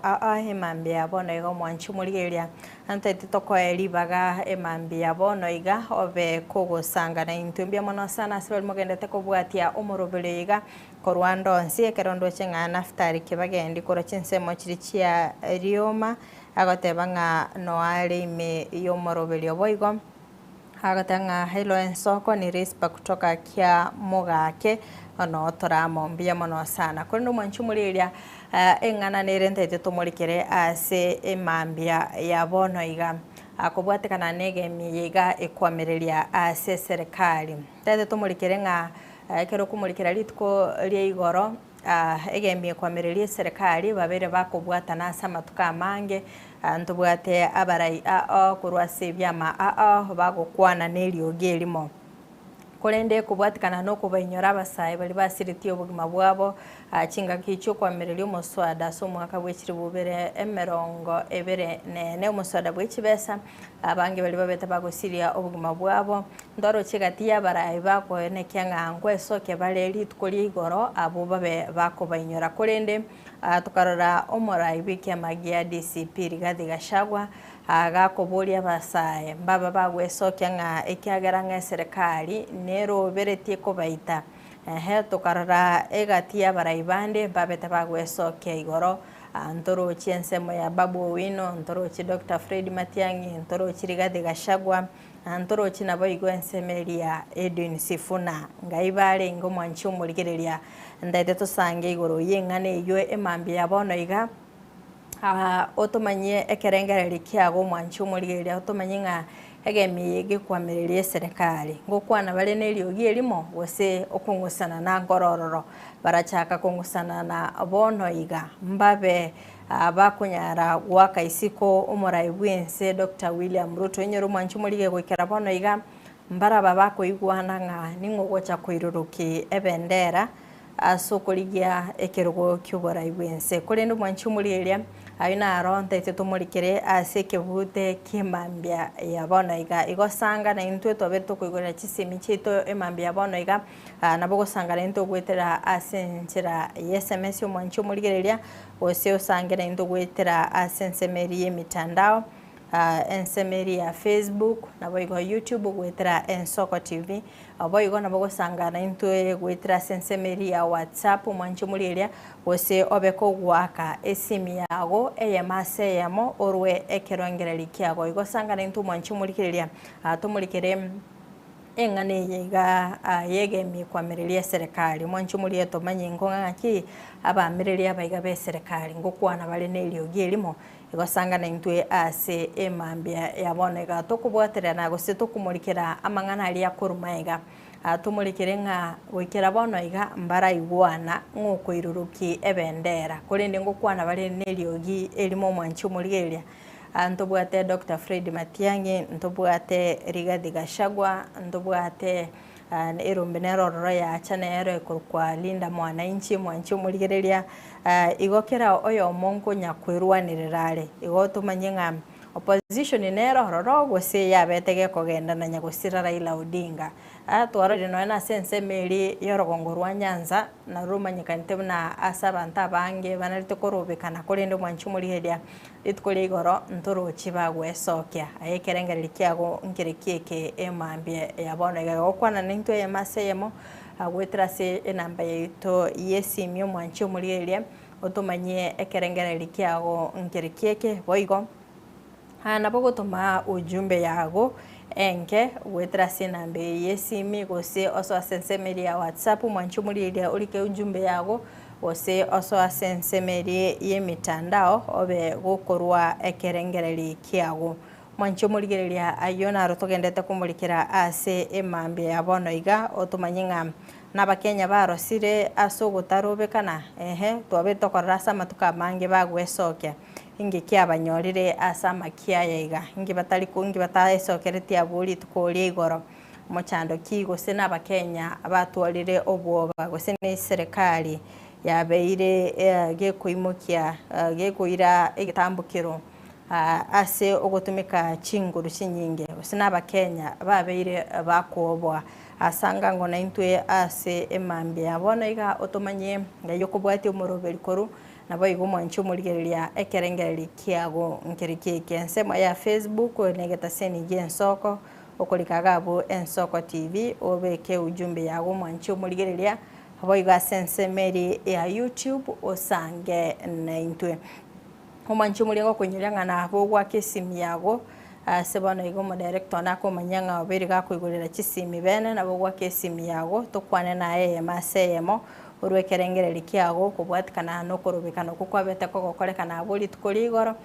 emambi abono igo mwancho muligeria antete toko elibaga emambi abono iga obe kugusanga na intumbia mono sana sibali mogendete kubwatia omorobelio iga korwando onsi ekerondo chengana ftari kibagendi koro chinsemo chirichia rioma agotebanga noale ime yomorobelio boigo agotanga hilo ensoko ni rispa kutoka kia mogake ono toramo mbia mono sana kono mwanchu muliria engana nerente tumurikire ase emambia ya bono iga akobwatekana nege miyiga ekwamereria ase serikali tete tumurikire nga kero kumurikira litko lie igoro egemie kwamereria serikali babere bakobwata na samatuka mange ntubwate abarai kurwa sebyama bagokwana nerioge elimo kolende kubwatikana no kubainyora abasai bali basiriti obugima bwabo chinga kicho kwamereria omoswada so mwaka bwechiri bubere emerongo ebere ne omoswada bwechibesa abange bali babeta bagosiria obugima bwabo ndoro chigati yabarai bakoenekia ngangwe soke baleri tukoli igoro abo babe bakobainyora kolende tukarora omorai bikia magia DCP Rigathi Gachagua agakoboria basaye baba bagwesokia nga ekiagera nga serikali nero beretie kobaita tukarora egatia baraibande babeta bagwesokia igoro ntoro chiensemo ya Babu Owino ntoro chi Dr. Fred Matiang'i ntoro chi Rigathi Gachagua ntoro chi nabo igwensemeria Edwin Sifuna ngaibale ngo mwanchu muligereria ndaite tusange igoro yengane yo emambi yabono iga otomanye ekerengereri kiago mwanchu muligereria otomanye nga egemi gikwamiririe serikali ngokwana bale neriogi elimo gose okungusana na ngorororo barachaka kungusana na bono iga mbabe abakunyara gwaka isiko umurai bwense Dr. William Ruto nyero mwanchu mulige gwikera bono iga mbara baba kuigwana nga ningogocha kuiruruki ebendera asokoligia ekerugo kyuborai bwense kuri ndo mwanchu muligeria ayina aronta itetumurikire asekebute kimambia ya bono iga igosanga na intwe tobeto kuigora chisimi chito emambia ya bono iga nabo gosanga na into gwetera asenchira SMS mwanchu muligeria ose osange na into gwetera asensemeri emitandao ensemeri ya Facebook nabo igo YouTube gwetera Ensoko TV abo igo nabo gosanga na into gwetera sensemeri ya WhatsApp mwanchu muligeria ose obeko gwaka esimi yago eyamase yamo orwe ekerongereri kiago igosanga na into mwanchu muligeria tumulikire engane yiga yegemi kwamiriria serikali mwanchu mulieto manyingo ngaki abamiriria baiga be serikali ngokwana bale neriogi elimo igosanga na intwe ase emambia yaboneka tokubwatera na gose tokumurikira amangana ali akurumaiga tumulikire nga gwikira bono iga mbara igwana ngoko iruruki ebendera kurinde ngokwana bale neriogi elimo mwanchu muligeria ntobwate Dr. Fred Matiang'i ntobwate Rigathi Gachagua ntobwate erombe nerororo ya chanere kwa Linda Mwananchi mwanchu muligereria igokera oyo monko nyakwirwanirarare igotumanyenga opposition nerororo gose yabetege kogenda na nyagosira Raila Odinga atwarire no na sense meri yorogongo rwa Nyanza na rumanyikante na asabanta bange banarite korobekana kurinde mwanchu muligeria itkole igoro ntoro chibagwe sokya ayekerengera likiago nkerekieke emambie yabona gokwana ninto yemaseyemo agwetrase enamba yeto yesimyo mwanchu muligeria otomanye ekerengera likiago nkerekieke boigo nabo gotoma ujumbe yago enke wetrase nambe yesimi gose oso asensemeri ya WhatsApp mwanchu muligeria ulike ujumbe yago ose oso asensemeri yemitandao obe gukorwa ekerengereri kiago mwanchu muligeria ayona rotogendete kumulikira ase emambia ya bono iga otumanyinga nabakenya barosire aso gutarubekana twabeto korasa matuka mange bagwesokya ingi kiabanyorire asa makiaya iga ingi batali kungi bataesokereti abuli tukoli igoro mochando kigo sena abakenya abatwalire obwoba gose ne serikali yabeire gekuimukia gekuira igitambukiro ase ogotumika chinguru chinyinge sena abakenya babeire bakobwa asanga ngo na intwe ase emambia abona iga otomanye ngayokobwati umuroberi koru nabo igo mwanchu muligeria ekerengereri kiago nkerikeke ensemo ya Facebook negeta seni Ensoko okolikaga abo Ensoko TV obeke ujumbe yago mwanchu muligeria abo iga sensemeri ya YouTube osange na intwe mwanchu muligo kunyiranga na abo gwake simi yago sebana igo mo director nako manyanga oberiga kuigurira chisimi bene nabo gwake simi yago tokwane na maseyemo urwekerengereri kiago kubwatikana no korobekana kukwabete kogokorekana abuli tukoligoro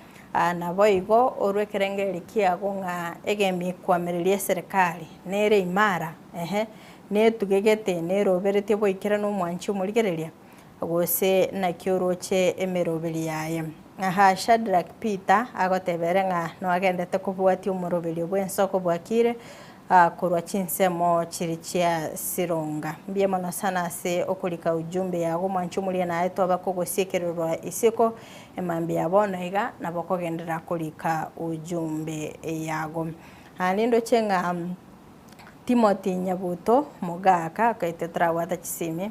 nabo igo urwekerengereri kiago nga egemi kwamiririe serikali nere imara netugegete neroberete boikira no mwanchu muligereria gose na kyoroche emeroberi yaye Shadrack Peter agotebere nga no agendete kubwati umuroberi bw'Ensoko bwakire kurwa chinsemo chirichia sironga mbie mono sana se okulika ujumbe yago mwanchu mulie na eto abakogosiekererwa isiko emambia yabona iga nabokogendera kulika ujumbe yago nindo chenga Timothy Nyabuto mugaka kaitetra wata chisimi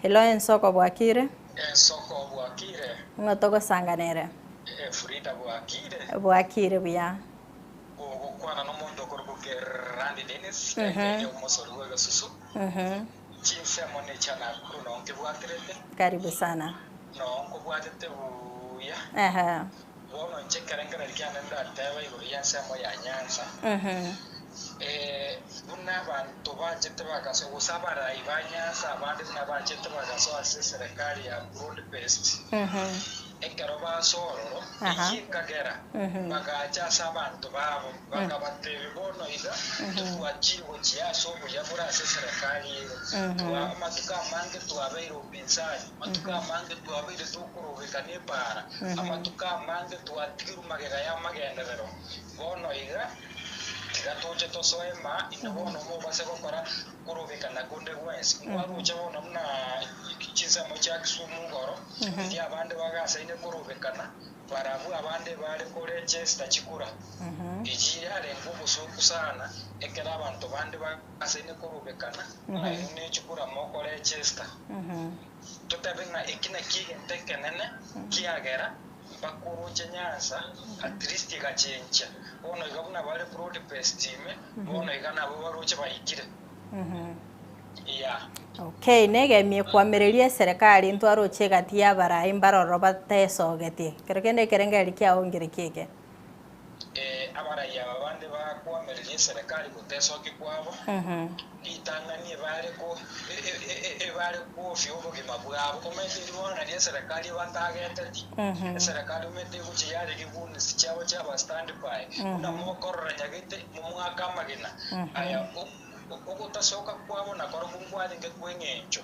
hello Ensoko bwakire Ensoko bwakire ngotogo sanganere Frida bwakire buya kwana no mondo korbuke Randy Dennis ni umusoro wa susu chinsemo ne chana kuno nkibwatirete karibu sana no nkubwatete buya wono nchekerengera likyana ndatewe yansemo ya Nyanza buna bantu bajete bagaso gusabara ibanya sabande n'abajete bagaso ase serikali ya broad based ekero basororo iyikagera bagacha abantu babo bakabatebe bono iga twachirwo chiaso buya burase serikali twa matuka mange twabeire upinzani matuka mange twabeire tukurubika nepara amatuka mange twatigiru magega ya magenderero bono iga tigatoche tosoema inabono mo base gukora kurubika na kunde wensi mwaruche bono muna ikichiza mocha kisumu ngoro ndi abande bagasa ine kurubikana barabu abande bari kore Chester chikura iji yale ngubu suku sana ekera abantu bande bagasa ine kurubikana ine chikura mokore Chester tutabenga ikina kigentekenene kiagera bakuru chenyanza at least igachencha bono igabuna bari broad pestime bono igana abo baruche bayikire Okay, negemie kwamiriria serikali ntwaruche gati ya barai mbaroro batesogetie kerekende kerengeri kia ongere kike abarai abande bakwamiriria serikali gutesoki kwabo itanganie bari ko fyo bugima bwabo komete libona ria serikali batagete serikali umete kuchiyare kibuni sichabo chaba stand by una mokorora nyagite mu mwaka magina aya ukutasoka kwabo nakora kungwali ngekwengencho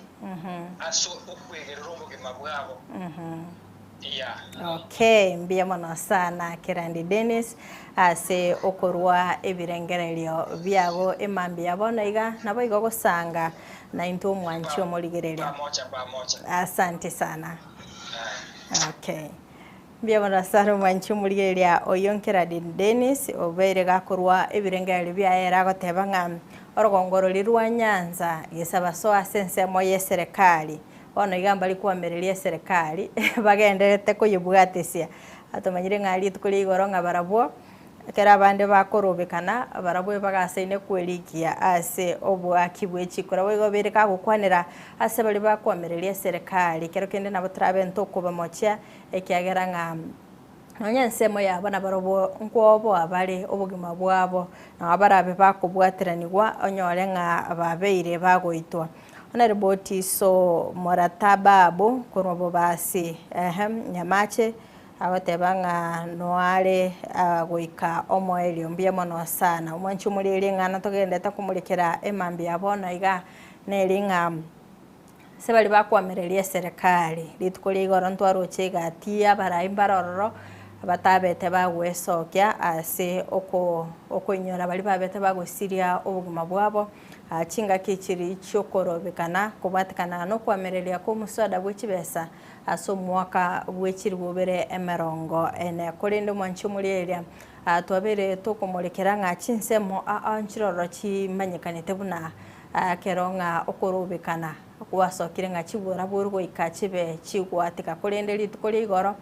aso ukwegerera ubugima bwabo Okay, mbia mono sana Kirandi Dennis ase okorwa ebirengererio biago emambia bono iga nabo igo gusanga na into mwanchi omurigereria asante sana. Okay, mbia mono sana mwanchi omurigereria oyonkirandi Dennis obeire gakorwa ebirengererio biaera goteba ngam orogongoro lirwa Nyanza yesaba so asense moye serikali bono igamba likwamiriria serikali bagenderete kuyibwatesia atomanyire ngali tukuri igoro nga barabwo kera abande bakorobekana barabwe bagaseine kwelikia ase obwaki bwechikora wigo birika gukwanira ase bali bakwamiriria serikali kero kende nabo trabento kuba mocha ekiagera nga nonyensemo yabo nabarabo nkwobo abali obugima bwabo nabarabe bakubwatiranirwa onyore nga ababeire bagoitwa onariboti so moratababu kurobo basi nyamache abatebanga noale goika omoelio mbia mono sana umwanchu muri ngana togendeta kumulikira emambi abono iga nelinga sebali bakwamiriria serikali litukuri igoro ntwaruche gatia baraimbaroro batabete bagwesokia ase okoinyora bali babete bagosiria obugima bwabo chinga kichiri chokorobekana kubatikana no kwamiriria ko musada bwechibesa aso mwaka bwechiri bubere emerongo ene kolinde mwanchu mulieria twabere tokomolekera nga chinsemo anchiroro chimanyikanite buna keronga okorobekana kwasokire nga chibura burgo ikachibe chigwatika kolinde litukuri igoro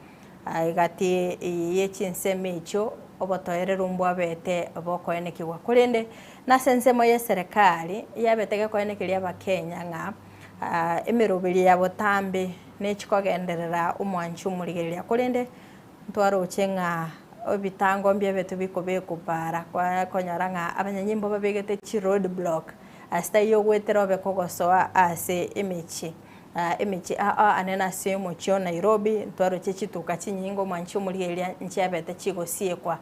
igati yechinseme icho obotoere rumbo abete bokoenekirwa kolinde na sensemo ye serikali yabetege koenekiria bakenya nga emirubiri ya botambe nechikogenderera umwanchu murigeria kolinde ntwaruche nga obitango mbye betu bikobe kupara kwa konyara nga abanyanyimbo babegete chi road block asta yo gwetero bekogosoa ase imichi anena semo chio Nairobi ntwaruche chituka chinyingo mwanchu murigeria nchiabete chigosie kwa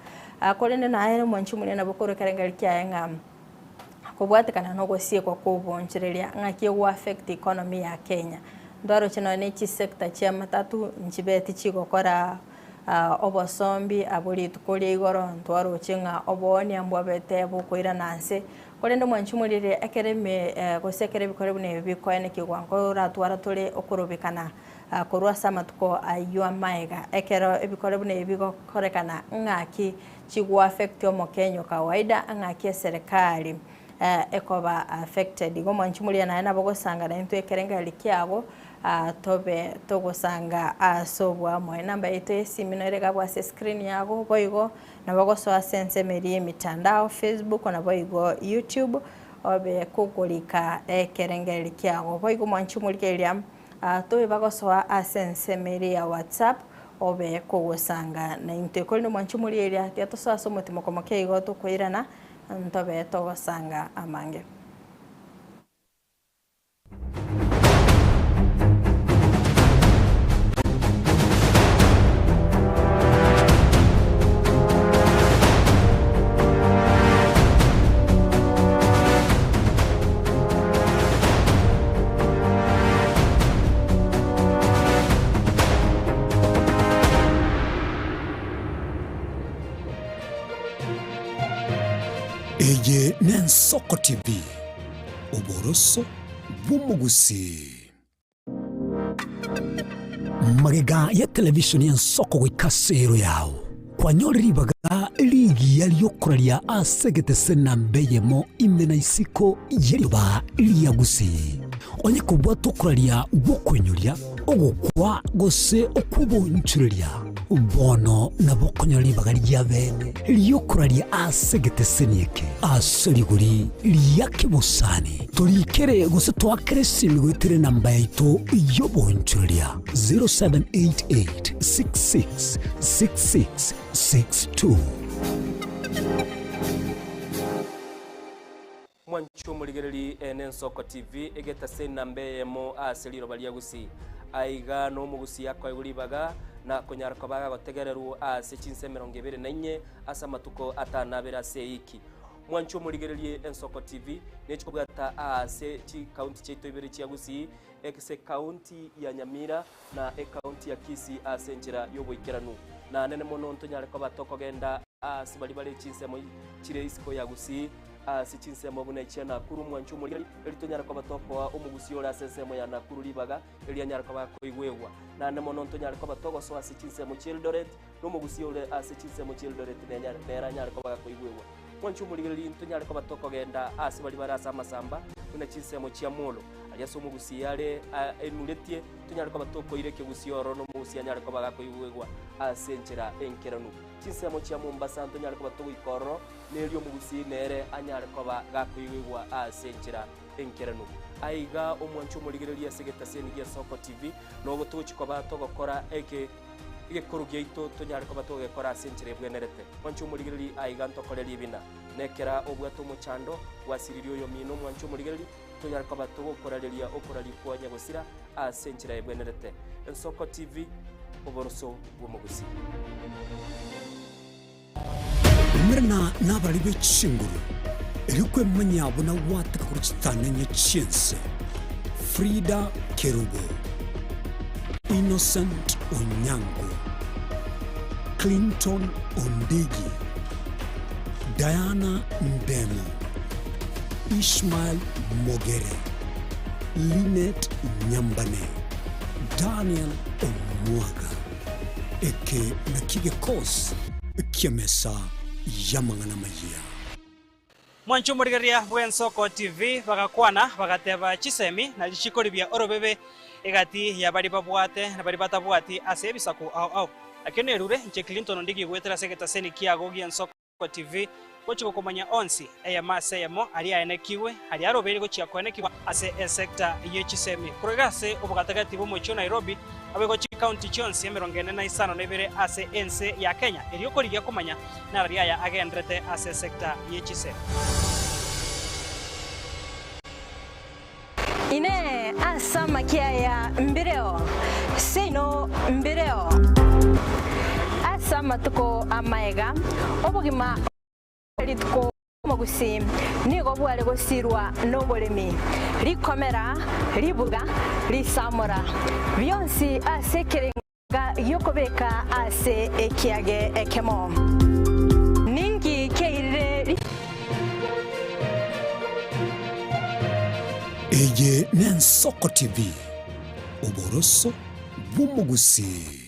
kolinde na aere mwanchu muri na bokoro karengalkia nga kubwatikana no gosie kwa kubonchereria ngaki wa affect economy ya Kenya ndwaro chino nechi sector chia matatu nchibeti chigokora obosombi abuli tukuri igoro ntwaro chinga oboni ambwabete bukoira nanse kolende mwanchu mulire ekereme gosekere bikore bune bikoene kigwango ratwara tole okurubikana korwa samatuko ayua maiga ekero ebikore bune bigokorekana ngaki chigwa affect omo Kenya kawaida ngaki serikali ekoba affected igo mwanchu mulire na nabogosanga na into ekerenga likiabo tobe togosanga asobwa mo namba yetu esimu erega bwa screen yago boigo nabogoso asense meri mitandao Facebook na boigo YouTube obe kugulika ekerengeri kyago boigo mwanchu mulikeria tobe bagoso asense meri ya WhatsApp obe kugosanga na inteko no mwanchu mulikeria tiatoso asomotimo komoke igo tukoirana ntobe togosanga amange. n'Ensoko TV uboroso bw'umugusi magega ya televishoni y'Ensoko gwikasero yawo kwanyoriribaga ligi yaliyokuralia asegete sena mbeyemo imena isiko yeriba liyagusi onye kubwa tokuralia gukwenyuria ogukwa gose okubonchuria bono nabokonyoribaga lyabene liyokuralia asegete senieke aseriguri liyakibusani tolikere gose twakeresimi gwitire namba yaito yobonchuria 0788666662 mwanchu muligereri n'Ensoko TV egeta sena mbeyemo aseliro balyagusi aiga no mugusi yakwa iguribaga na konyara kwabaga gotegereru ase chinse 24 asa matuko atanabera seiki mwanchu muligereri n'Ensoko TV nechikobwata ase chi county cheto ibere chiagusi ekse county ya Nyamira na county ya Kisii ase njira yobwikiranu na nene mono ntonyare kwa batoko genda ase bali chinse mo chire isiko yagusi si chinse mo buna ichana kuru mwanchu muri elitonyara kwa batoko wa umugusi ora sensemo ya nakuru libaga elianyara kwa koigwewa na nene mono ntonyara kwa batoko so ase chinse mo Childoret no mugusi ore ase chinse mo Childoret nyara kwa koigwewa mwanchu muri ntonyara kwa batoko genda ase bali barasa masamba una chinse mo Chiamolo aliaso mugusi yale enuletie tonyara kwa batoko ireke gusioro no mugusi anyara kwa bagako igwegwa asenchera enkeranu chinse mo Chia Mombasa tonyara kwa batoko ikoro nelio mugusi nere anyara kwa bagako igwegwa asenchera enkeranu aiga omwanchu muligereria segeta seni ya Soko TV no gotuchi kwa batoko kora eke igekuru gyeito tonyara kwa batoko gekora asenchera bwenerete mwanchu muligereri aiga ntokoreri bina nekera obwato mu chando wasiririo yo mino mwanchu muligereri tonyara kwa batoko koraleria okoralikuwa nyagosira asenchera bwenerete Ensoko TV oboroso bw'umugusi mrna nabali bechinguru elikwe manyabo na wataka kuchitana nyechense Frida Kerubo Innocent Onyango Clinton Ondegi Diana Ndemo Ishmael Mogere Linet Nyambane Daniel Omwaga eke nakige kos kiamesa yamangana majia mwanchu murigeria bw'Ensoko TV bagakwana bagateba chisemi na lichikoribia orobebe egati ya bari babwate na bari batabwati ase bisaku au akene rure nche Clinton Ondigi gwetera segeta seni kiago Ensoko TV gochiko komanya onsi eya maseyemo ali aenekiwe ali arobere gochia kwenekiwa ase sector yechisemi kurigase obugatagati bo mocho Nairobi abego chi county chonsi 45 nebere ase ense ya Kenya eliokorigia komanya na ria ya agendrete ase sector yechisemi ine asa makia ya mbireo sino mbireo asa matuko amaega obugima litko mugusi nigo bwale gosirwa nobolemi likomera libuga lisamora byonsi asekerenga yokobeka ase ekiage ekemo ningi keire eye n'Ensoko TV uboroso bw'umugusi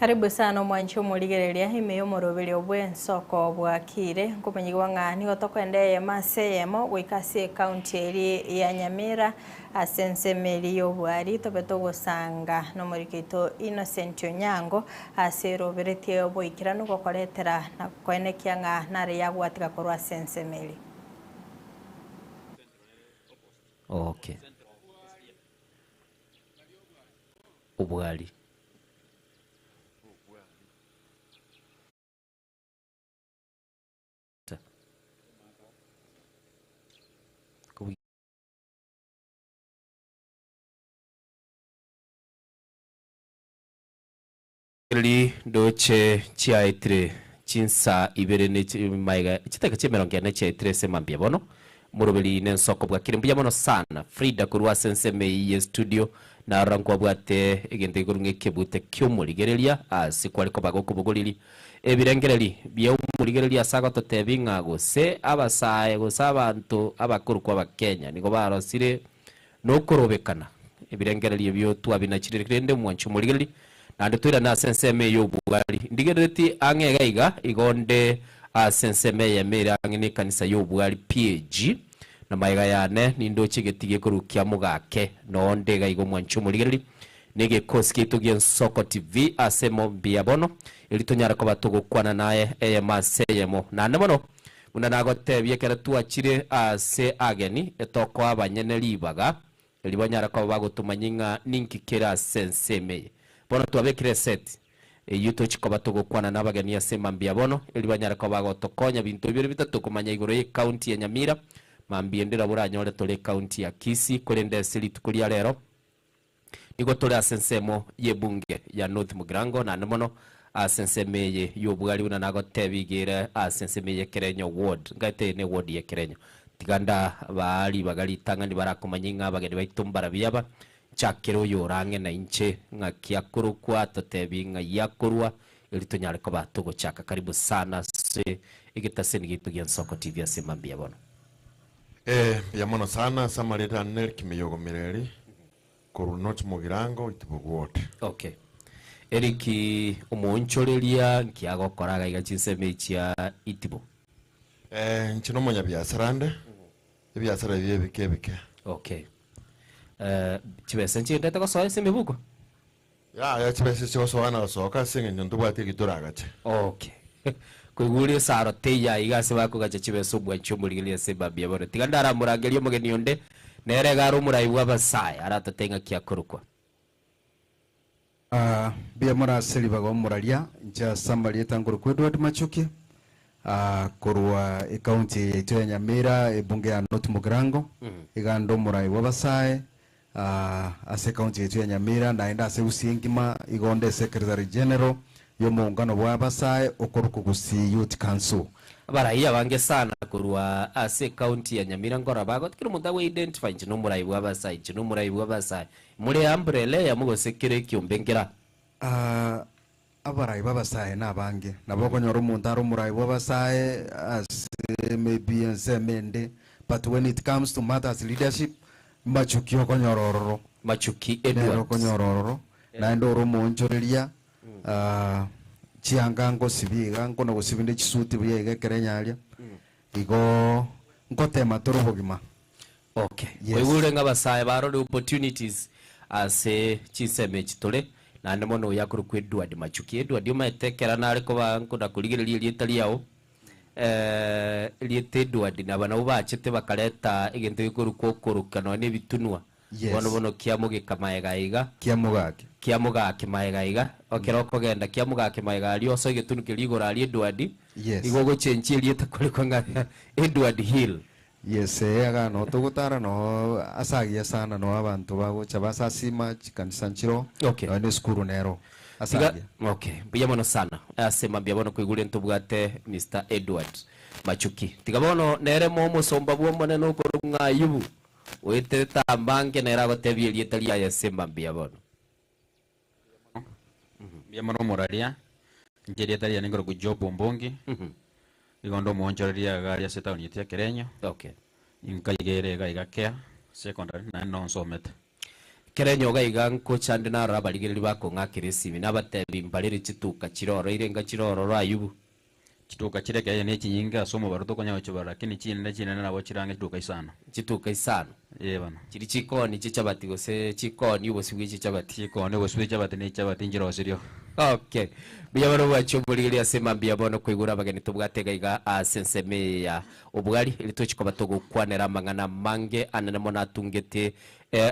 Karibu sana mwancho muligereria himeyo morobeli obw'Ensoko bwakire nkumenyigwa ng'ani gotokwendeye maseyemo gwikasi county eri ya Nyamira asensemeri yobwari tobeto gusanga no murikito Innocent Onyango aseroberetie obwikirano gokoretera na kwenekia ng'a nare yagwatika korwa sensemeri okay obwari Li doche chiaitre chinsa ibere ne maiga chitaka chemeronge ne che trese mambia bono murubeli ne soko bwa kirimbuya bono sana Frida kurwa sense me studio na ranko bwate igende gurunge kebute kyomurigereria asikwali ko bago kubugulili ebirengereri bya umurigereria saga totebinga go se abasaye go sabantu abakuru kwa Kenya nigo barosire no korobekana ebirengereri byo twabinachirikende mwanchu murigereria nande twira na sense me yo bwali ndigereti angegaiga igonde sense me ya mera ngini kanisa yo bwali PAG na maiga yane nindo chigetige kurukia mugake no ndega igo mwanchu murigereria nige koski tugie Soko TV asemo biabono ilitonyara ko batugukwana naye maseyemo nande mono munanagote byekera tuachire ase ageni etoko abanyene libaga libanyara ko bagutumanyinga ninkikera senseme bono twabekire set yuto chiko batugukwana nabageni asema biabono libanyara ko bagotokonya bintu bibiri bitatu kumanya igoro ye county ya Nyamira mambiendera buranyore tole county ya Kisii kurende sili tukulia lero nigo tole asensemo ye bunge ya North Mugirango na mono asenseme ye yo bwali una nago tebigire asenseme ye Kerenyo ward ngate ne ward ye Kerenyo tiganda bali bagali tangani barakomanyinga bageni baitumbara biyaba chakero yorange na inche ngakia kurukwa totebinga yakurwa ilitonyale ko batugo chaka karibu sana se igitaseni gitugia Soko TV asemambia bono yamono sana samareta nel kimeyogo mireri North Mugirango itubugwote. Okay. Eriki umunchoreria nkiago koraga igachiseme chia itibu. Nchino monya biasarande. Biasara bye bike. Okay. Chibese nchinde tako soe simibuko. Ya chibese choso ana soka singe ndubwate gituragache. Okay. Kuguri saro teya igase bako gacha chibese ubwancho murigilia seba biabore. Tigandara muragerio mugeni onde. Nere garu muraiwa basai aratatenga kia kurukwa. Bia mura seli bago muralia nja sambali etanguru Edward Machuki kurwa county yetu ya Nyamira bunge ya North Mugirango igando muraiwa basai ase county yetu ya Nyamira naenda ase usingima igonde secretary general yo muungano bwa basai okuruku gusi youth council baraiya bange sana kurwa ase county ya Nyamira ngora bago tikiro mundawe identify chino muraiwa basai chino muraiwa basai muri umbrella ya mugo sekire kyombengera abaraiwa basai na bange naboko nyoro muntaro muraiwa basai as maybe nsemende but when it comes to matters leadership Machuki okonyororo Machuki Edward okonyororo na ndoro monchoreria chiangango sibiga ngono gusibinde chisuti buyege kerenyalia igo ngotema torobogima. Okay. Kwegure ngabasai baro the opportunities ase chiseme chitole na ndemono yakuru Edward Machuki Edward yomaetekera nari ko bankoda kuligireria lietali yao liete Edward na bana ubachete bakareta igento ikuru kokorukano ne bitunwa bono kiamuge kamaega kiamugake maega okeroko genda kiamugake maega ali oso getunuke ligora ali Edward igogo chenchi lieta kuliko nga Edward Hill. Yes, aga no tugutara no asagia sana no abantu bago chabasa sima chikansanchiro ne skuru nero asagia. Okay, biyamono sana asema biyamono kwigule ntubwate Mr. Edward Machuki tigabono nere momo somba bwo no kurunga yubu wete tambange nera gotebie lietalia ya semba biyabono biyamono moralia ngerietalia ngoro ku job mbongi igondo monchoreria gari ase town yetu ya Kerenyo. Okay. Inkaigere gaigakea secondary na non somete. Kerenyo gaiga nkochande na rabaligeri bako ngakirisibi nabatebi mbalire chituka chiroro irenga chiroro rayubu. Chituka chireke ne chinyinga somo baruto konya chobara lakini chine nabo chirange chituka isano. Chituka isano. Bana. Chiri chikoni chichabati gose chikoni ubosibwi chichabati. Chikoni ubosibwi chabati ne chabati njiro sirio. Okay. Biyabano bachumbuligeri asema biyabono kwigura bageni tubwatega iga senseme ya ubugari ilitochiko batogo kwanera mangana mange anana mona tungete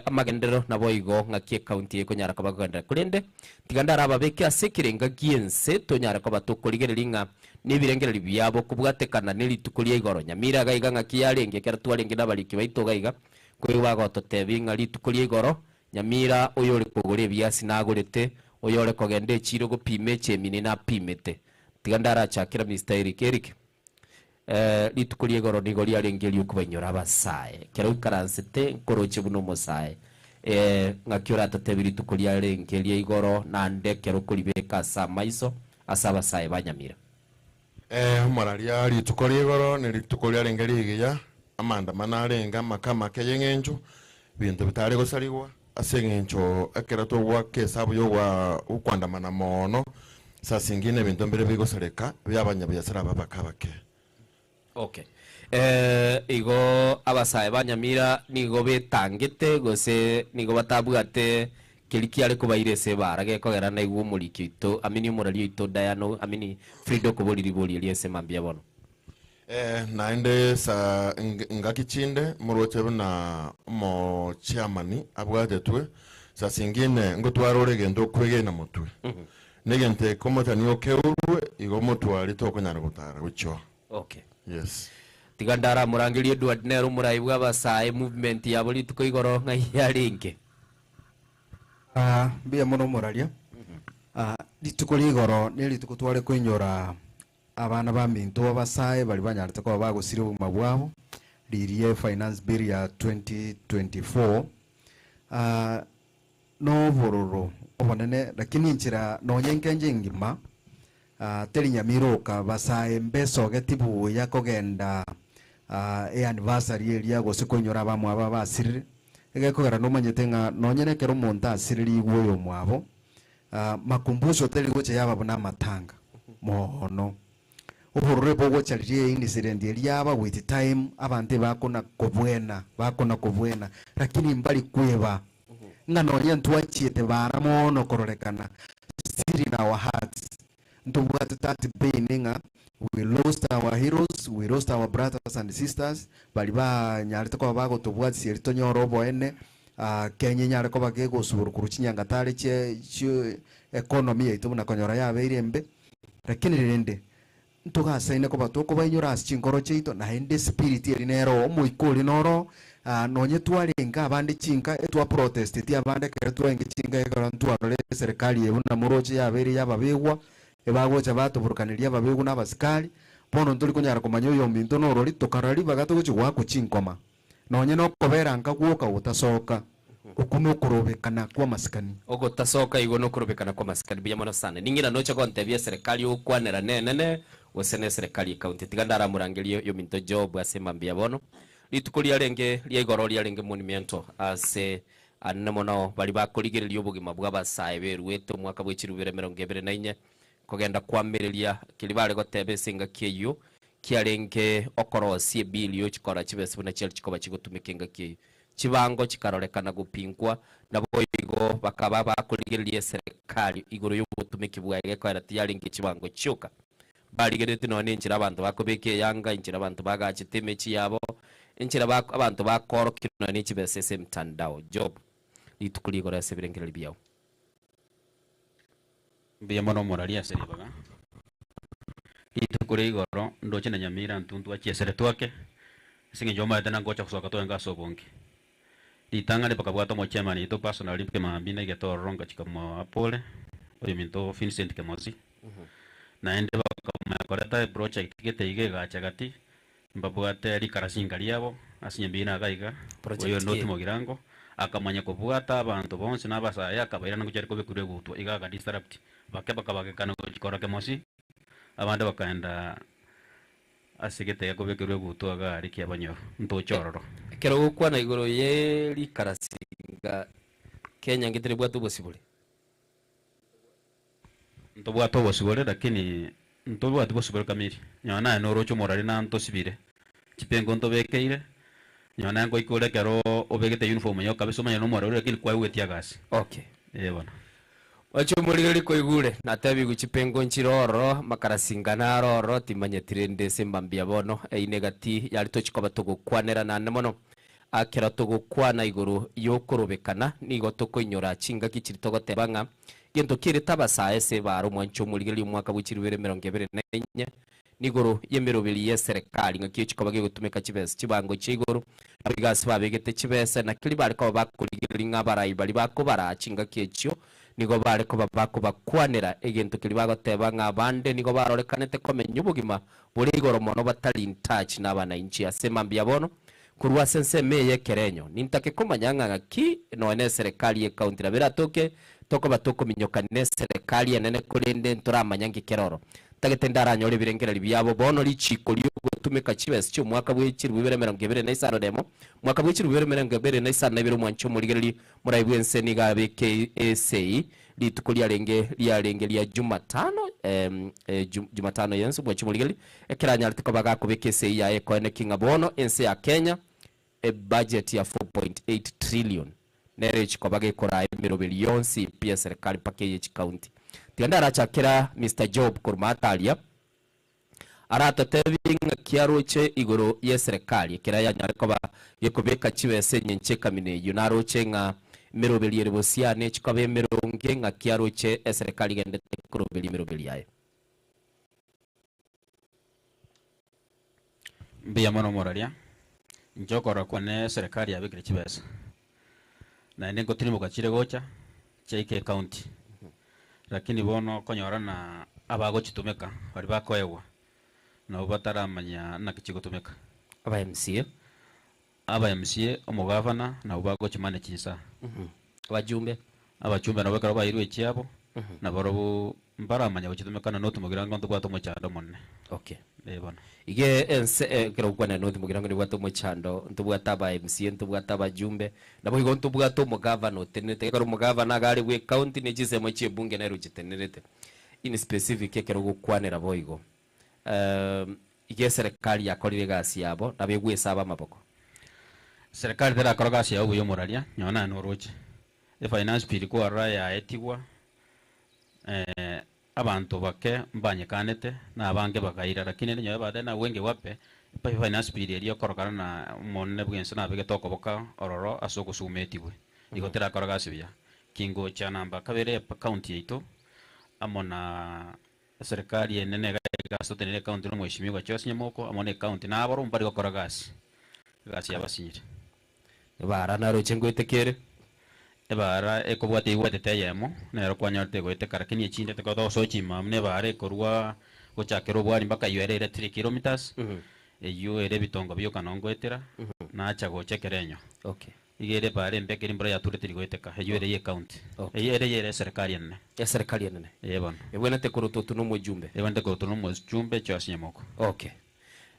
amagendero nabo igo ngakie county ko nyara kabaganda kulende tigandara ababeke asekirenga giense to nyara ko batokoligereringa nibirengereri byabo kubwatekana nilitukulie igoro Nyamira gaiga ngakia renge kera twarenge nabaliki baito gaiga kwe bagoto tebinga litukulie igoro Nyamira oyore kugure byasi nagurete oyore kogende chiro gupime chemini na pimete tigandara chakira Mr. Eric litukulie goro nigo ria rengeri ukubanyora abasae kero karansete nkoroche buno mosae ngakiora tatebiri tukulia rengeri igoro na ndekero kulibeka samaiso asaba sae banyamira mararia ritukulie goro ni ritukulia rengeri igiya amanda manarenga makama keyengenjo bintu bitari gusarigwa asengencho ekerato gwa kesabu yo gwa ukwandamana mono sasa ingine bintu mbere bigosareka byabanyabiasara babakabake. Okay. Igo abasae banyamira nigo betangete gose nigo batabwate kilikiare kubairese barage kogera na igwo muliki ito amini murario ito Diano amini Frido kuboliri boli eliese mambia bono. Naende sa ngakichinde muroche na mo chairman abwate twe sa singine ngotwarore gendo kwege na mutwe. Negente komota ni okeurwe igo mutwari tokonyana gutara gucho. Okay. Yes. Tigandara murangiri Edward Nero muraibwa abasae movement ya boli tuko igoro ngaya ringe. Bia muno muraria. Litukuri igoro ni lituko tware kwinyora abana ba minto abasae bali banyarite ko bagusire ubuma bwabo lirie finance bill ya 2024 no bororo obonene lakini nchira no nyenkenje ngima teri nyamiroka basae mbeso getibu ya kogenda anniversary elia gosikunyora bamwe aba basirire egekogera no manyetenga no nyenekero monta asiriri igwoyo mwabo makumbusho teri goche yaba bona matanga mono uburure bwo charlie incident elia with time abante bakona kobwena lakini mbali kweba ngano nyentu achiete bara mono kororekana still in our hearts ntubwate that pain we lost our heroes, we lost our brothers and sisters bali ba nyarite ko bago tubwate sirito nyorobo ene Kenya nyare ko bagego suburu kuruchinyanga tare che economy yitu na konyora yabe irembe lakini rende ntuga saine ko batoko bainyora asinkoro cheito na ende spirit erinero muikoli noro nonye twarenga abandi chinka etwa protest ti abande kere twenge chinga ekarantu arore serikali ebuna muroche yabere yababegwa ebagocha batuburukaniria babegu n'abasikali pono nturi kunyara kumanyo yo minto no rori tokarari bagato guchwa kuchinkoma nonye no kobera nkagwoka utasoka ukuno kurobekana kwa masikani ogo tasoka igo no kurobekana kwa masikani biya mono sana ningira nocha kontebia serikali ukwanera nene wosene serikali county tigandara murangeli yo minto job asema mbia bono litukulia renge lia igoro lia renge monumento ase annemono bali bakurigireria obugima bw'abasae berueto mwaka bw'echirubire 2024 kogenda kwambiriria kilibare gotebe singa kiyo kiarenge okorosie bilio chikora chibese buna chel chikoba chigotumikenga kiyo chibango chikarorekana gupingwa nabo igo bakaba bakurigireria serikali igoro y'ubutumiki bwage kwara tiyaringe chibango chuka barigerete none inchira abantu bakobeke yanga inchira abantu bagachiteme chiyabo inchira abantu bakoro kino ni chibese semtandao job litukuligora sebirengera biyawo Bia mono moraria seribaga itukuri igoro ndoche na nyamira ntuntu achiesere twake singe joma tena ngocha kusoka to nga sobongi litanga le pakabwato mo chairman ito personal ke mambina geto ronga chikamo apole oyo minto Vincent Kemosi na ende bakama koreta project kete ige gachagati mbabwate likarasinga liabo asinyambina gaiga oyo notimo girango akamanya kubwata abantu bonse nabasaya akabaira nanguchari kobe kure gutwa igaga disrupt bakabagekana kora Kemosi abandi bakaenda asigete yakobe kure gutwa gari kiabanyo ntochororo kero gukwana igoro yeli karasinga Kenya ngitire bwatu bosibule ntobwato bosibule lakini ntobwatu bosibule kamiri nyana no rocho morari na ntosibire chipengo ntobekeire nyana ngo ikole kero obegete uniform yo kabeso manya no morari lakini kwa wetia gas okay bana wacho muri ko igure natabi guchipengo nchiroro makarasinga na roro timanye trende sembambia bono einegati yali tochikoba tugukwanera nane mono akera tugukwana iguru yokorobekana nigo tokoinyora chinga kichiri togotebanga gento kire tabasae se baro mwancho muri mwaka buchirubere 2024 nigoro yemeroberi ya serikali ngakio chikoba gigutumika chibesa chibango chigoro abigasi babegete chibesa na kili bari ko bakurigiringa barayi bari bakobara chinga kiecho nigo bari ko babako bakwanira egento kili bagoteba ngabande nigo barorekanete komenya ubugima buri igoro mono batali in touch n'abana inchi asema mbiabono kurwa sense meye kerenyo nintake komanyanga ngaki no ene serikali ye county rabira toke toko batoko minyoka ne serikali enene kurinde ntoramanyangi keroro tagetendara nyore birengera byabo bono lichiko lyo gutumika chibese cyo mwaka bw'ikiri bubere 2025 demo mwaka bw'ikiri bubere 2025 na biro mwancho muligeri murayibwense niga BKSA litukulia lenge lya Jumatano Jumatano yensu mwancho muligeri ekiranya litiko baga ku BKSA ya ekone kinga bono ense ya Kenya a budget ya 4.8 trillion nere chiko baga ikora emirobeli yonsi pia serikali package county tianda arachakira Mr. Job Kurmatalia aratatebinga kiaroche igoro ye serikali kiraya nyarikoba yekubeka chibese nyenche kamine yunaroche nga mirobeli yeribosiane chikabe mironge nga kiaroche serikali gende kurobeli mirobeli yae mbia mono moralia njokora kwane serikali yabikire chibese na nengo tinimo kachire gocha cheke county lakini bono konyora na abago chitumeka bari bakoewa na ubataramanya na kichigutumeka aba MCA omugavana na ubago chimane chinsa abajumbe na bakara bayirwe chiabo na borobu mbaramanya bachitumeka na notu mugirango ntubwato mu cyando monne bona ige ense kero kwana notu mugirango ndibwato mu cyando ntubwata aba MCA ntubwata abajumbe nabo igo ntubwato mugavana otenete kero mugavana gari we county nejize mu chibunge na rugitenerete in specific kero gukwanira boigo ige serikali yakorire gasi yabo nabegwesaba maboko serikali tera akora gasi yabo yomoralia nyona noroche finance bill ko araya etigwa abantu bake mbanyekanete na abange bakaira lakini nyo bade na wenge wape pa finance bill eri okorokana na monne bwense na bege tokoboka ororo asoko sumetibwe igo tera akora gasi bya kingo cha namba kabere county yeito amona serikali enene gaso tenere county no mweshimiwa chose nyamoko amone county na abaro mbari gukora gasi yabasinyire bara na roche ngoitekere ebara ekobwate igwate teyemo nero kwanyorte goite karakini echinde tekodo sochi mamne bare korwa gochakero bwari mpaka yuerere 3 kilometers eyo ere bitongo byo kanongoetera na acha gochekerenyo igere bare mbekeri mbra ya turete goiteka eyo ere ye county eyo ere ye serikali enne ya serikali enne ebona ebona te kuruto no mujumbe ebona kuruto no mujumbe cyasinyamoko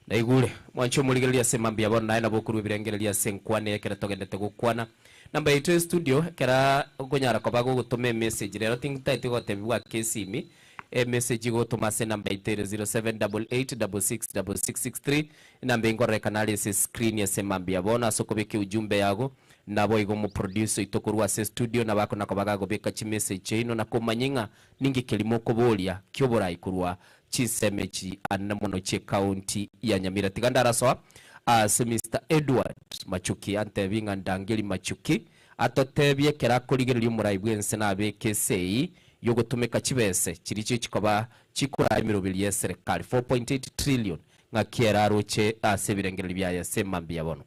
na igure mwancho muligeria semambia bona naye nabokuru birengereria senkwane ekera togendete gukwana namba ito studio kera gonyara ko bago gutome message rero tingtaite gotebwa kesimi message gotuma se namba ite 0788666663 namba ingore kanali se screen ya semambia bona sokobeke ujumbe yago nabo igo mu producer itokorwa se studio nabako nakobaga gobeka chi message chino na komanyinga ningi kelimo kobolia kyobora ikurwa chisemechi anamono che county ya Nyamira tigandara so as Mr. Edward Machuki antebinga ndangeli Machuki atotebye kera kurigererio murayibwense na BKSA yogotumeka chibese chiricho chikoba chikura imirobili ya serikali 4.8 trillion ngakiera roche asebirengereri bya yasemambia bono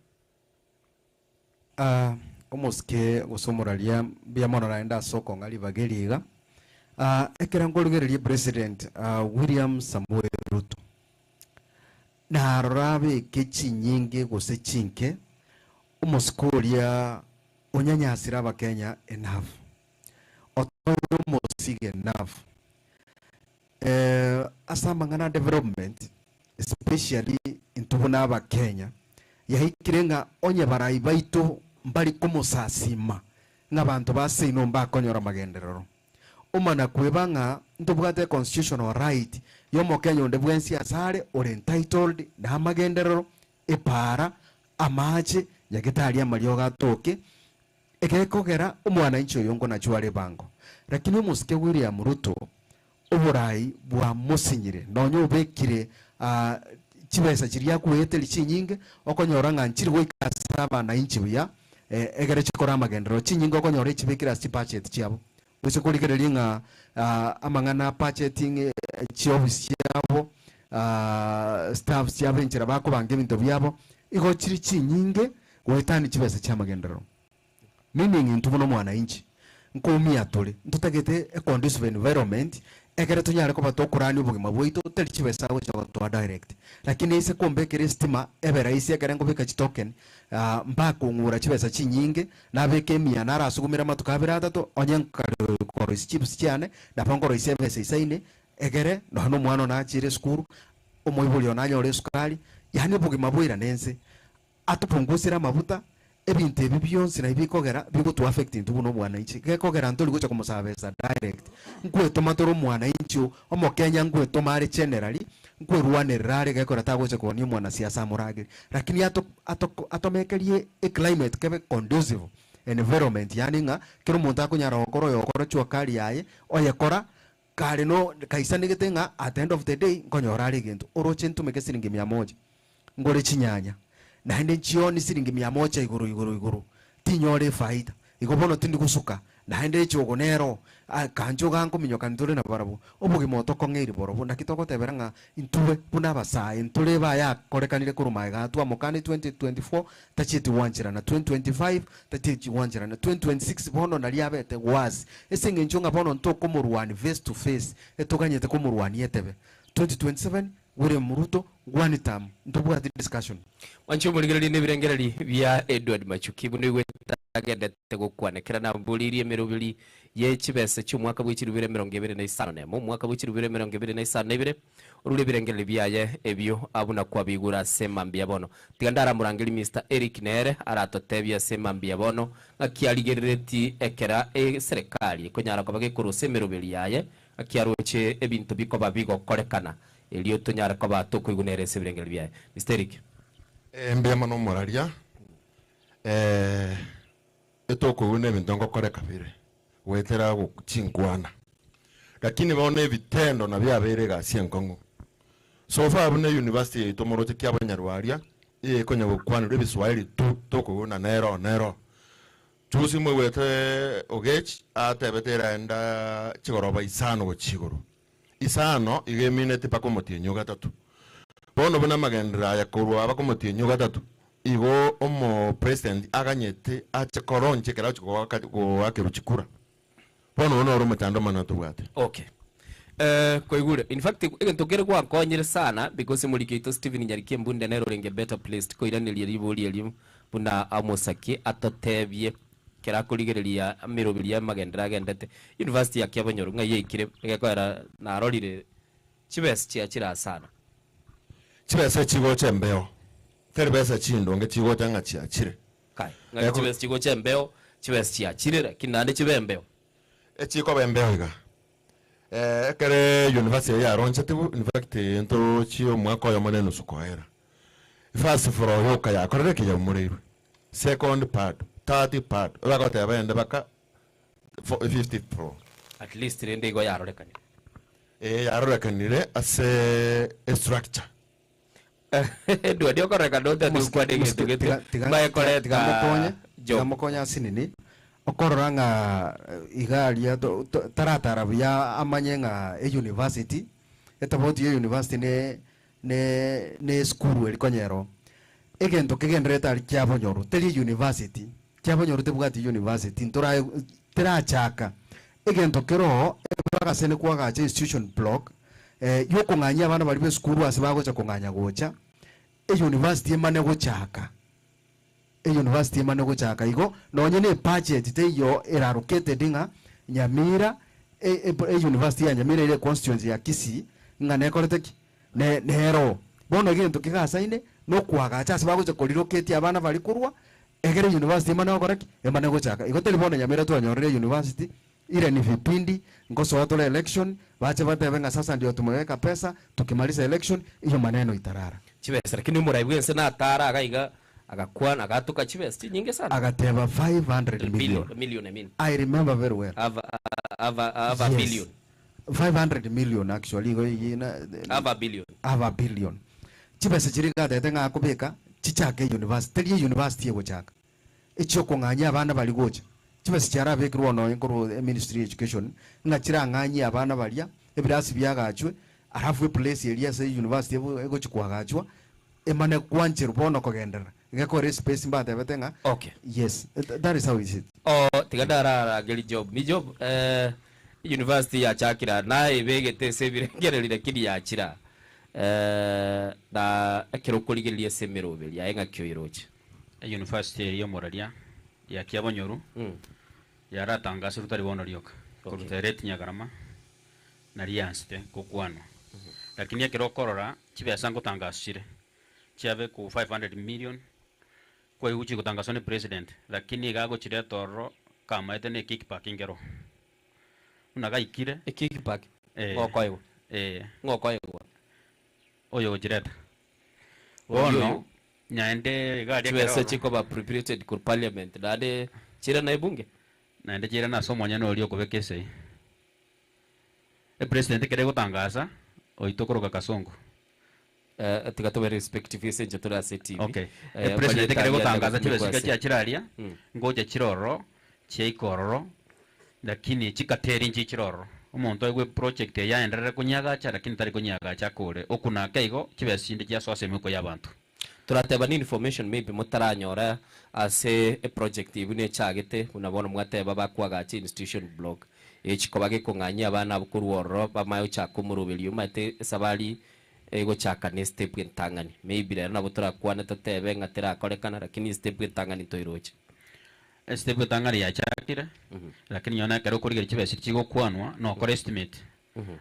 omuske gusomuralia bya monora enda soko ngali bageliga ekera ngolugererie president William Samuel Ruto na rabe kechi nyingi gose chinke umuskolia onyanyasira abakenya enough otoyo mosige enough asambangana development especially intubona abakenya yahikirenga onye barayi baito mbali kumusasima n'abantu basino mbakonyora magenderero umana kwebanga ntubwate constitutional right yo mokenya onde bwensi asare ore entitled na magenderero epara amache yagetalia malio gatoke ekekogera umwana incho yongo na chwale bango lakini umusike William Ruto uburai bwa musinyire nonyo bekire chibesa chiria kueteli chinyinge okonyora nganchiri goikasaba na inchi bya egere chikora magendero chinyinge okonyora chibekira budget chiabo wese kuligereria nga amangana budgeting chiobisi chiabo staff chiabenchera bako bange bintu byabo igo chiri chinyinge gwetani chibesa cha magenderero meaning into muno mwana inchi nkumia tuli ntutagete a conducive environment egere tunyare ko batokurani ubugima bwito teli chibesa go cha to direct lakini ise kombekere stima ebera ise egere ngo beka token mbako ngura chibesa chinyinge na beke mia na rasugumira matukabira atatu onyenka ko chips cyane na pangoro ise besa isaine egere no hano mwana na chire skuru omoibulio na nyore sukari yani bugima bwira nense atupungusira mabuta ebintu ebi byonse na ibikogera bigutu affecting tubuno mwana inchi gekogera ntoli gucha kumusabesa direct nkweto matoro mwana inchi omo Kenya nkweto mari generally nkweruane rare gekora tagoche koni mwana siasa murage lakini atomekerie a climate kebe conducive environment yani nga kero muntu akunyara okoro yokoro chwa kali yaye oyekora kali no kaisani getenga at the end of the day nkonyorare gintu oroche ntumeke siringi 100 ngore chinyanya na hende jioni siringi 100 iguru tinyore faida igobono tindi kusuka na hende chogo nero kanjo ganko minyoka ntore na barabo obugi moto kongeri borobo na kitoko teberanga intube buna basa intule baya korekanire kuruma ga twa mokani 2024 tachiti wanjira na 2025 tachiti wanjira na 2026 bono na liabete was esinge nchonga bono ntoko muruani face to face etokanyete ko muruani yetebe 2027 William Ruto one time ntobwa discussion wancho muligereri nebirengereri bya Edward Machuki buno gwetagendete gukwanekera na mbuliri emerubiri yechibese cy'umwaka w'ikirubire 2025 mu mwaka w'ikirubire 2025 urule birengereri byaye ebyo abuna kwabigura semambia bono tigandara murangiri Mr Eric Nere aratotebya semambia bono akialigerereti ekera serikali konyara kwabage kuruse emerubiri yaye akiaroche ebintu bikoba bigo korekana elio tonyara ko batoko igunerese birengeri byaye Mr Eric mbema no moraria etoko une bindongo kore kabire wetera guchingwana lakini baone vitendo na byabere gasie nkongo so far abune university itomorote kyabanyarwaria konya gukwanira ebiswahili toko na nero chusi mwe wete ogech atebetera enda chigoroba isano go chigoro isano igemine tipako motienyo gatatu bono buna magendera ya kurwa bako motienyo gatatu igo omo president aganyete ache koronche kera chiko akeruchikura bono ono ro mutando manato bwate okay koigure in fact egentokere kwa konyere sana because mulikito Steven Nyarikie mbunde nero renge better placed ko iraniriye ribuli elimu buna amosaki atotebye kera kurigereria mirobiri ya magendera agendete university ya Kyabonyoru nga yekire egakwara na rolire chibese chiachira sana chibese chigo chembeo terbese chindo nge chigo tanga chiachire kai nga chibese chigo chembeo chibese chiachire kinande chibembeo chiko bembeo iga kere university ya ronchete in fact into chio mwako ya maneno sukoera first for yoka ya koreke ya muriru second part 30 part ora ko bende baka 50 pro at least rende go yarorekanire yarorekanire ase structure ndio ndio koreka ndote tukwade tugete bae koreka gamokonya sinini okoranga igalia taratara bya amanyenga university etaboti university ne school elikonyero egento kegendreta Kyabonyoru teli university Kyabonyoru tebwati university ntora terachaka egento kero bagasene kwagacha institution block yoko nganya abana bali be school asibago cha konganya gocha university emane gochaka university emane gochaka igo nonye ne budget teyo erarocated nga Nyamira university ya Nyamira ile constituency ya Kisii ngane koreteki nero bono egento kigasaine no kwagacha asibago cha relocate abana bali kurwa egere university emane gokoreki emane gochaka igo telefone Nyamira twanyorere university ile ni vipindi ngoso watu la election bache batebenga sasa ndio tumeweka pesa tukimaliza election hiyo maneno itarara chibese lakini muraibwense na tara agaiga agakwana agatuka chibese nyingi sana agateba 500 million I mean I remember very well ava billion 500 million actually go yina ava billion chibese chirika tetenga akubeka chichake university teli university yego chaka icho konganya abana bali gocha chibese cyara bekirwa no ngoro ministry education ngachira nganya abana balia ebirasi byagachwe arafu place area sa university ego chikwagachwa emane kwanchir bono kogendera ngekore space mbate betenga. Okay, yes, that is how it is. Tigadara geli job ni job university ya chakira na ibegete sebirengererire kiri yakira da akirokoligelie semero beli yaenga kyoiroche university yo Moraria ya Kiabonyoru yaratangasa rutari bono ryoka kurutereti nyagarama na rianste kokwano lakini yakirokorora kibesa ngotangasire chiave ku 500 million kwa uchi kutangaswa ni president lakini gago chire toro kama ete ne kickback ingero unagaikire kickback ngokoyo ngokoyo oyo jireta ono nyaende gari chwese chiko ba prepared ku parliament dade chira na ibunge naende chira na somo nyano olio kubekese president kere gutangasa oitokoroka kasongo tigato respective ise njetora CTV. Okay. President kare gutangaza chibesika cya kiraria ngoje kiroro cyikororo lakini chikateri nji kiroro umuntu egwe project ya enderere kunyaga cha lakini tari kunyaga cha kure okuna kaigo chibesinde cya sose miko y'abantu turateba ni information maybe mutaranyora ase a project ibune chagete unabona mwateba bakwaga chi institution block echikobage kunganya abana bukuruoro bamayo cha kumurubelio mate sabali ego chaka ne step entangani maybe rero nabo turakwana tatebe ngatira korekana lakini step entangani toiroche step entangani ya chakira lakini yona kero kurigera chibese chigo kwanwa no kore estimate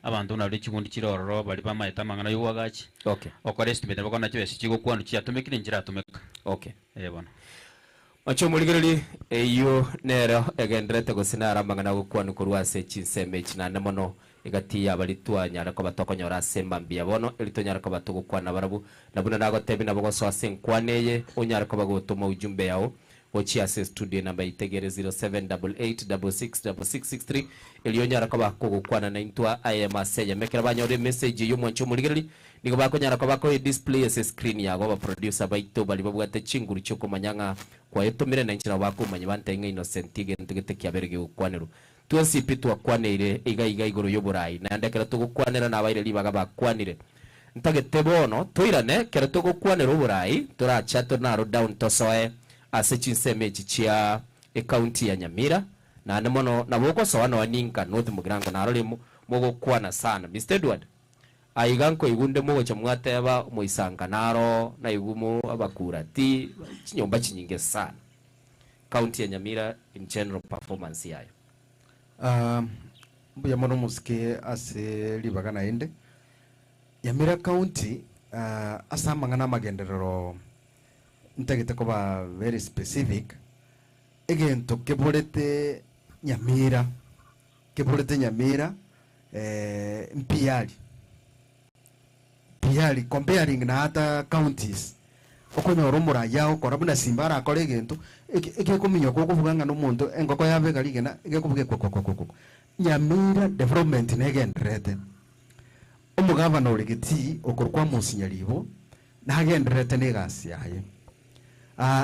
abantu na buri kigundi kirororo bari bamaita mangana yuwagachi okay okore estimate bakona chibese chigo kwanwa chiatumikira njira atumika okay bona macho muligereri eyo nero egenderete gusinara mangana gukwana kurwase chinseme chinane mono igati yabalitwa nyara ko batokonyora semba mbia bono elito nyara ko batugukwana barabu nabuna nago tebi nabo go so senkwaneye onyara ko bagutuma ujumbe yao ochi ase studio namba itegere 0788666663 eliyo nyara ko bakugukwana na intwa IMSA mekera banyore message yo mwancho muligereri nigo bakonyara ko bako display ase screen yago ba producer baito bali babwate chinguru cyo komanyanga kwa etomire na inchira bakumanya bantenga innocent igente kiaberege ukwanero twesipi twakwanire iga igoro yoburai na ndekera tugukwanira na baire libaga bakwanire ntagete bono toirane kera tugukwanira oburai turacha tonaro down tosoe ase chinseme chichia county ya Nyamira na nemono naboko sawa no aninka north mugirango naro limu mogokwana sana Mr. Edward aiganko igunde mogo chamwateba moisanga naro na igumo abakurati chinyomba chinyinge sana county ya Nyamira in general performance yayo. Mbuya mono musike ase libaga na ende Nyamira County asa mangana magenderero ntagete ko ba very specific egento kebolete Nyamira mpiali comparing na ata counties okonyora muraya okora buna simbara akore egento eke kuminyo ko kuvuganga no muntu engoko yabe galigena ege kuvuge ko Nyamira development negenderete omugavana oligiti okorwa musinyalibo nagenderete negasi yaye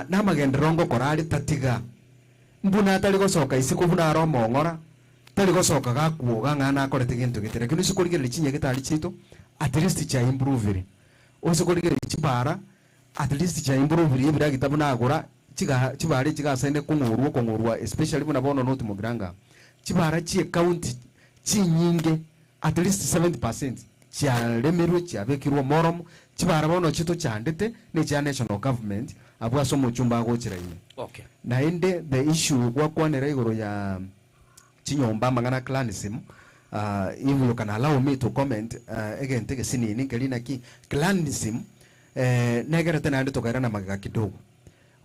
na magenderongo korali tatiga mbuna tali gosoka isiku buna romo ngora tali gosoka gakuoga ngana akorete gintu gitere kino sikurigere chinye gitali chito at least cha improve osikurigere chibara at least cha improve ibira gitabu nagura chibare chigasende kungurwa especially buna bono not mugiranga chibara chi county chinyinge at least 70% cha lemeru cha bekirwa morom chibara bono chito chandete ne cha national government abwa somo chumba go chiraine. Okay. Na ende the issue kwa kwanera igoro ya chinyomba mangana clanism if you can allow me to comment again take sinini kelina ki clanism negerete na ndito kaira na magaga kidogo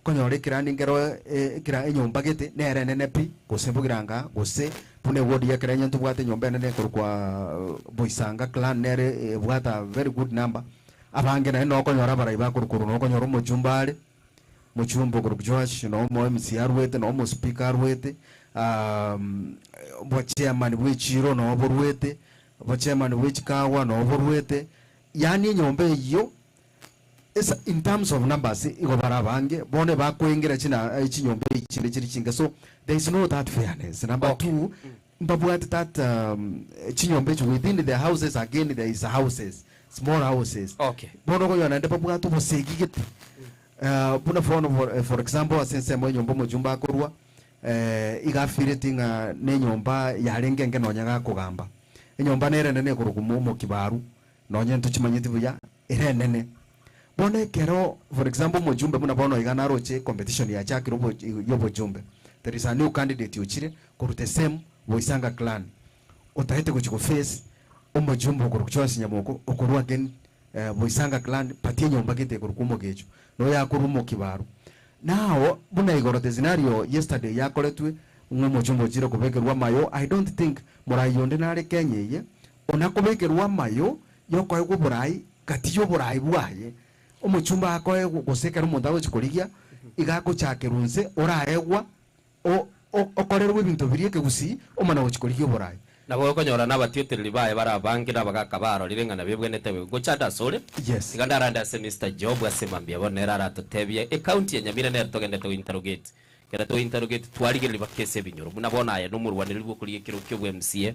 konyore kirani ngero kira enyomba gete nere nene pi gosembugiranga gose pune wodi ya kiranya ntubwate nyomba nene kurwa boisanga clan nere bwata very good number abange na no konyora baraiba kurukuru no konyora mujumbale muchumbo kurubjoash no mo MC arwete no mo speaker arwete bo chairman wechiro no borwete bo chairman wechikawa no borwete yani nyombe yo is in terms of numbers igo barabange bone bakwengera china chinyombe ichinde chiri chinga so there is no that fairness. Number two mbabwat that chinyombe within the houses again there is houses, small houses. Okay. Bono ko yona ndabwat obosegigit. Buna for example asense mo nyombo mujumba akorwa igafire tinga ne nyomba yarenge ngeno nyaga kugamba. Enyomba nere nene kurugumo mo kibaru nonye ntuchimanyiti buya ere nene. Bone kero for example mujumbe muna bono igana roche competition ya chaki yobo jumbe. There is a new candidate uchire kurute same Boisanga clan. Utahete kuchiko face umujumbe kurukuchwa sinyamoko okurwa again Boisanga clan patie nyomba kete kurukumo gecho. No ya kurumo kibaru. Now buna igorote scenario yesterday yakoletwe umujumbe jiro kubekerwa mayo. I don't think murayonde nare Kenya onakubekerwa mayo yoko ego burai katiyo burai bwaye umuchumba akoye gusekera umuntu agochikorigia igako chakerunse oraegwa okorerwe ibintu birieke gusi omana gochikorigia burai nabo konyora nabatietereri baye barabangira bagakabaro rirengana bebwenetewe gochada sore. Yes. Igandaranda Mr. Job asemambia bonera ratotebia county ya Nyamira ne togende to interrogate kera to interrogate twarigere bakese binyoro munabona aye numurwanire rwo kuri ekiro kyo MCA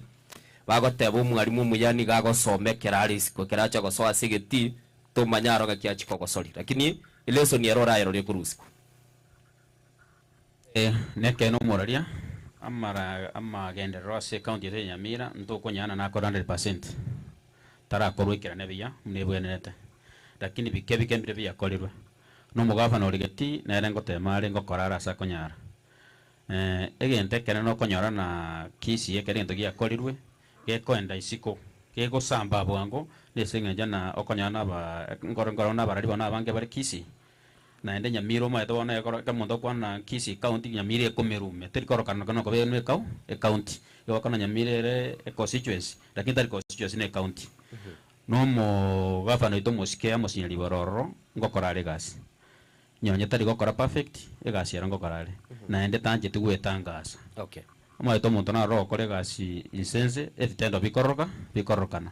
bagoteba umwarimu muyani gagosomekera arisiko keracha gosoa sigeti to manyaro gakiachiko gosori lakini ileso ni erora yero kurusiko neke no moraria ama gende rose county ya Nyamira ntoko nyana na 100% tara korwekera nebiya munebwenete lakini bikebike mbire bya kolirwe no mugava no rigeti na rengo temare ngo korara sa konyara egente kene no konyora na kisi ekere ento gya kolirwe gekoenda isiko gego samba bwango nesengeja na okonyana ba ngoro na barari bana bange bari kisi na ende Nyamiro ma edo na ekoro kamondo kwa na kisi county Nyamira ekomerume terikoro kana kono ko bene ka e county yo kana Nyamira re e constituency lakini tari constituency ne county no mo gafano ito mosike mosinyali bororo ngokorare gasi nyonya tari gokora perfect egasi era ngokorare na ende tanje tugwetangasa. Okay. Ama ito muntu na ro kore gasi insense etendo bikorokana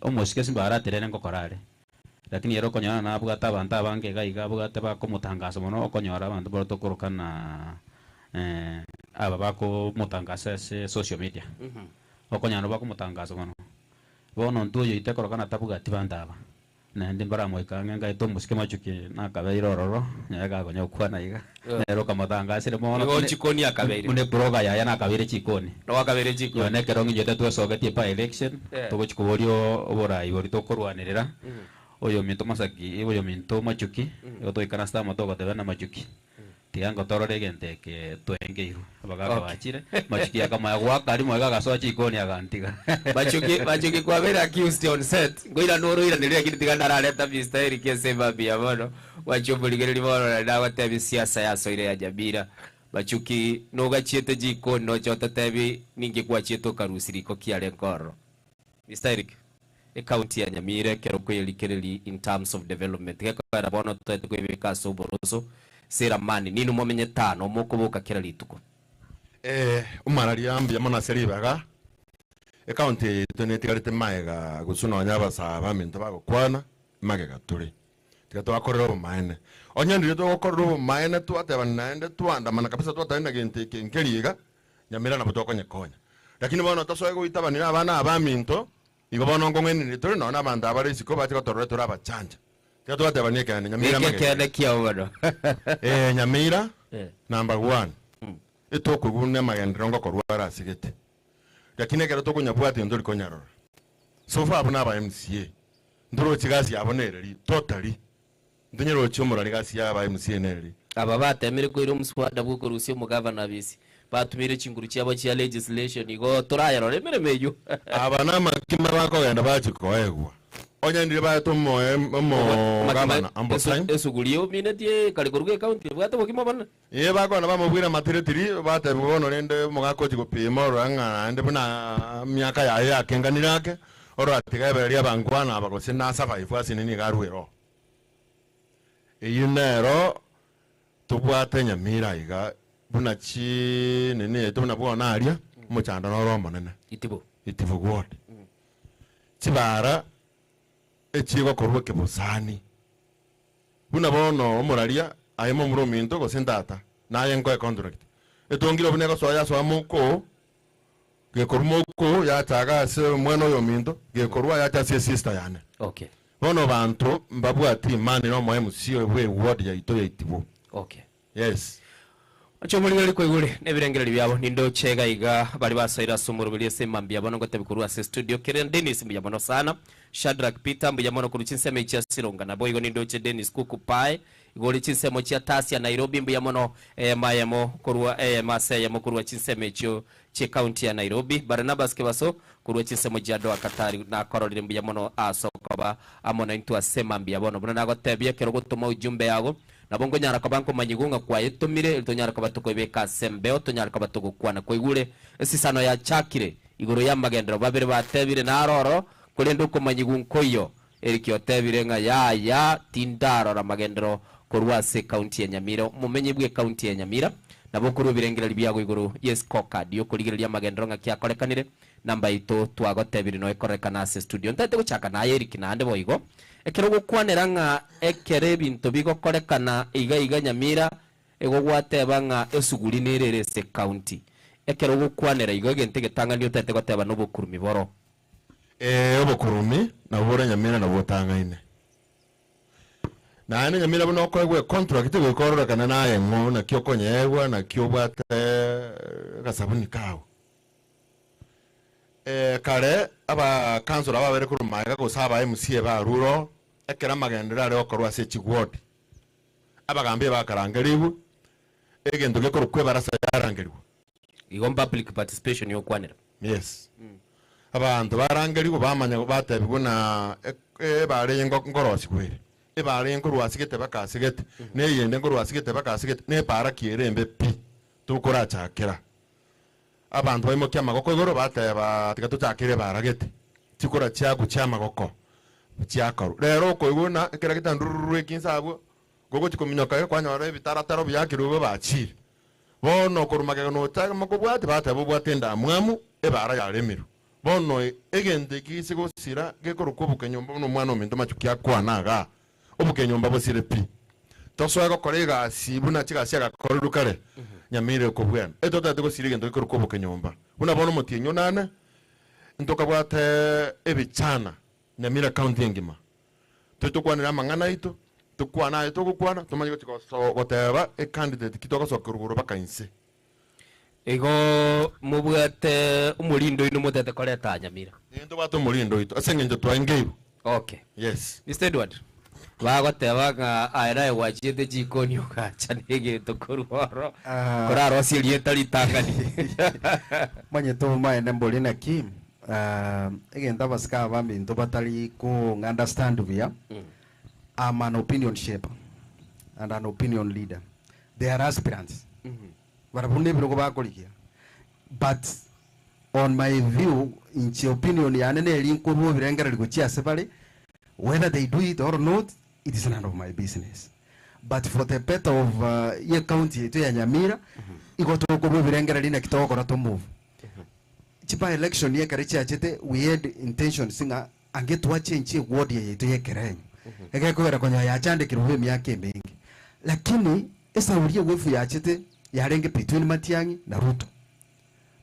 omosike simbara terene ngokorare lakini ero konyana na bugata abantu abange gaiga bugata bakomutangaza mono okonyora abantu borotokorokana aba bakomutangaza se social media okonyana bakomutangaza mono bono ntuyo itekorokana tabugati bandaba na ndi mbara moikanga ngaito musike machuki na kabeiro roro nyaga gonya kwana iga ero kamutangaza sire mono ngo chikoni akabeire une broga ya yana kabere chikoni no akabere chikoni yone kerongi jete tusogetie pa election togochikuborio oborai borito korwanirira oyo minto masaki oyo minto machuki oto ikana sta moto gotebana machuki tiango torore gente ke tuengeiru abagaga bachire machuki akama yagwa kari mwaga gasoa chikoni agantiga machuki kwa vera accused on set ngoira noro ira nire kiti tigana rareta misteri kesema bia mono wachobuligeri mono na watebi siasa ya soire ya Nyamira machuki no gachiete jikoni no chota tebi ningi kwa chieto karusiriko kiale ngoro misteri e county ya Nyamira kero kweli in terms of development keko era bono twete kwebeka soboroso sera mani ninu momenye tano mokoboka kera lituko umararia ambia mana seribaga e county tunetigarite maega gusuna nyaba saba minto bagokwana magega turi tigato akorero maene onyandire to akorero maene tu atebana ende tuanda mana kabisa tu ataenda gente kenkeriga Nyamira na botoko nyekonya lakini bono tasoe goitabanira abana abaminto igo bono ngongeni ni turi nona banda abari siko bati ko torre tura bachanja tigato atebanie kane Nyamira kene kiawono Nyamira number 1 ito kugune magendero ngo korwara sigete lakini kero to kunyabwati ndori konyarora so far abuna ba MCA ndoro chigasi aboneri totally ndinyero chomora ligasi ya ba MCA neri aba batemere ko iro muswada bwo korusio mu governor bisi batumire chinguru cyabo cya legislation igo turayaro remere meyo abana makima bako genda bachikoegwa onyandire ba to mo governor ambosai esugulio minete kalikorwe county bwata bokimo bana bako na bamubwira matiretiri bate bono rende mugako chigopima oranga ande buna miaka ya kenganirake oro atigaberia bangwana abagose na survive asinini garwero eyinero tubwate Nyamira iga buna chi nene tubuna bwana aria muchanda no rombo nene itibo ward chibara echigo korwe kebusani buna bono omuraria ayemo muruminto go sentata naye ngo contract etongiro bune go soya so amuko gekorwa ko yataga se mweno yomindo gekorwa yata se sister yane. Okay. Bono bantu mbabwati mani no mo MC we ward ya ito ya itibo. Okay. Yes. Achomuli liko igule nebirengereri byabo nindo chega iga bali basaira sumuru bili semambia bono ngote bikuru ase studio Keren Dennis mbiyamono sana Shadrack Peter mbiyamono kuru chinseme chia Sironga na boy nindo che Dennis Kukupai igoli chinsemo chia Tasia Nairobi mbiyamono mayemo kurwa maseyemo kurwa chinseme chio che county ya Nairobi Barnabas Kebaso kurwa chinsemo jado akatari na korolire mbiyamono asokoba amona into asemambia bono bono nagotebye kero gutuma ujumbe yago nabongo nyara kabanko manyigunga kwa yetomire itonyara kabatuko ibeka sembeo tonyara kabatuko kwana kwa igure sisano ya chakire iguru ya magendero babere batebire na aroro kulendo ko manyigunga koyo erikyo tebire nga ya tindaro ra magendero korwase county ya Nyamira mumenye bwe county ya Nyamira nabokuru birengera libyago iguru yes koka dio kuligiria magendero nga kya korekanire namba ito twagotebire no ekorekana ase studio ntate guchaka na Eric na ande boigo ekero gukwanera nga ekere bintu bigokorekana iga Nyamira ego gwateba nga esuguri nerere se county ekero gukwanera igo gente getangani utete goteba no bukurumi boro obukurumi na bora Nyamira na botangaine na ane Nyamira bono kwegwe contract gwekorokana naye ngo na kyo konyegwa na kyo bwate gasabuni kawo kare aba council aba bere kurumaga ko saba MC ba ruro ekera magendera re okorwa se chigwod abagambe bakarangeribu egento gekoro kwebarasa yarangeribu igon public participation yo kwanera. Yes. Abantu barangeribu bamanya batebibu na bare ngorosi kwere bare ngorwasigete bakasigete ne yende ngorwasigete bakasigete ne para kierembe pi tukora chakera abantu baimo kya magoko igoro bateba tigatu chakire baragete tikora cyagu cya magoko cyakaro rero ko igona kera kitandururu ekinsabo gogo chikominyoka kwa nyore bitarataro byakiro bacire bono korumage no taga makobwate batebo bwatenda mwamu ebara yaremiro bono egende kisigo sira gekorokubuke nyomba no mwana ominto machukia kwanaga obuke nyomba bosire pi toswaga korega sibuna chigasi agakorukare Nyamire ko bwana eto tate ko sirige ndo ko kubuke nyomba una bono mutinyo nane ntoka bwate ebichana Nyamira county ngima tukwanira mangana ito tukwana ito kukwana tumanyi ko so goteba e candidate kitoko so kuruguru bakainse ego mubwate umulindo ino mutete koleta Nyamira ndo bato umulindo ito asenge ndo twangeibu. Okay. Yes. Mr. Edward bagoteba nga aira wajide jikoni ukacha nege tokororo koraro silie talitangani manye to maene mbolina kim egenda baska bambi ndo batali ko understand via I'm an opinion shaper and an opinion leader. They are aspirants barabunde biro bakolikia but on my view in opinion yanene linko bo birengera likuchia sebali whether they do it or not it is none of my business. But for the better of your county to ya Nyamira ikoto ko birengera lina kitoko na to move chipa election ye karichi achete we had intention singa angetwa change ward ye to ye kerenyo ege ko era konya ya chande kiruwe myake mingi lakini esa uriye wefu ya achete yarenge between Matiang'i na Ruto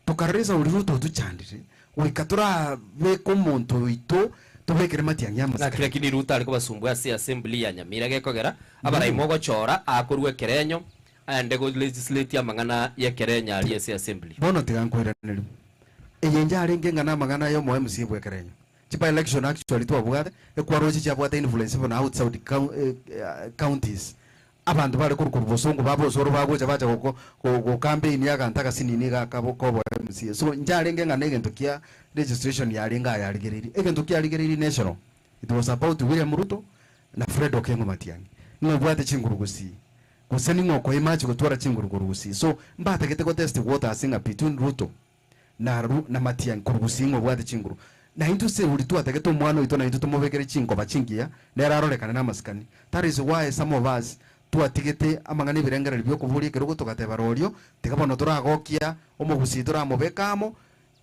tukareza Ruto tuchandire wikatura be ko muntu ito tubekere Matiang'i amasa na kila kindi Ruto aliko basumbwa si assembly ya Nyamira gekogera abaraimogo chora akorwe kerenyo ande go legislative mangana ya kerenya ali si assembly bono tigankwira nelu eyenja arenge ngana magana yo mo MC bwe kerenyo chipa election actually to abugade ekwarochi chabwata influence from outside counties abantu bari kurukuru bosongo babosoro bagoja bacha ko campaign ya kantaka sinini ga kabokobo MC so njarenge ngana egento kia registration ya linga ya ligeriri egento kia ligeriri national it was about William Ruto na Fred Okengo Matiang'i no bwate chingurugusi kuseni ngoko imachi gutwara chingurugusi so mbata kete ko test water singa between Ruto na Matiang'i kurugusi ngo bwate chinguru na into se uri tu atake to mwana ito na into tumobekere chingo bachingia nerarolekana na maskani. That is why some of us tu atigete amangani birengera libyo kuburi kero gutokateba rorio tikabona turagokia omugusi turamobekamo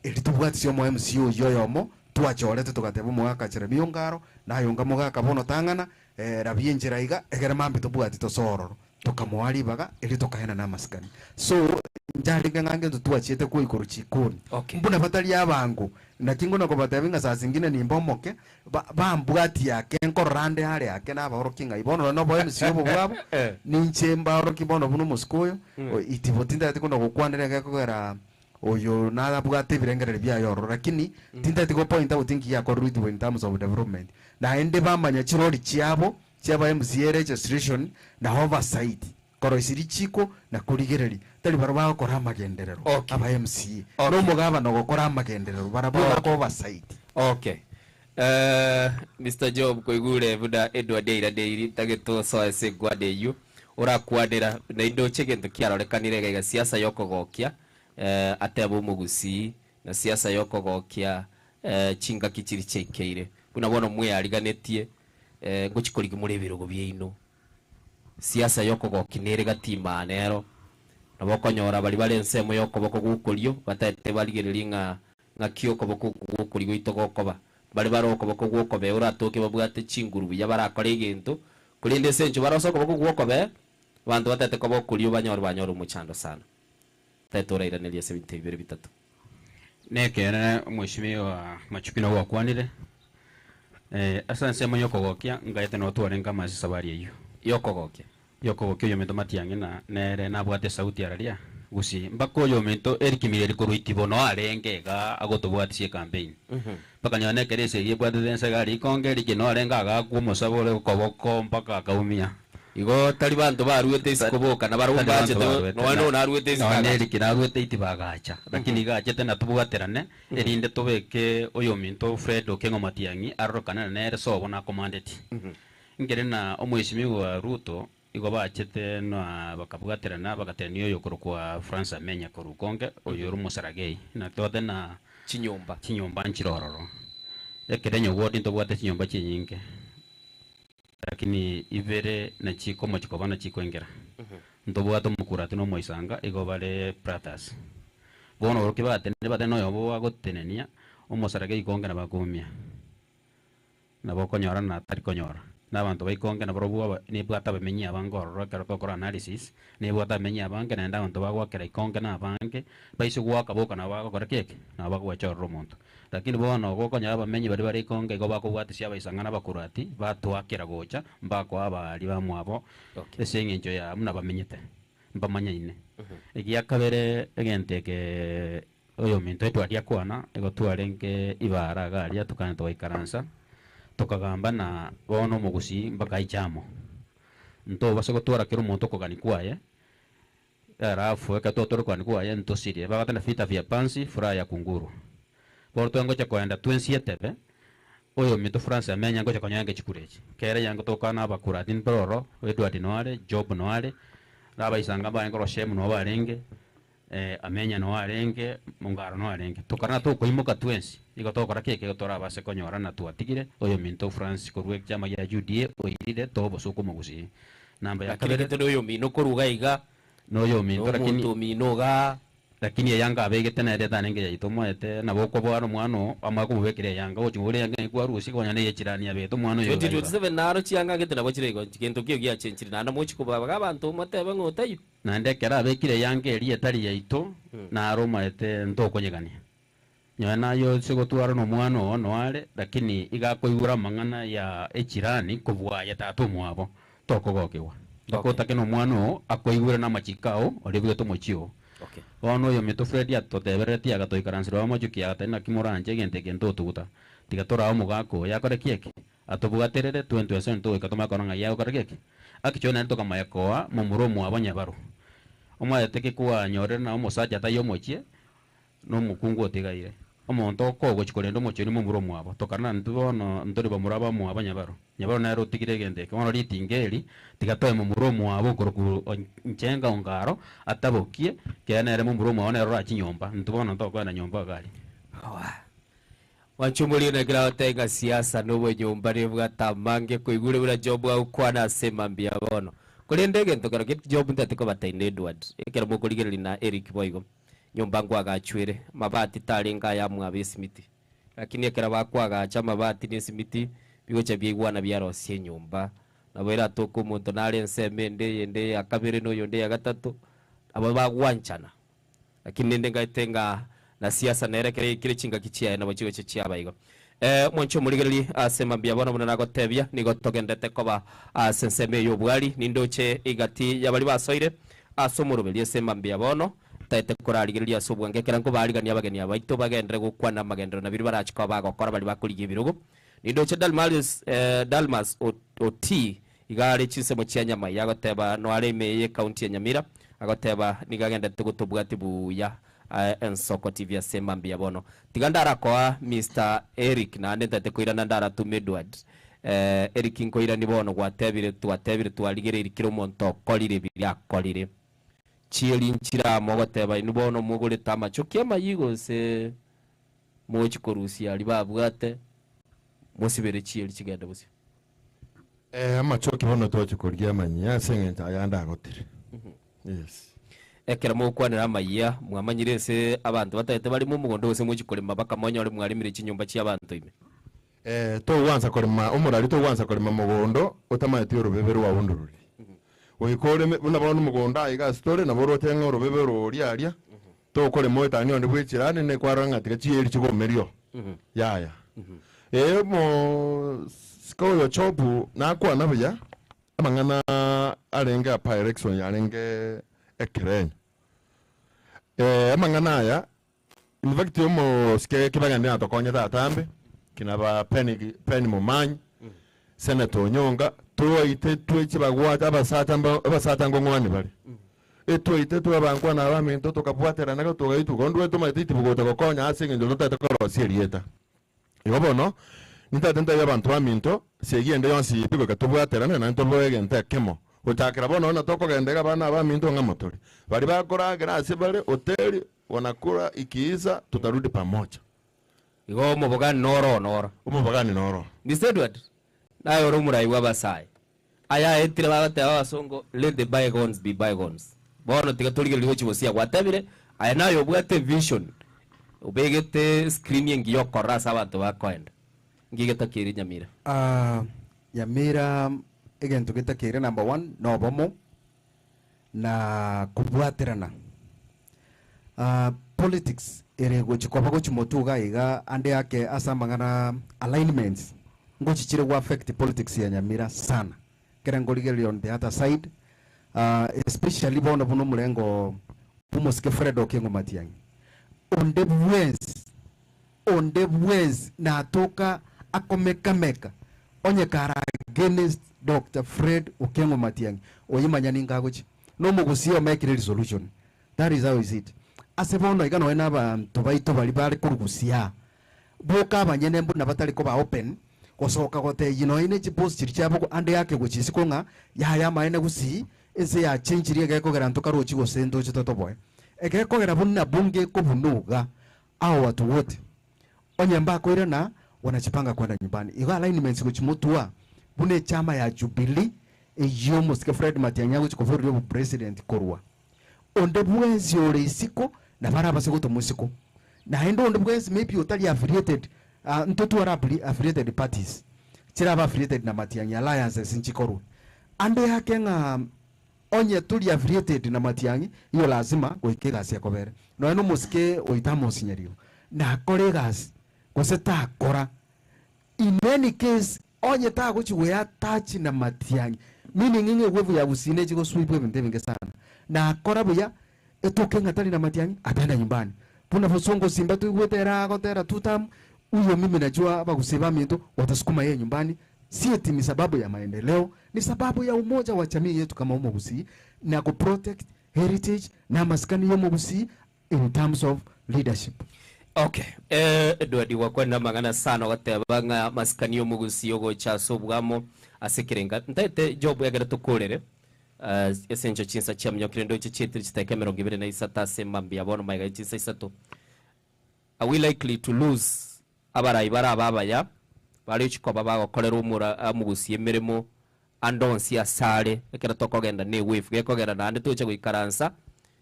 eri tubwatisyo mo MCO yoyomo tuachorete tukateba mo akachira biyongaro na yonga mo gakabono tangana rabyenjera iga egere mambi tubwati to sororo tukamwari baga ili tukahena na maskani so njaringa ngange tutuachete ko ikoro chikoni mbona batali yabangu na kingo na kobatabinga saa zingine ni mbomoke bambwati yake nkorande hali yake na bahoro kinga ibono no boye msibo bwabo ni nchemba oro kibono buno musikoyo itibotinda tikuno gukwanira gakogera oyo na bwate birengere bya yoro lakini tinda tiko point out thinking ya corrupt in terms of development na ende bamanya chirori chiabo cyaba MCA registration na oversight koro isiri chiko na kurigereri tali baraba gukora amagenderero aba MCA no mugaba no gukora amagenderero baraba ko oversight Mr. Job koigure buda Edward Deiri tagito so ase gwade yu urakwadira na indo chegento kiarorekanire gaiga siasa yokogokia atebo mugusi na siasa yokogokia chinga kichiri chekeire kuna bono mwe ariganetie guchikorigi muri birugo byeino siasa yokogoki nere gatima nero nabokonyora bali bale nsemo yokoboko gukurio batete baligerelinga ngakio koboko gukurigo itogokoba bali barokoboko gukobe uratoke babwate chinguru ya barakore igintu kulinde sencho barosoko boko gukobe bantu batete kobokurio banyora umuchando sana tatora iranelia 73 nekere mwishimiwa machupino wakwanire asa nsemo yokogokia ngaete no twarenga masi sabari iyo yokogokia yo mento matiange na nere nabwate sauti araria gusi mbako yo mento erikimire kuruitibo no arengega agotobwatie campaign paka nyone kerese yebwate dense gari kongeri kino arenga agakuo musabore koboko mpaka akaumia igo tali bantu baruete isikoboka na barumbaje no naruete isikoboka no neri kiraruete itibagacha lakini gacha tena tubwaterane erinde tobeke oyo minto Fred Okengo Matiangi arrokana nere sobo na commanded ngere na omweshimiwa Ruto igo bachete no bakabwaterana bagatenio yo kwa France amenya korukonge oyo rumusaragei na tote na chinyomba nchirororo ekerenyo wodi ntobwate chinyomba chinyinge lakini ibere na chiko mochiko bana chiko engera ntobwato mukurati no moisanga igo bale pratas bono roke bate no yobo agotenenia omosarage ikonge na bakumia na bokonyora na tari konyora na bantu baikonge na brobu ni bwata bamenyi abangororo karo analysis ni bwata bamenyi abange na ndabantu bagwakera ikonge na abange baiso gwaka boka na bagokora keke na bagwachoro monto lakini bono gokonyora bamenyi bari ikonge go bakobwatisha baisangana bakurati batwakira gocha mbako abali bamwabo esengenjo ya muna bamenyete mbamanyaine igia kabere egenteke oyo minto etwaria kwana ego twarenge ibara garia tukana twaikaransa tukagamba na bono mugusi mpaka ichamo nto basoko twara kero monto kogani kwaye arafu ekatotoro kwani kwaye nto sirie bagatana vita vya pansi furaha ya kunguru porto ngocha kwenda 27 oyo mito France amenya ngocha konyange chikurechi kere yango tokana abakuratin proro Edward Noare Job Noare raba isanga ba ngoro shemu no barenge amenya no arenge mungaro no arenge tukana to koimoka twensi igo tokora keke gotora base konyora na tuatigire oyo minto France korwe chama ya UDA oyire tobo soko mugusi namba ya kabere to oyo mino koruga iga no yo minto lakini to minoga lakini yanga abegete na reta nenge yaitomo ete na boko bwaro mwano amako bubekire yanga ochingure yanga kwa rusi kwa nyane yechirani abeto mwano yo 2027 naro chianga gete na bochire go kento kyo gya chenchiri na mochi kubaga abantu matebe ngotayo na ndekera abekire yanga eri etari yaito na aroma ete ntokonyegania nyana yo sigo twaro no mwano ono ale lakini igakoigura mangana ya echirani kubwa ya tatu mwabo tokogokewa ndakota keno mwano akoigura na machikao olibwe to mochio ono yo mito Fred atotebereti agatoikaransira wa mochuki agatena kimoranje gente kento tuguta tigatora omugako yakore kieke atobugaterere 20% to ikatoma koranga ya okore kieke akichona nto kama yakoa mumuromo abanyabaro omwateke kwa nyore na omosaja tayo mochie no mukungu otigaire omonto ko chikorendo mochoni mumuromo abo tokana ntubono ntori bamuraba mu abanyabaro nyabaro na rotigire gente kono ritingeri tigatoe mumuromo abo koroku nchenga ongaro atabokie kena ere mumuromo ona ro achinyomba ntubono ntoko na nyomba gali wachumuli na gira tenga siasa no nyomba rebwa tamange koigure bura job au kwana sema mbia bono kuri ndege ntokero kit job ntatiko bataine Edward ekera mukurigirira na Eric Boigo nyomba ngwaga chwere mabati taringa ya mwabe simiti lakini ekera bakwaga cha mabati ni simiti bigocha byigwana byaro sie nyomba na wera toko muntu nari nseme ndi ya kabiri no yonde ya gatatu abo bagwanchana lakini nende ngaitenga na siasa nerekere kire chinga kichia na bachigo chichia baigo mwancho muligereri asema mbia bona muna nagotebia nigo togendete koba senseme yo bwari nindoche igati yabali basoire asomurubeli sema mbia bono taite kurarigereria sobwange kerango barigania abageni abaito bagendere gukwana magendero na biri barachika bagokora bali bakurigie birugo nindoche Dalmas oti igari chinse mochia nyama yagoteba no aremeye county ya Nyamira agoteba nigagenda tugutubwati buya Ensoko TV asema mbia bono tigandara kwa Mr. Eric na ndete kuirana ndara tu Edward Eric nkoira ni bono gwatebire twarigereri kiro monto kolire biria kolire chieli nchira mogoteba ni bono mugure tama chokia mayigo se mochi korusia ali babwate musibere chieli kigenda busi amachoki bono tochi kurya manya sengenta ayanda agotire yes ekera mukwanira amaya mwamanyire se abantu batayete bali mu mugondo wose muchikolema bakamonya oli mwalimire chinyumba chi abantu ime to wanza kolema umurali to wanza kolema mugondo utamayete urubebero wa wundururi oyikore unabona mugondo ayiga story naboro tenga urubebero riaria to kole moita ni bwechirane ne kwaranga tigachieri chigomerio yaya mo skoyo chopu na kwa nabuya amangana arenga pyrex yarenge ekeren amangana ya in fact yomo ske kibagande atokonya tatambe kinaba penny mumanyi senator Nyonga tuwaite twechibagwata abasata ngongwani bali tuwaite twabangwa na abaminto tukabwatera nago tugaitu gondwe tumaititi bugota gokonya asinge ndo tatakoro serieta yobono nitatenta yabantu baminto segiende yonsi pigo katubwatera na ntobwege ntekemo utakira bono na toko gendega bana baminto ngamotori bali bakora grasi bali hoteli wanakula ikiisa tutarudi pamoja igo umubogani noro umubogani noro Mr. Edward nayo rumurayi wabasai aya etire bagate abasongo let the bygones be bygones bono tigatorige liho chibosia gwatabire aya nayo bwate vision ubegete screening yo korasa abantu bakoenda ngigeta kiri Nyamira Nyamira egento getakire number 1 no bomo na kubwaterana politics ere gochikopa gochimotuga iga ande yake asambangana alignments ngochichire wa affect politics ya Nyamira sana kerangoligerio on the other side especially bono buno mulengo umuske Fred Okengo Matiang'i onde bwez na toka akomeka onye kara against Dr. Fred Okengo Matiang'i oyimanya ningagochi no mugusio make resolution. That is how is it. Asebono igano ena abantu baito bali bali kurugusia boka abanyene mbu nabatali ko ba open kosoka gote ine chipost chirichabo ande yake gochisikonga ya maene gusi ese ya chinchiri geko garanto karochi go sendo chitotoboy egeko gara bunna bunge ko bunuga au watu wote onye mbako ile na wanachipanga kwenda nyumbani igo alignments gochimutua bune chama ya Jubilee eyomo ske Fred Matiang'i gochikoforyo president korwa onde bwezi ole isiko na baraba segoto musiko na hendo onde bwezi maybe otali affiliated ntotu ara affiliated parties chira ba affiliated na Matiang'i alliances nchikoru ande yake nga onye tuli affiliated na Matiang'i hiyo lazima goikega sia kobere no eno musike oitamo sinyerio na colleagues koseta akora in any case onye ta gochiwe attach na Matiang'i meaning inge wevu ya usine chiko sweep bente sana na akora buya etoke ngatali na Matiang'i atenda nyumbani puna fosongo simba tu wetera gotera tutam huyo mimi najua baguseba mito watasukuma yeye nyumbani si eti ni sababu ya maendeleo ni sababu ya umoja wa jamii yetu kama Umugusi na ku protect heritage na maskani ya Umugusi in terms of leadership. Okay, Edward wakwenda magana sana watebanga maskani yo Mugusi yogo cha sobwamo asekirenga ntete job yagera tukorere esenjo chinsa chamyo kirendo chitiri chiteke 23 semambi abono maiga chinsa isato. Are we likely to lose abarai barabaya bari chikoba bagokorera umura Mugusi emeremo andonsi asare ekera tokogenda ne wave gekogera nande tuche guikaransa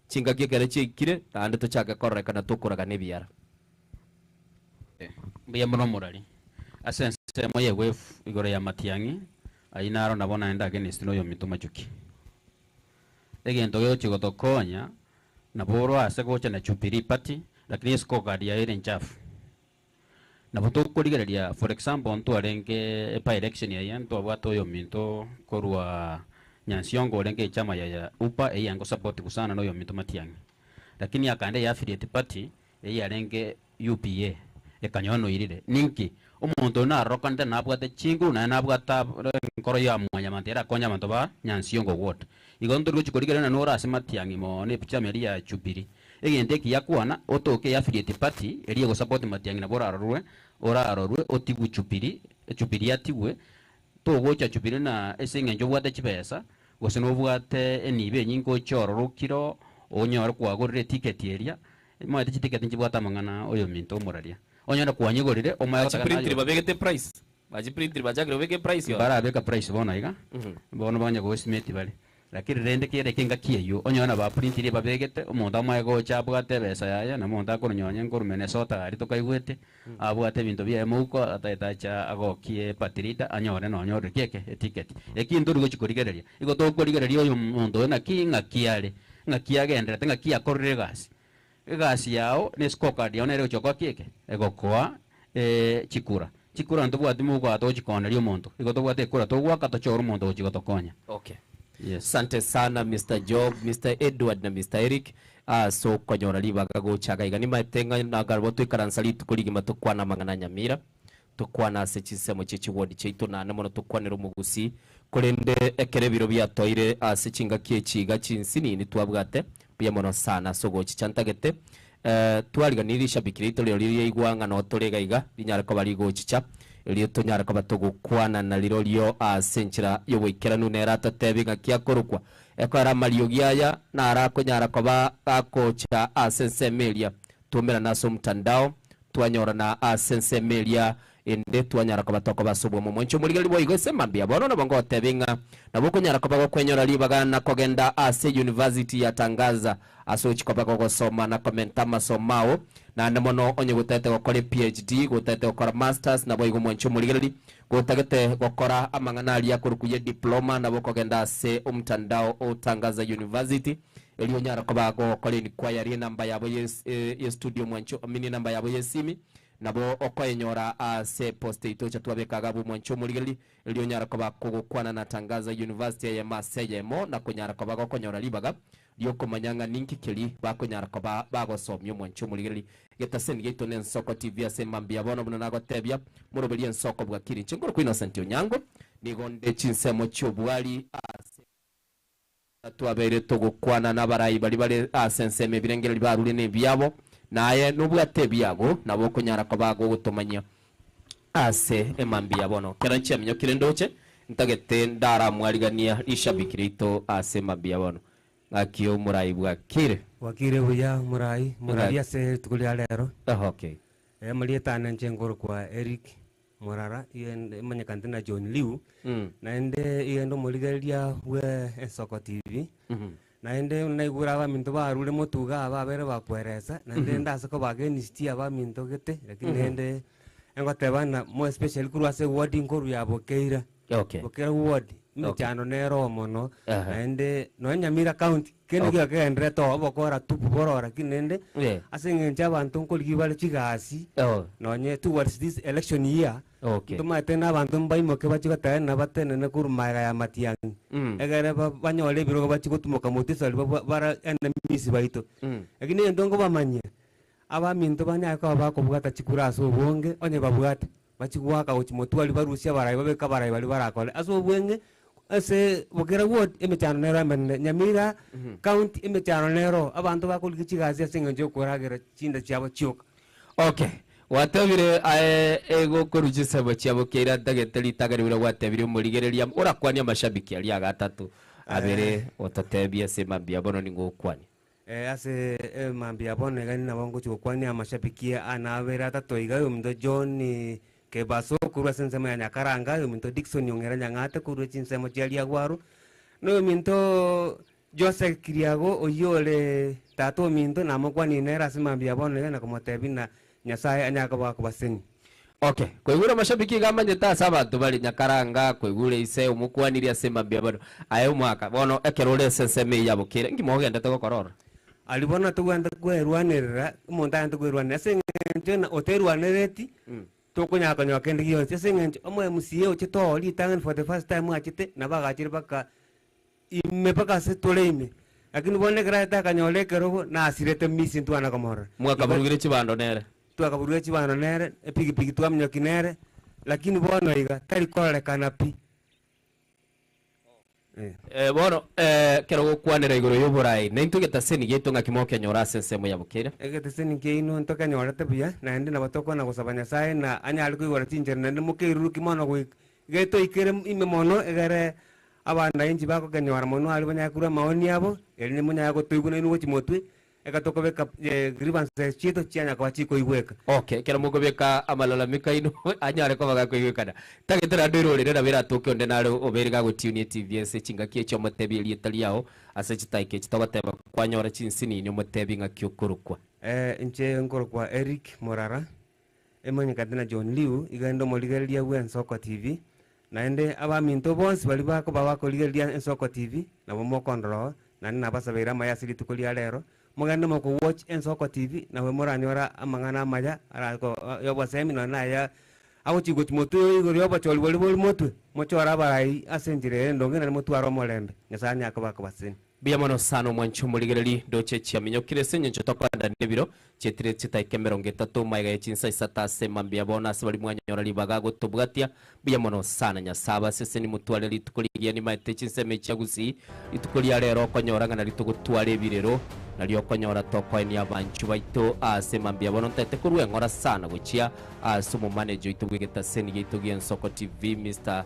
chinga kigere chikire nande tuchaka koreka na tukuraga ne biara. Mbuya muno murali asense moye wave igoro ya Matiang'i ainaro nabo naenda against noyo minto machuki egento gyo chigotokonya naboro ase gocha na Jubilee Party lakini scorecard ya ile nchafu nabo tokorigereria for example ntu arenge by election ya yanto abwato oyo minto korwa Nyansiongo orenge chama ya UPA eyango support kusana noyo minto matiangi lakini akande ya affiliate party eyarenge UPA ekanyono irire ninki omuntu na rokande nabwate chingu na nabwata nkoro ya mwanya mantera konya manto ba Nyansiongo ward igonto rwo chikorigere na nora asematiangi mo ne chama ya Jubilee egente ki yakwana otoke ya affiliate party eriye go support matiangi na bora arorwe otibu Jubilee atiwe to gocha Jubilee na esinge njo bwate chibesa goseno bwate enibe nyingo chororukiro onyora kwagorire ticket area mwate ticket njibwata mangana oyo minto moraria onyora kwanyigorire omaya print babegete price baji print bajagire bege price yo bara beka price bona iga bona banya go estimate bale lakini rende kire kinga kiyo onyona ba print ire babegete omonda omaya go chabwate besa yaya na monda ko nyonya nguru Minnesota ari to kaigwete abwate binto bya muko atatacha agokie patirita anyore no nyore keke ticket ekintu rugo chikorigereria igo to korigereria oyo mondo na kinga kiare ngakiagendera tenga kiakorire gasi yao ne scorecard yao nere chokwa keke egokoa chikura ndo bwati mu kwa to chikonerio monto igo to bwate kura to gwaka to choro monto chigotokonya. Okay. Yes. Sante sana Mr. Job, Mr. Edward na Mr. Eric. So konyora libaga gochaga igani matenga na garbo twikaransali tukurigima tukwana mangana Nyamira tukwana sechisemo chichi ward chaitu na namono tukwanira umugusi kurende ekerebiro bya toire asechinga kiechiga chinsini ni twabwate pia mono sana sogo chichantagete twariganirisha bikirito lyo liri igwanga no torega iga linyara ko bari gochicha lyo tonyara ko batogukwana na liro lyo asenchira yo wikera nunera tatebinga kiakorukwa ekora mario giaya na arakonyara ko ba akocha asensemelia tumera naso mtandao twanyora na asensemelia ende twanyara ko batoko basubwa mu mwencho muri bo igo semambia bono no bongo tebinga na boko nyara ko bago kwenyora libaga na kogenda ase university yatangaza asochi ko bago gosoma na komenta masomao na namono onye gutete gukora PhD gutete gukora masters na bo igo mwencho muri gutagete gukora amangana ya kurukuye diploma na boko genda ase umtandao utangaza university elio nyara ko bago kole ni kwa yari namba yabo ye studio mwencho mini namba yabo yesimi nabo okoyenyora ase poste itocha twabekaga bu mwancho muligeli elio nyara ko bakugukwana na tangaza university ya Maseyemo na kunyara ko bakonyora libaga lyo komanyanga ninki keli bakonyara ko bagosomyo mwancho muligeli getasen geto nen soko TV ase mambia bono buna nago tebya murobeli en soko bwa kiri chingoro ku Innocent Onyango nigonde chinsemo cyobwali ase twabere tugukwana n'abarayi bali asenseme birengera libarule ne byabo naye nubwate byago nabo kunyara ko bago gutomanya ase emambia bono keranchi aminyo kirendoche ntagete ndara mwarigania ishabikirito ase mambia bono ngakio murayi bwakire wakire buya murayi ase tukuli alero okay malietana nchengoro kwa Eric Morara yende manyakantina John Liu naende yendo moligeria we Soko TV naende naigura ba minto barule motuga ababere bakweresa naende ndase ko bagenistia aba minto gete lakini nende engotebana mo especially kurwase ward inkoru ya bokeira bokera ward mchano nero mono naende no Nyamira county kene gakendre to bokora tupu borora kinende asengenja abantu nkoligi bale chigasi nonye towards this election year tumatena abantu mbaimoke bachigotana batene ne kurumaiga ya matiangi egere banyole biro bachigotumuka mutisa bara enemies baito lakini ndongo bamanye aba minto banya ko bakobwata chikura aso bonge onye babwata bachigwaka uchimotwali barusia barayi babeka barayi bali barakole aso bwenge ase bokera ward emechano nero amene Nyamira county emechano nero abantu bakoliki chigazi asengenje koragera chinda cyabo chyoka. Okay watabire ego korujisebo cyabo kera dageteli tagaribira watabire murigereria urakwanya mashabiki ali agatatu abere otatebia sema bia bono ningokwani ase mambia bono gani na bongo chokwani amashabiki anabera tatoiga umdo John ke baso kurwa sensema ya Nyakaranga minto Dickson yongera nyangate kurwa chinsemo chali agwaru no minto Joseph Kiriago oyole tato minto namo kwani nera simambia bono na komotebina Nyasaye anyaka bako baseni. Okay, kwegura mashabiki gamanyeta sabantu bali nyakaranga kwegura ise umukwaniri asemambia bado ayo mwaka bono ekerole senseme yabo kire ngimogenda to korora alibona tuganda kwerwanirira umuntu ante kwerwanira sengenjena oterwanereti tokunyaka nyokendi yose sengenje omwe MCA ochitori tangan for the first time achite nabagachire baka imepaka setoleime lakini bone krata kanyolekero na asirete misi ntwana komora mwaka burugire chibando nere twakaburugire chibando nere epigipigi twamnyokinere lakini bono iga tari korelekana pi bono kero gukwanira iguru y'uburai na intugeta seni gitu ngakimoke nyora sensemo yabukire egete seni keino ntoka nyora tabia na ndi na batoko na gusabanya sai na anyali kwigora tinjer na mukiru kimono gwi geto ikere ime mono egere abana inji bako kenyora mono ali banyakura maoni yabo eli munya gotuiguna inu chimotwe ekatoko beka grievance chito chianya kwa chiko igweka okay kera mugo beka amalalamika ino anyare ko baga kwigwekana tagitera ndirorire na bira tokyo nde naro oberiga gutune TVS chinga kiecho motebi lietali yao ase chitaike chitabateba kwanyora chinsini ni motebi ngakyukurukwa nche ngorokwa Eric Morara emonye katina John Liu igando moligeria we Nsoko TV naende abaminto bonsi bali bako babako ligeria Nsoko TV na bomokondro nani nabasabira mayasiri tukulia lero muganda moko watch Nsoko TV na we moranyora amangana maya arako yobo seminar na ya awo chigo chimoto igori yobo choli boli moto mochora barai asenjire ndongena motwaro molembe nyasanya akabaka basini bia mono sano mwancho muligereri doche chiamenyo kirese nyencho tokanda nebiro chetire chitaike 30 maiga yechinsa isata semambia bona sebali mwanyora libaga gotobwatia bia mono sana nyasaba sese ni mutwale litukuligia ni maite chinseme chagusi itukulia rero konyora ngana litugutwale birero nalio konyora toko ni abanchu baito asemambia bona ntete kurwe ngora sana gochia sumo manager itubwegeta seni gitugia Nsoko TV Mr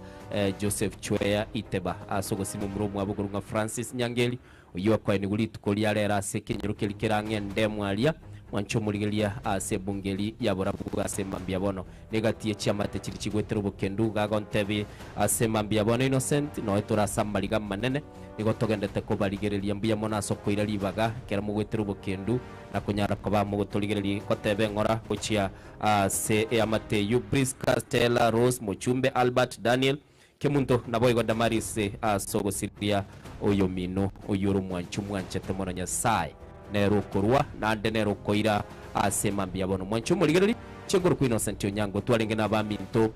Joseph Chwea Iteba asogo simu mromu abugurunga Francis Nyangeli uyo kwa ni guli tukolia rera sekenyuruke likirange ndemwalia mwancho muligelia ase bungeli yaborabu asemambia bono negatie chiamate chiri chigwetero bukendu gago ntebe asemambia bono Innocent no etora sambaliga manene nigotogendete ko baligerelia mbia mona soko ira libaga kera mugwetero bukendu na kunyara ko ba mugotoligerelia kotebe ngora kuchia ase amate Yubriska Stella Rose Muchumbe Albert Daniel kemunto naboigo damarise asogo siria oyo mino oyoro mwanchu mwanchete mona nyasaye nero korwa na ande nero koira asemambia bono mwanchu muligereri chegoro ku Innocent Onyango twalenge na ba minto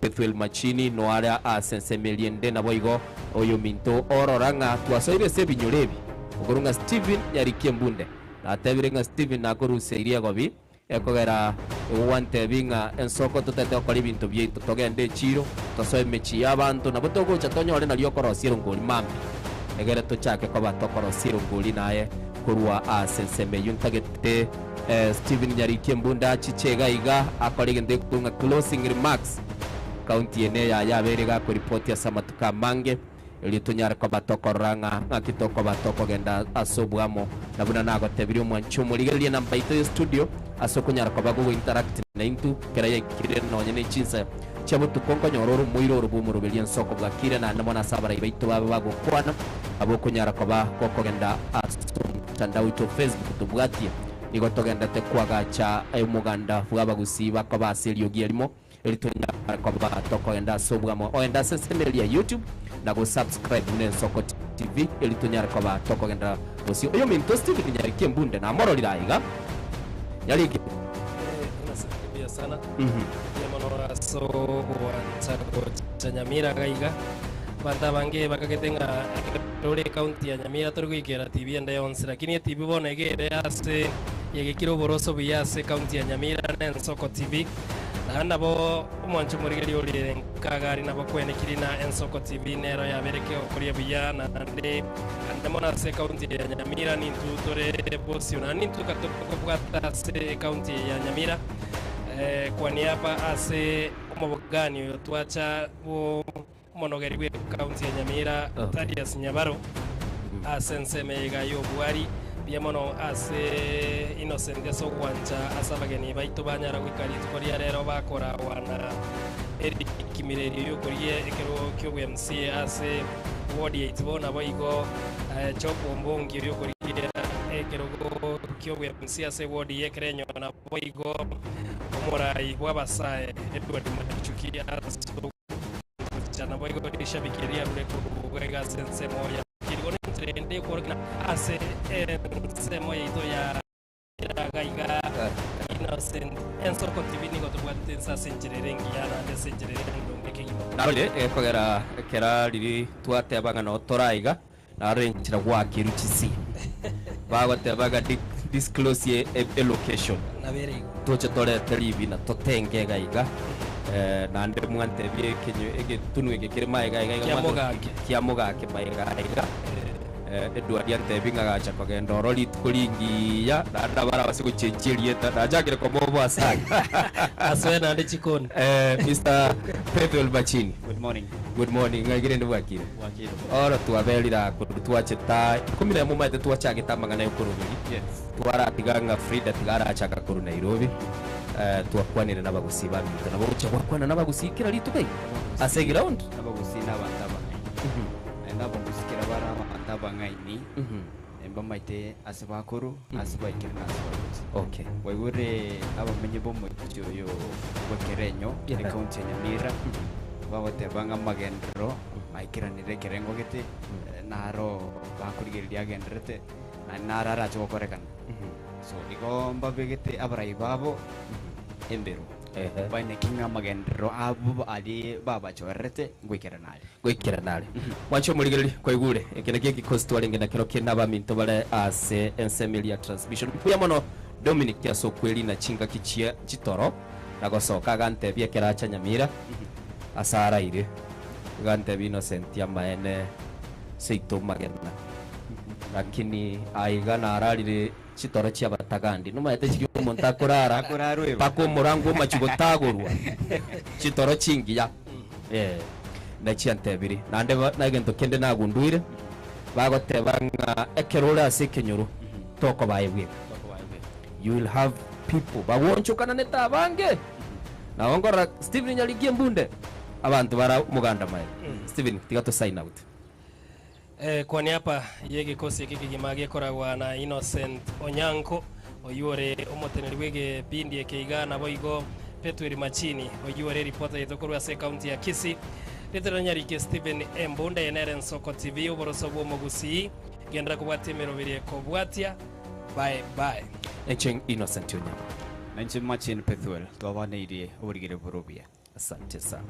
Pethuel Machini no ara asensemeliende naboigo oyo minto ororanga twasoire sebinyolebi ogorunga Steven Nyarikie Mbunde na tabirenga Steven na koruse iria gobi ekogera uwante binga Nsoko tutete okora ibintu byito togende chiro tosoe mechi yabantu na botoko chatonyore na lyokorosiro ngoli mambi egere tochake ko batokorosiro ngoli naye kurwa asenseme yuntagete Steven Nyarikie Mbunda chichega iga akorigende kunga closing remarks county ene ya yaberega ko report ya samatuka mange elitunyara ko batokoranga ngakitoko batoko genda asobwamo nabuna nago tebiri mwancho muligeria na mbaito studio asokunyara ko bago interact na intu keraye kire no nyene chinsa chabo tukonko nyororo muiro rubumu rubeli Nsoko bwakire na namona sabara ibaito baba bago kwana abo kunyara ko ba koko genda tandao to Facebook tubwatie nigotogenda te kwagacha ayumuganda bwabagusiba ko baselio gialimo elitunyara ko ba toko genda asobwamo oenda sesemelia YouTube na go subscribe ne Nsoko TV elitunyara ko ba toko genda osi oyo minto Steven Nyarikie Mbunde na moro liraiga yaliki nasaidia sana ya monora so wanchago chanyamira gaiga banda bange bakaketenga rore county ya Nyamira turugikera TV enda yonse lakini TV bonegere ase yegekiro boroso biyase county ya Nyamira na Nsoko TV nanda bo mwancho murigeri oli kagari na bakwene kirina Nsoko TV nero yabereke okuriya biyana ande mona se county ya Nyamira ni tutore bosi na ni tukatoko bwata se county ya Nyamira kwa niaba ase umubugani twacha bo monogeri we county ya Nyamira Thaddeus Nyabaro asenseme gayo bwari biemono ase Innocent so kwancha asabageni baito banyara gwikari tukoria rero bakora wana Eric Kimireri yo korie ekero kyo MC ase ward 8 bona boigo chopo mbongi yo korie kerogo kiogwe msiase wodi yekerenyo na boigo omurai bwabasae Edward Machukia chana boigo dishabikiria rule kuwega sense moya kirigoni trende korina ase semo ito ya gaiga Innocent Ensoko TV ni gotubwate nsa senjerengi yana de senjerendo ngekigimo nabale kogera kera riri twate abangana otoraiga na renchira gwa kiruchisi bagote baga disclose a location nabere toche tore telivi na totenge gaiga na nde mwante bie kenyo ege tunwe ke kirma gaiga kiamogake maiga Edward yante binga gacha kwa ndoro litukulingi ya na bara basi kuchenjeri na jagire kwa bobo asanga aswena ndi chikoni Mr. Petwell Bachini. Good morning ngagire ndi wakire ora tuabelira kutuache ta kumira mu maite tuacha gitamba ngana yokurubiri twara tiganga Frida tigara achaka kuru Nairobi twakwanire nabagusiba mito nabo ucha kwakwana nabagusikira litukai ase ground nabagusina bantaba ndabo gusikira bara abantaba ngaini emba maite asibakuru asibaikira nasibakuru okay waigure abamenye bo mu cyoyo bokerenyo ni county ya Nyamira bawote banga magendro maikiranire kerengo gete naro bakurigeria gendrete na narara chokorekana so igomba begete abarai babo embero baine kinga magendro abo ali baba chorete gwikira nale mwacho muligeri kwaigure ekene kiki kostwale ngena kero kenda ba minto bale ase ensemilia transmission puya mono Dominic ya sokweli na chinga kichia chitoro nagosoka gante bia keracha Nyamira asara ire gante bino sentia maene seito magena lakini aiga na ararire chitoro chia batagandi numa yate chikyo monta kurara pako murango machigotagorwa chitoro chingiya na chiantebiri nande na gento kende na gunduire bagotebanga ekerora sekenyoro toko baebwe you will have people bawonchokana neta bange na ongora Steven Nyaligie mbunde abantu bara muganda mai Steven tigato sign out kwa niaba yegikosi kikigimage koragwa na Innocent Onyanko oyure omoteneri wege bindi ekeiga boigo Petwell Machini oyure reporter yetokorwa se county ya Kisii Letera Nyarikie Steven Mbunde Eneren Soko TV uboroso bwo mugusi gendera kubwatemero biri kobwatia bye Echeng Innocent Onyanko Nanchi Machini Petwell twabaneirie uburigire burubia asante sana